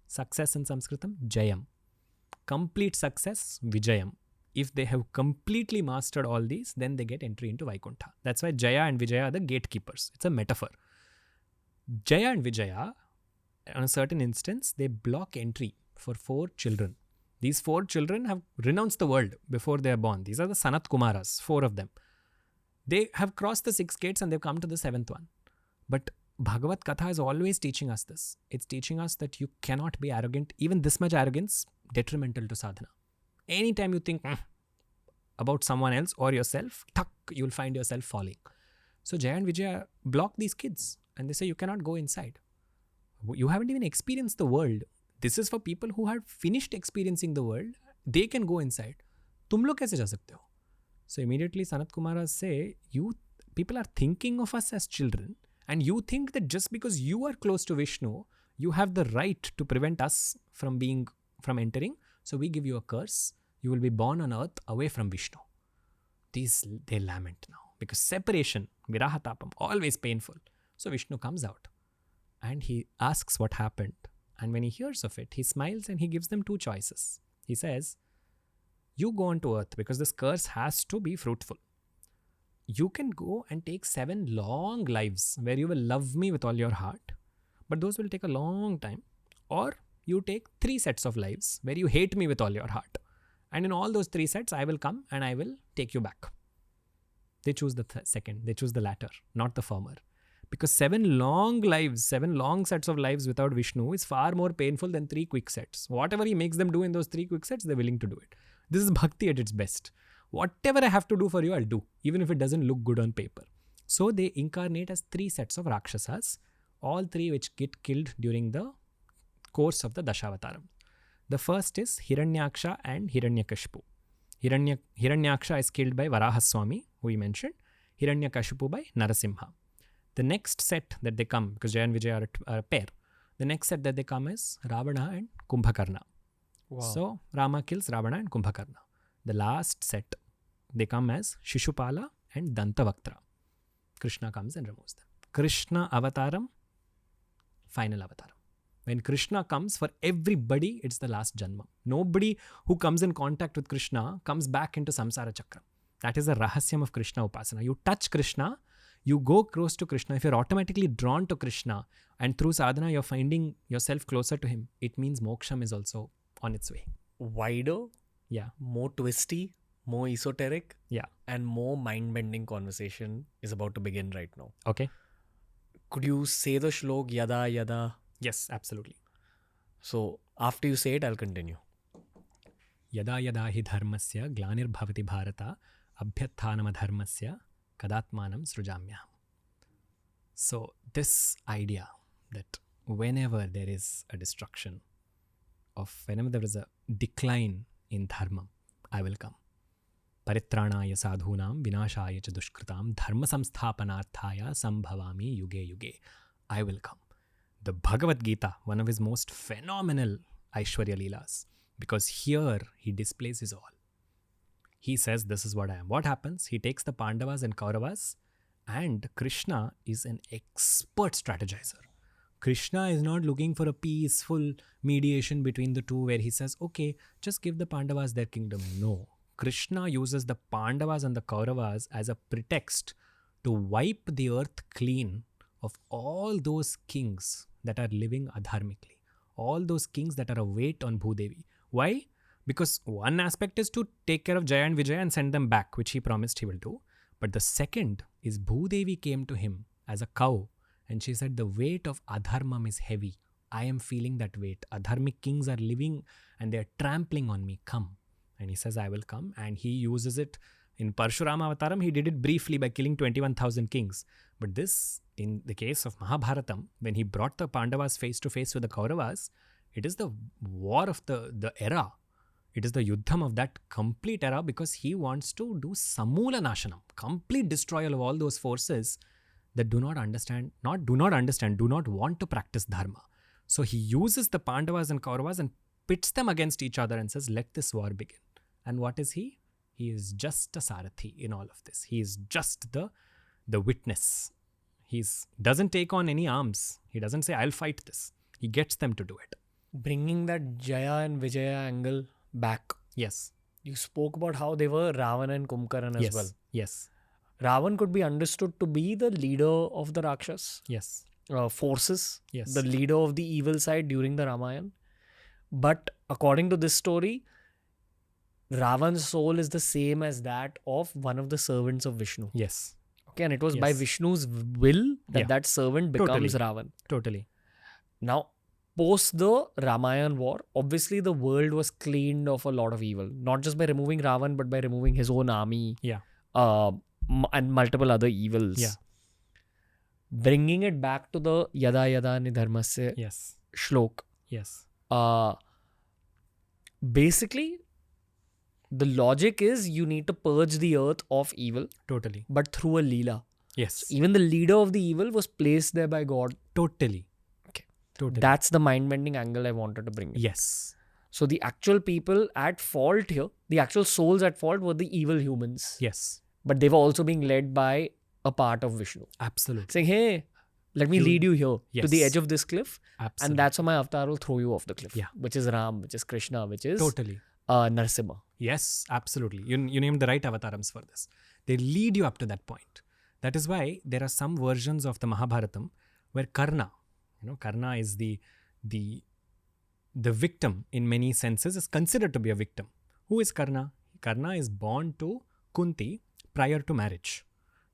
Success in Sanskritam, Jayam. Complete success, Vijayam. If they have completely mastered all these, then they get entry into Vaikuntha. That's why Jaya and Vijaya are the gatekeepers. It's a metaphor. Jaya and Vijaya, on a certain instance, they block entry for 4 children. These 4 children have renounced the world before they are born. These are the Sanat Kumaras, 4 of them. They have crossed the 6 gates and they've come to the 7th one. But Bhagavad Katha is always teaching us this. It's teaching us that you cannot be arrogant. Even this much arrogance, detrimental to sadhana. Anytime you think about someone else or yourself, you'll find yourself falling. So Jaya and Vijaya block these kids and they say you cannot go inside. You haven't even experienced the world. This is for people who have finished experiencing the world. They can go inside. Tum log kaise ja sakte ho? So immediately Sanat Kumaras say, people are thinking of us as children and you think that just because you are close to Vishnu, you have the right to prevent us from entering. So we give you a curse. You will be born on earth away from Vishnu. They lament now because separation, virahatapam, always painful. So Vishnu comes out and he asks what happened. And when he hears of it, he smiles and he gives them 2 choices. He says, you go on to earth because this curse has to be fruitful. You can go and take 7 long lives where you will love me with all your heart, but those will take a long time. Or you take 3 sets of lives where you hate me with all your heart. And in all those 3 sets, I will come and I will take you back. They choose the second. They choose the latter, not the former. Because 7 long sets of lives without Vishnu is far more painful than 3 quick sets. Whatever he makes them do in those 3 quick sets, they're willing to do it. This is bhakti at its best. Whatever I have to do for you, I'll do, even if it doesn't look good on paper. So they incarnate as 3 sets of Rakshasas, all 3 which get killed during the course of the Dashavatarams. The first is Hiranyaksha and Hiranyakashipu. Hiranyaksha is killed by Varahaswami, who we mentioned. Hiranyakashipu by Narasimha. The next set that they come, because Jaya and Vijaya are a pair, the next set that they come is Ravana and Kumbhakarna. Wow. So Rama kills Ravana and Kumbhakarna. The last set, they come as Shishupala and Dantavaktra. Krishna comes and removes them. Krishna Avataram, final Avataram. When Krishna comes, for everybody, it's the last Janma. Nobody who comes in contact with Krishna comes back into Samsara Chakra. That is the rahasyam of Krishna Upasana. You touch Krishna, you go close to Krishna. If you're automatically drawn to Krishna and through sadhana you're finding yourself closer to him, it means moksham is also on its way. Wider, yeah, more twisty, more esoteric, yeah, and more mind-bending conversation is about to begin right now. Okay. Could you say the shlok yada yada? Yes, absolutely. So after you say it, I'll continue. Yada yada hi dharmasya glanir bhavati bharata abhyathanam adharmasya kadatmanam srujamyaham. So this idea that whenever there is a destruction whenever there is a decline in dharma, I will come. Paritranaya sadhunam vinashaya cha dushkritam dharma samsthapanarthaya sambhavami yuge yuge. I will come. The Bhagavad Gita, one of his most phenomenal Aishwarya Leelas, because here he displays his all. He says, this is what I am. What happens? He takes the Pandavas and Kauravas, and Krishna is an expert strategizer. Krishna is not looking for a peaceful mediation between the two where he says, okay, just give the Pandavas their kingdom. No. Krishna uses the Pandavas and the Kauravas as a pretext to wipe the earth clean of all those kings that are living adharmically. All those kings that are a weight on Bhudevi. Why? Because one aspect is to take care of Jaya and Vijaya and send them back, which he promised he will do. But the second is Bhudevi came to him as a cow and she said, the weight of adharmam is heavy. I am feeling that weight. Adharmic kings are living and they are trampling on me. Come. And he says, I will come. And he uses it in Parshurama Avataram. He did it briefly by killing 21,000 kings. But this, in the case of Mahabharatam, when he brought the Pandavas face to face with the Kauravas, it is the war of the era. It is the yuddham of that complete era because he wants to do samula nashanam, complete destroyal of all those forces that do not want to practice dharma. So he uses the Pandavas and Kauravas and pits them against each other and says, let this war begin. And what is he? He is just a sarathi in all of this. He is just the witness. He doesn't take on any arms. He doesn't say, I'll fight this. He gets them to do it. Bringing that Jaya and Vijaya angle back. Yes. You spoke about how they were Ravana and Kumbhakarna as well. Yes. Ravan could be understood to be the leader of the Rakshas Yes. forces, Yes. the leader of the evil side during the Ramayana. But according to this story, Ravan's soul is the same as that of one of the servants of Vishnu. Yes. Okay, and it was by Yes. Vishnu's will that that servant becomes Totally. Ravan. Totally. Now, post the Ramayana war, obviously the world was cleaned of a lot of evil. Not just by removing Ravan, but by removing his own army. Yeah. And multiple other evils. Yeah. Bringing it back to the Yada Yada Nidharmasya Yes. shlok. Yes. Basically, the logic is you need to purge the earth of evil, Totally. but through a leela. Yes. Even the leader of the evil was placed there by God. Totally. Okay. Totally. That's the mind-bending angle I wanted to bring in. Yes. So the actual people at fault here, the actual souls at fault were the evil humans. Yes. But they were also being led by a part of Vishnu. Absolutely. Saying, hey, let me lead you here to the Yes. edge of this cliff. Absolutely. And that's how my avatar will throw you off the cliff. Yeah. Which is Ram, which is Krishna, which is Totally. Narasimha. Yes, absolutely. You named the right avatarams for this. They lead you up to that point. That is why there are some versions of the Mahabharatam where Karna is the victim in many senses, is considered to be a victim. Who is Karna? Karna is born to Kunti prior to marriage.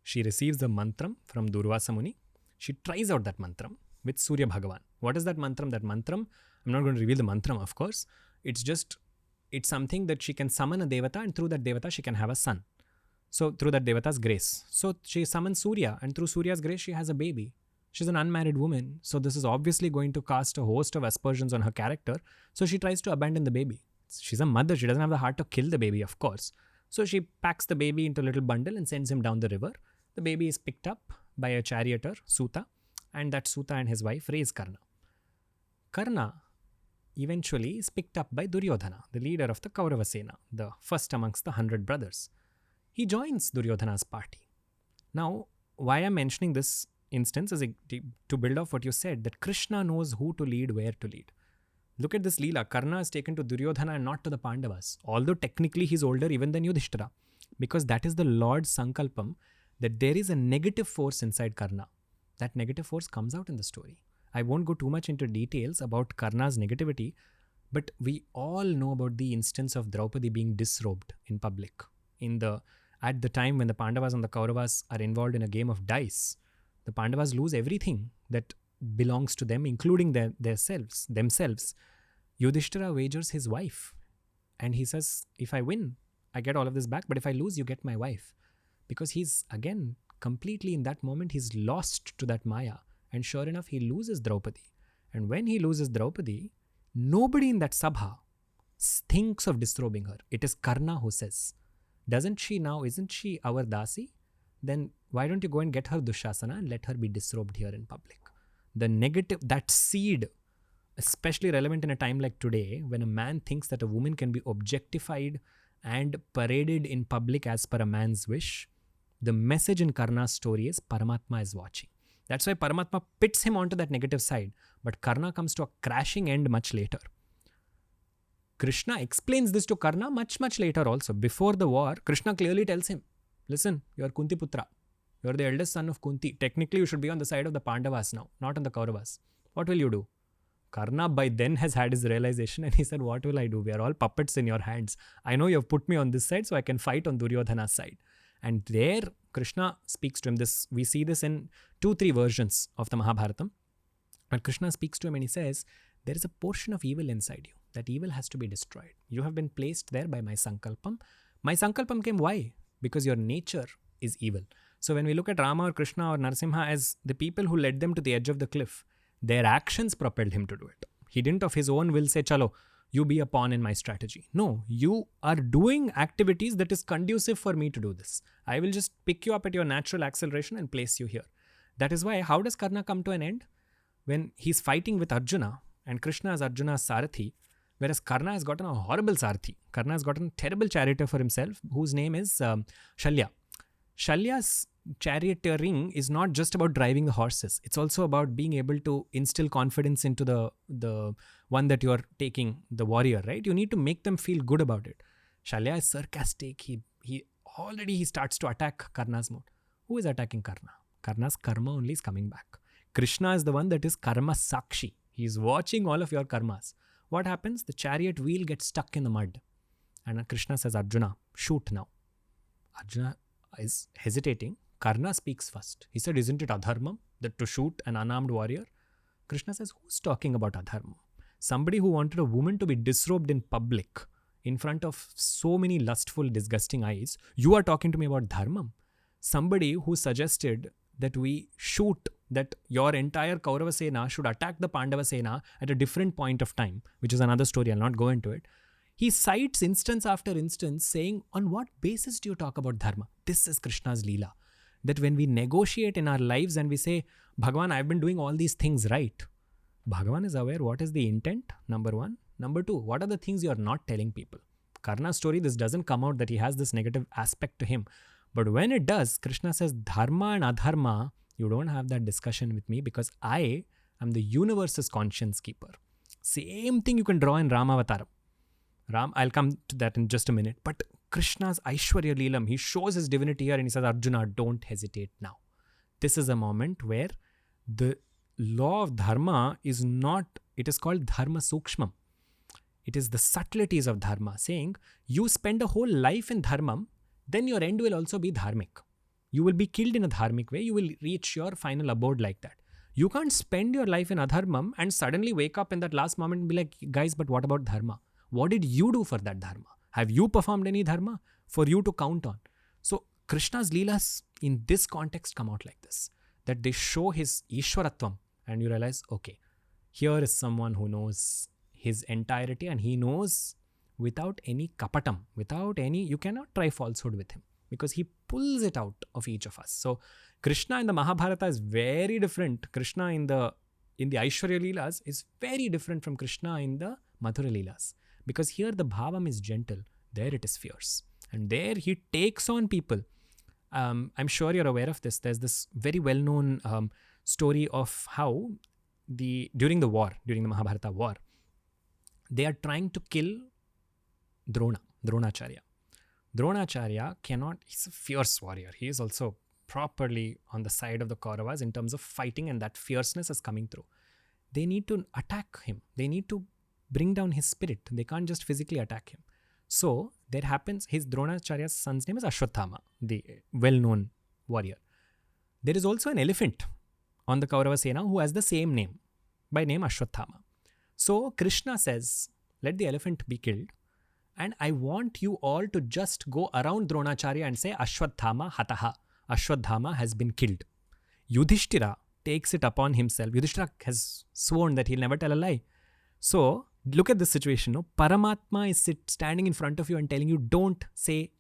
She receives the mantram from Durvasa Muni. She tries out that mantram with Surya Bhagavan. What is that mantram? That mantram, I'm not going to reveal the mantram, of course. It's something that she can summon a devata, and through that devata she can have a son. So through that devata's grace. So she summons Surya, and through Surya's grace she has a baby. She's an unmarried woman. So this is obviously going to cast a host of aspersions on her character. So she tries to abandon the baby. She's a mother. She doesn't have the heart to kill the baby, of course. So she packs the baby into a little bundle and sends him down the river. The baby is picked up by a charioteer, Suta, and that Suta and his wife raise Karna. Karna eventually is picked up by Duryodhana, the leader of the Kaurava Sena, the first amongst the 100 brothers. He joins Duryodhana's party. Now, why I'm mentioning this instance is to build off what you said, that Krishna knows who to lead, where to lead. Look at this leela. Karna is taken to Duryodhana and not to the Pandavas, although technically he's older even than Yudhishthira, because that is the Lord's Sankalpam, that there is a negative force inside Karna. That negative force comes out in the story. I won't go too much into details about Karna's negativity, but we all know about the instance of Draupadi being disrobed in public. At the time when the Pandavas and the Kauravas are involved in a game of dice, the Pandavas lose everything that belongs to them, including themselves. Yudhishthira wagers his wife, and he says, if I win, I get all of this back, but if I lose, you get my wife. Because he's, again, completely in that moment, he's lost to that Maya. And sure enough, he loses Draupadi. And when he loses Draupadi, nobody in that Sabha thinks of disrobing her. It is Karna who says, isn't she our Dasi? Then why don't you go and get her Dushasana and let her be disrobed here in public? The negative, that seed, especially relevant in a time like today, when a man thinks that a woman can be objectified and paraded in public as per a man's wish, the message in Karna's story is Paramatma is watching. That's why Paramatma pits him onto that negative side. But Karna comes to a crashing end much later. Krishna explains this to Karna much, much later also. Before the war, Krishna clearly tells him, listen, you are Kunti Putra. You are the eldest son of Kunti. Technically, you should be on the side of the Pandavas now, not on the Kauravas. What will you do? Karna by then has had his realization and he said, what will I do? We are all puppets in your hands. I know you have put me on this side so I can fight on Duryodhana's side. And there Krishna speaks to him. We see this in 2-3 versions of the Mahabharatam. But Krishna speaks to him and he says, there is a portion of evil inside you. That evil has to be destroyed. You have been placed there by my Sankalpam. My Sankalpam came why? Because your nature is evil. So when we look at Rama or Krishna or Narasimha as the people who led them to the edge of the cliff, their actions propelled him to do it. He didn't of his own will say, chalo, you be a pawn in my strategy. No, you are doing activities that is conducive for me to do this. I will just pick you up at your natural acceleration and place you here. That is why, how does Karna come to an end? When he's fighting with Arjuna and Krishna is Arjuna's Sarathi, whereas Karna has gotten a horrible Sarathi. Karna has gotten a terrible charioteer for himself whose name is Shalya. Shalya's charioteering is not just about driving the horses. It's also about being able to instill confidence into the one that you're taking, the warrior, right? You need to make them feel good about it. Shalya is sarcastic. He starts to attack Karna's mode. Who is attacking Karna? Karna's karma only is coming back. Krishna is the one that is karma sakshi. He is watching all of your karmas. What happens? The chariot wheel gets stuck in the mud. And Krishna says, Arjuna, shoot now. Arjuna is hesitating. Karna speaks first. He said, isn't it adharma that to shoot an unarmed warrior? Krishna says, who's talking about adharma? Somebody who wanted a woman to be disrobed in public in front of so many lustful, disgusting eyes. You are talking to me about dharma. Somebody who suggested that we shoot, that your entire Kaurava Sena should attack the Pandava Sena at a different point of time, which is another story, I'll not go into it. He cites instance after instance saying, on what basis do you talk about dharma? This is Krishna's leela. That when we negotiate in our lives and we say, Bhagavan, I've been doing all these things right. Bhagavan is aware what is the intent, number one. Number two, what are the things you are not telling people? Karna's story, this doesn't come out that he has this negative aspect to him. But when it does, Krishna says, dharma and adharma, you don't have that discussion with me because I am the universe's conscience keeper. Same thing you can draw in Ramavataram. I'll come to that in just a minute. But Krishna's Aishwarya Leelam, he shows his divinity here and he says, Arjuna, don't hesitate now. This is a moment where the law of dharma is not, it is called dharma sukshmam. It is the subtleties of dharma, saying you spend a whole life in dharmam, then your end will also be dharmic. You will be killed in a dharmic way. You will reach your final abode like that. You can't spend your life in adharmam and suddenly wake up in that last moment and be like, guys, but what about dharma? What did you do for that dharma? Have you performed any dharma for you to count on? So Krishna's leelas in this context come out like this, that they show his Ishwaratvam and you realize, okay, here is someone who knows his entirety and he knows without any kapatam, you cannot try falsehood with him because he pulls it out of each of us. So Krishna in the Mahabharata is very different. Krishna in the Aishwarya Leelas is very different from Krishna in the Mathura Leelas. Because here the bhavam is gentle, there it is fierce. And there he takes on people. I'm sure you're aware of this. There's this very well-known story of how during the Mahabharata war, they are trying to kill Dronacharya. Dronacharya he's a fierce warrior. He is also properly on the side of the Kauravas in terms of fighting, and that fierceness is coming through. They need to attack him. They need to bring down his spirit. They can't just physically attack him. So there happens, his Dronacharya's son's name is Ashwatthama, the well-known warrior. There is also an elephant on the Kaurava Sena who has the same name, by name Ashwatthama. So Krishna says, let the elephant be killed and I want you all to just go around Dronacharya and say Ashwatthama hataha. Ashwatthama has been killed. Yudhishthira takes it upon himself. Yudhishthira has sworn that he'll never tell a lie. So look at this situation. No? Paramatma is standing in front of you and telling you, don't say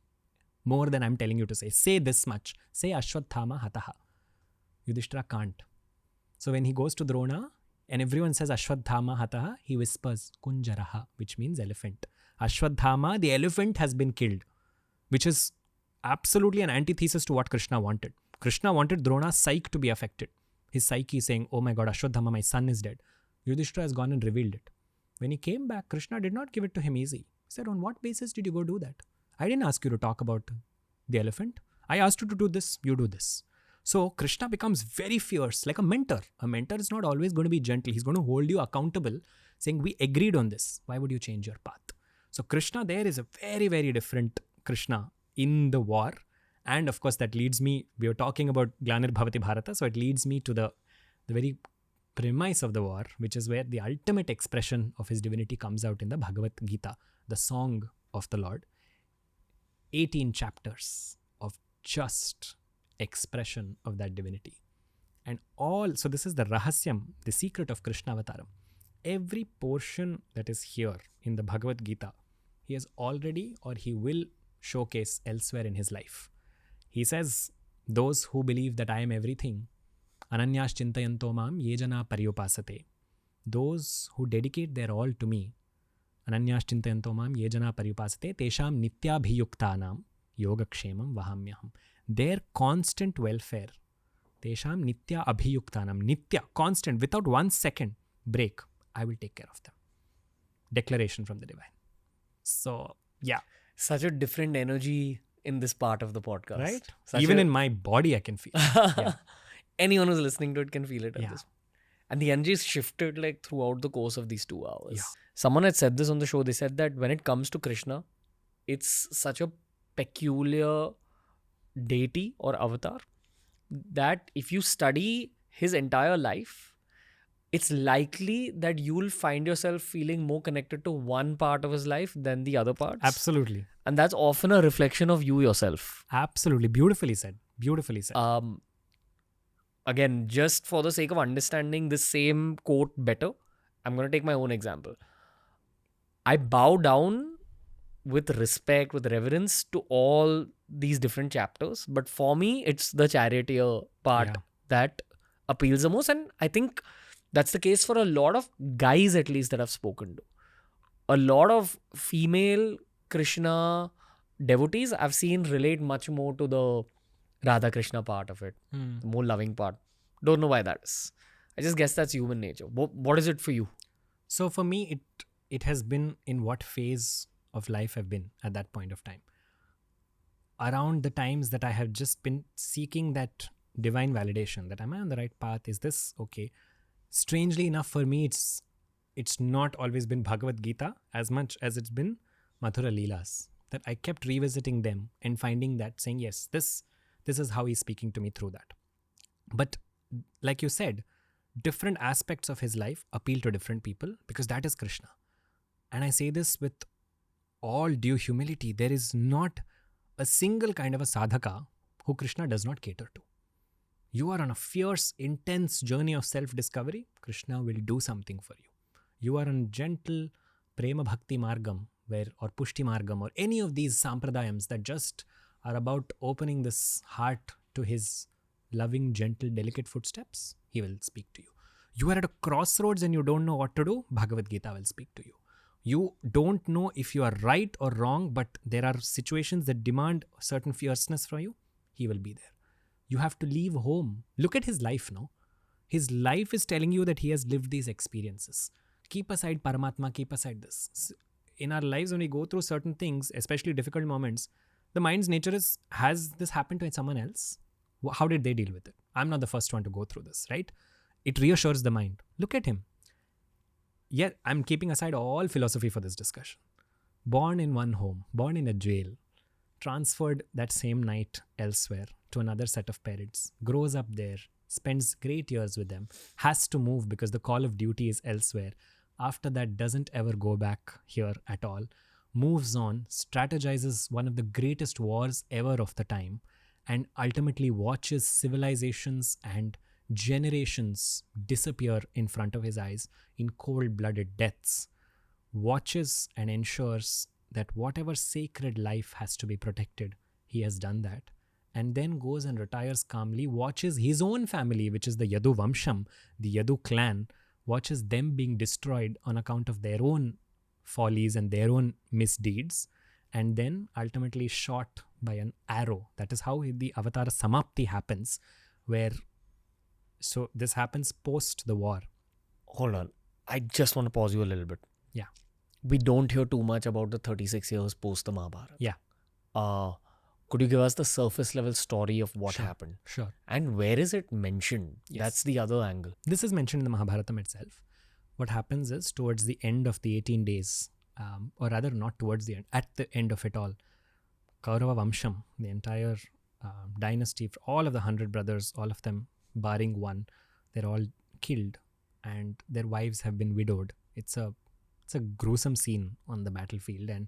more than I'm telling you to say. Say this much. Say Ashwatthama hataha. Yudhishthira can't. So when he goes to Drona and everyone says Ashwatthama hataha, he whispers Kunjaraha, which means elephant. Ashwatthama, the elephant, has been killed, which is absolutely an antithesis to what Krishna wanted. Krishna wanted Drona's psyche to be affected. His psyche is saying, oh my God, Ashwatthama, my son is dead. Yudhishthira has gone and revealed it. When he came back, Krishna did not give it to him easy. He said, on what basis did you go do that? I didn't ask you to talk about the elephant. I asked you to do this, you do this. So Krishna becomes very fierce, like a mentor. A mentor is not always going to be gentle. He's going to hold you accountable, saying, we agreed on this. Why would you change your path? So Krishna there is a very, very different Krishna in the war. And of course, that leads me, we were talking about Glanir Bhavati Bharata, so it leads me to the very premise of the war, which is where the ultimate expression of his divinity comes out in the Bhagavad Gita, the song of the Lord. 18 chapters of just expression of that divinity. And so this is the Rahasyam, the secret of Krishna Avataram. Every portion that is here in the Bhagavad Gita, he has already or he will showcase elsewhere in his life. He says, those who believe that I am everything, Ananyas Chintayanto Mam Yejana Paryupasate. Those who dedicate their all to me, Ananyas Chintayanto Mam Yejana Paryupasate, Tesham Nityabhiyuktanam Yogakshemam Vahamyaham. their constant welfare, tesham nitya abhiyuktanam, nitya, constant, without 1 second break, I will take care of them. Declaration from the divine. So, yeah. Such a different energy in this part of the podcast. Right? Such Even a- in my body, I can feel it. Yeah. Anyone who's listening to it can feel it at Yeah. this. And the energy is shifted like throughout the course of these 2 hours. Yeah. Someone had said this on the show. They said that when it comes to Krishna, it's such a peculiar deity or avatar that if you study his entire life, it's likely that you'll find yourself feeling more connected to one part of his life than the other parts. Absolutely. And that's often a reflection of you yourself. Absolutely. Beautifully said. Beautifully said. Again, just for the sake of understanding this same quote better, I'm going to take my own example. I bow down with respect, with reverence to all these different chapters. But for me, it's the charioteer part Yeah. that appeals the most. And I think that's the case for a lot of guys, at least, that I've spoken to. A lot of female Krishna devotees I've seen relate much more to the Radha Krishna part of it, the more loving part. Don't know why that is. I just guess that's human nature. What is it for you? So for me, it has been in what phase of life I've been at that point of time. Around the times that I have just been seeking that divine validation, that am I on the right path? Is this okay? Strangely enough, for me, it's not always been Bhagavad Gita as much as it's been Mathura Leelas. That I kept revisiting them and finding that, saying, yes, this is how he's speaking to me through that. But like you said, different aspects of his life appeal to different people because that is Krishna. And I say this with all due humility. There is not a single kind of a sadhaka who Krishna does not cater to. You are on a fierce, intense journey of self-discovery, Krishna will do something for you. You are on gentle prema bhakti margam, or pushti margam, or any of these sampradayams that just are about opening this heart to his loving, gentle, delicate footsteps, he will speak to you. You are at a crossroads and you don't know what to do, Bhagavad Gita will speak to you. You don't know if you are right or wrong, but there are situations that demand certain fierceness from you, he will be there. You have to leave home. Look at his life, no? His life is telling you that he has lived these experiences. Keep aside Paramatma, keep aside this. In our lives, when we go through certain things, especially difficult moments, the mind's nature is, has this happened to someone else? How did they deal with it? I'm not the first one to go through this, right? It reassures the mind. Look at him. Yet, I'm keeping aside all philosophy for this discussion. Born in one home, born in a jail, transferred that same night elsewhere to another set of parents, grows up there, spends great years with them, has to move because the call of duty is elsewhere. After that, doesn't ever go back here at all, moves on, strategizes one of the greatest wars ever of the time, and ultimately watches civilizations and generations disappear in front of his eyes in cold-blooded deaths, watches and ensures that whatever sacred life has to be protected, he has done that, and then goes and retires calmly, watches his own family, which is the Yadu Vamsham, the Yadu clan, watches them being destroyed on account of their own follies and their own misdeeds, and then ultimately shot by an arrow. That is how the Avatar Samapti happens, where, so this happens post the war. Hold on. I just want to pause you a little bit. Yeah. We don't hear too much about the 36 years post the Mahabharata. Yeah. Could you give us the surface level story of what happened? Sure. And where is it mentioned? Yes. That's the other angle. This is mentioned in the Mahabharatam itself. What happens is, towards the end of the 18 days, or rather not towards the end, at the end of it all, Kaurava Vamsham, the entire dynasty, all of the 100 brothers, all of them barring one, they're all killed and their wives have been widowed. It's a gruesome scene on the battlefield, and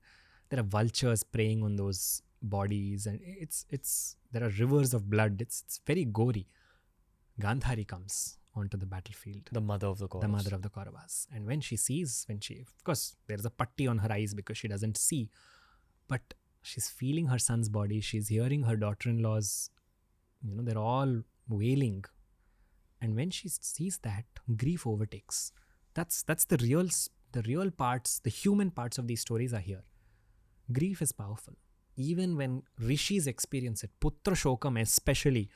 there are vultures preying on those bodies, and there are rivers of blood. It's very gory. Gandhari comes onto the battlefield. The mother of the Kauravas. The mother of the Kauravas. And when she, of course, there's a patti on her eyes because she doesn't see, but she's feeling her son's body. She's hearing her daughter-in-laws, they're all wailing. And when she sees that, grief overtakes. That's the real parts, the human parts of these stories are here. Grief is powerful. even when rishis experience it, putra shokam especially,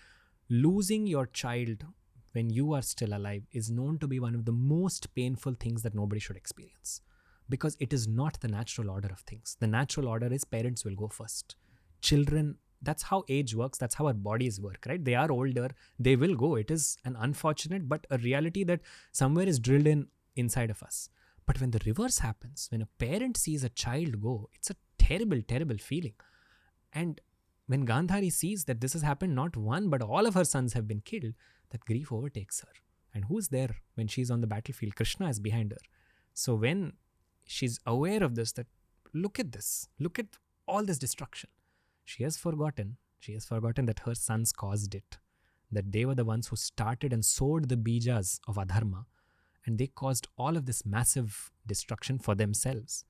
losing your child when you are still alive is known to be one of the most painful things that nobody should experience, because it is not the natural order of things. The natural order is parents will go first. Children, that's how age works, that's how our bodies work, right? They are older, they will go. It is an unfortunate but a reality that somewhere is drilled in inside of us. But when the reverse happens, when a parent sees a child go, it's a terrible, terrible feeling. And when Gandhari sees that this has happened, not one, but all of her sons have been killed, that grief overtakes her. And who's there when she's on the battlefield? Krishna is behind her. So when she's aware of this, that look at this, look at all this destruction, she has forgotten that her sons caused it, that they were the ones who started and sowed the bijas of adharma, and they caused all of this massive destruction for themselves.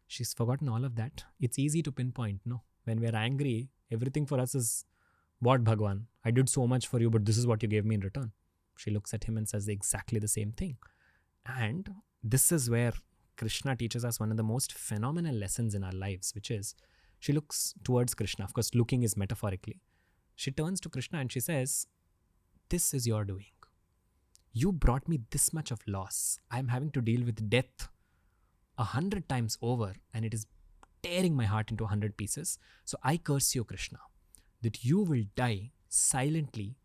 She's forgotten all of that. It's easy to pinpoint, no? When we're angry, everything for us is, what, Bhagwan? I did so much for you, but this is what you gave me in return. She looks at him and says exactly the same thing. And this is where Krishna teaches us one of the most phenomenal lessons in our lives, which is, she looks towards Krishna. Of course, looking is metaphorically. She turns to Krishna and she says, this is your doing. You brought me this much of loss. I'm having to deal with death 100 times over, and it is tearing my heart into 100 pieces. So I curse you, Krishna, that you will die silently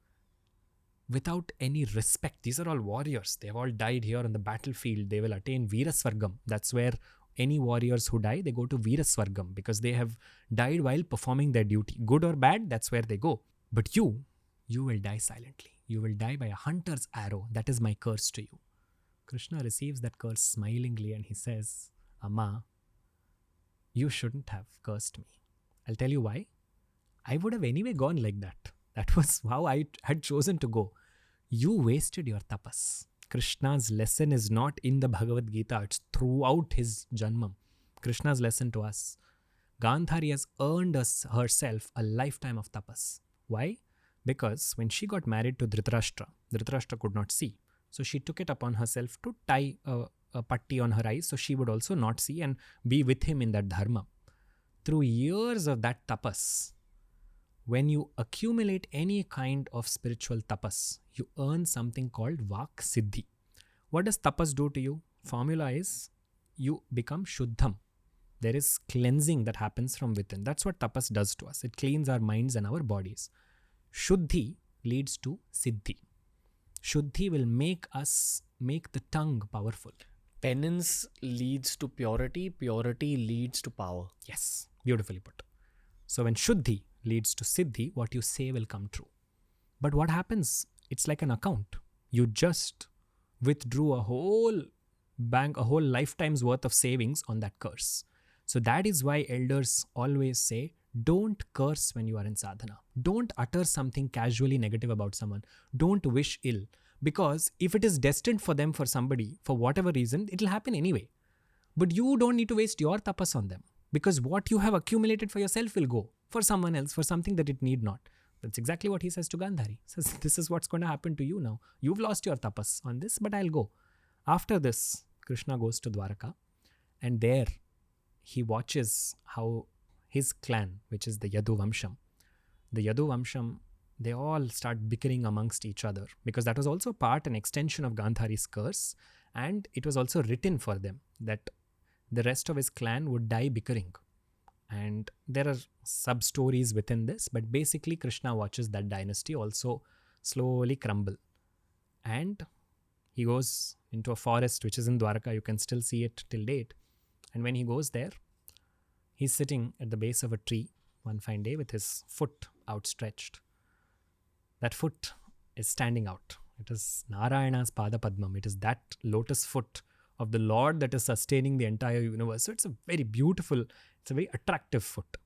without any respect. These are all warriors. They have all died here on the battlefield. They will attain Veeraswargam. That's where any warriors who die, they go to Veeraswargam, because they have died while performing their duty. Good or bad, that's where they go. But you will die silently. You will die by a hunter's arrow. That is my curse to you. Krishna receives that curse smilingly and he says, Amma, you shouldn't have cursed me. I'll tell you why. I would have anyway gone like that. That was how I had chosen to go. You wasted your tapas. Krishna's lesson is not in the Bhagavad Gita. It's throughout his Janmam. Krishna's lesson to us. Gandhari has earned herself a lifetime of tapas. Why? Because when she got married to Dhritarashtra, Dhritarashtra could not see. So she took it upon herself to tie a patti on her eyes so she would also not see and be with him in that dharma. Through years of that tapas, when you accumulate any kind of spiritual tapas, you earn something called Vak Siddhi. What does tapas do to you? Formula is, you become Shuddham. There is cleansing that happens from within. That's what tapas does to us. It cleans our minds and our bodies. Shuddhi leads to Siddhi. Shuddhi will make the tongue powerful. Penance leads to purity. Purity leads to power. Yes, beautifully put. So when Shuddhi leads to Siddhi, what you say will come true. But what happens? It's like an account. You just withdrew a whole lifetime's worth of savings on that curse. So that is why elders always say, don't curse when you are in sadhana. Don't utter something casually negative about someone. Don't wish ill. Because if it is destined for them, for somebody, for whatever reason, it will happen anyway. But you don't need to waste your tapas on them. Because what you have accumulated for yourself will go for someone else, for something that it need not. That's exactly what he says to Gandhari. He says, this is what's going to happen to you now. You've lost your tapas on this, but I'll go. After this, Krishna goes to Dwaraka, and there he watches how his clan, which is the Yadu Vamsham, they all start bickering amongst each other, because that was also part and extension of Gandhari's curse, and it was also written for them that the rest of his clan would die bickering. And there are sub-stories within this, but basically Krishna watches that dynasty also slowly crumble. And he goes into a forest which is in Dwaraka. You can still see it till date. And when he goes there, he's sitting at the base of a tree one fine day with his foot outstretched. That foot is standing out. It is Narayana's Pada Padmam. It is that lotus foot of the Lord that is sustaining the entire universe. So it's a very beautiful, it's a very attractive foot.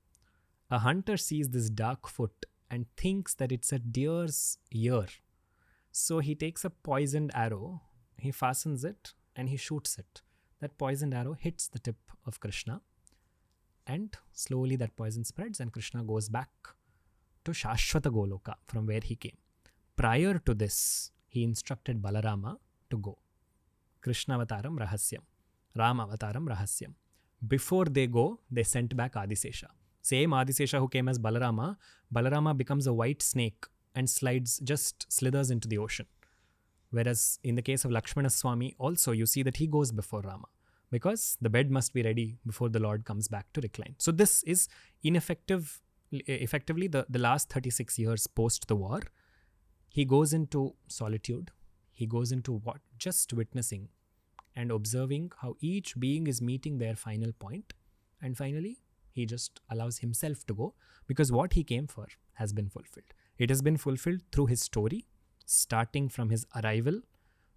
A hunter sees this dark foot and thinks that it's a deer's ear. So he takes a poisoned arrow, he fastens it and he shoots it. That poisoned arrow hits the tip of Krishna, and slowly that poison spreads and Krishna goes back to Shashwata Goloka from where he came. Prior to this, he instructed Balarama to go. Krishna Avataram Rahasyam, Ram Avataram Rahasyam. Before they go, they sent back Adisesha. Same Adisesha who came as Balarama becomes a white snake and slithers into the ocean. Whereas in the case of Lakshmana Swami, also you see that he goes before Rama because the bed must be ready before the Lord comes back to recline. So this is effectively the last 36 years post the war. He goes into solitude. He goes into what? Just witnessing and observing how each being is meeting their final point. And finally, he just allows himself to go because what he came for has been fulfilled. It has been fulfilled through his story, starting from his arrival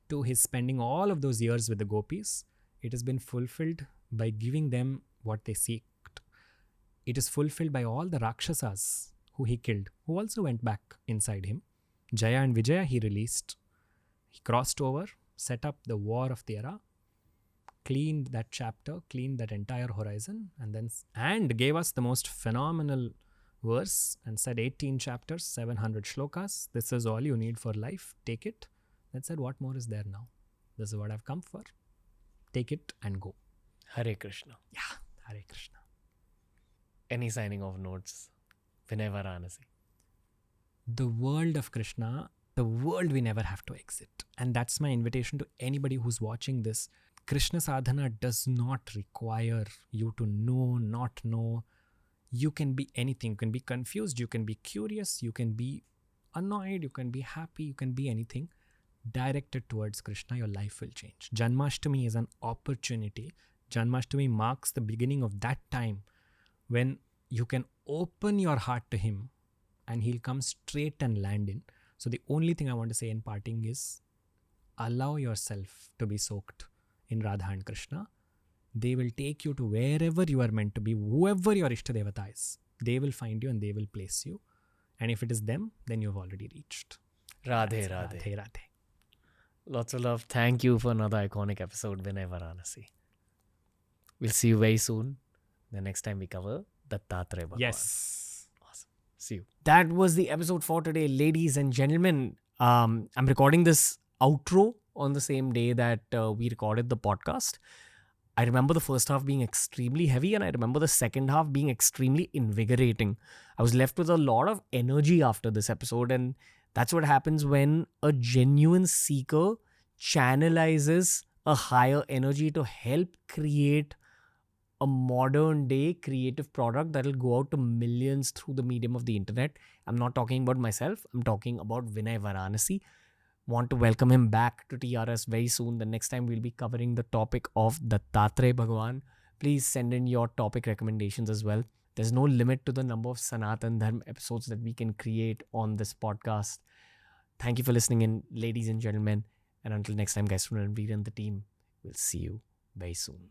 to his spending all of those years with the gopis. It has been fulfilled by giving them what they seeked. It is fulfilled by all the Rakshasas who he killed, who also went back inside him. Jaya and Vijaya he released. He crossed over, set up the war of the era, cleaned that chapter, cleaned that entire horizon, and gave us the most phenomenal verse and said 18 chapters, 700 shlokas. This is all you need for life. Take it. That said, what more is there now? This is what I've come for. Take it and go. Hare Krishna. Yeah, Hare Krishna. Any signing off notes? Vinay Varanasi. The world of Krishna, the world we never have to exit. And that's my invitation to anybody who's watching this. Krishna sadhana does not require you to know, not know. You can be anything. You can be confused. You can be curious. You can be annoyed. You can be happy. You can be anything. Directed towards Krishna, your life will change. Janmashtami is an opportunity. Janmashtami marks the beginning of that time when you can open your heart to him and he'll come straight and land in. So the only thing I want to say in parting is allow yourself to be soaked in Radha and Krishna. They will take you to wherever you are meant to be, whoever your Ishtadevata is. They will find you and they will place you. And if it is them, then you've already reached. Radhe Radhe. Radhe Radhe. Lots of love. Thank you for another iconic episode, Vinay Varanasi. We'll see you very soon. The next time we cover Dattatreya Bhagwan. Yes. Awesome. See you. That was the episode for today, ladies and gentlemen. I'm recording this outro on the same day that we recorded the podcast. I remember the first half being extremely heavy and I remember the second half being extremely invigorating. I was left with a lot of energy after this episode, and that's what happens when a genuine seeker channelizes a higher energy to help create a modern day creative product that will go out to millions through the medium of the internet. I'm not talking about myself. I'm talking about Vinay Varanasi. Want to welcome him back to TRS very soon. The next time we'll be covering the topic of Dattatreya Bhagwan. Please send in your topic recommendations as well. There's no limit to the number of Sanatan Dharma episodes that we can create on this podcast. Thank you for listening in, ladies and gentlemen. And until next time, guys, from Ranveer and the team, we'll see you very soon.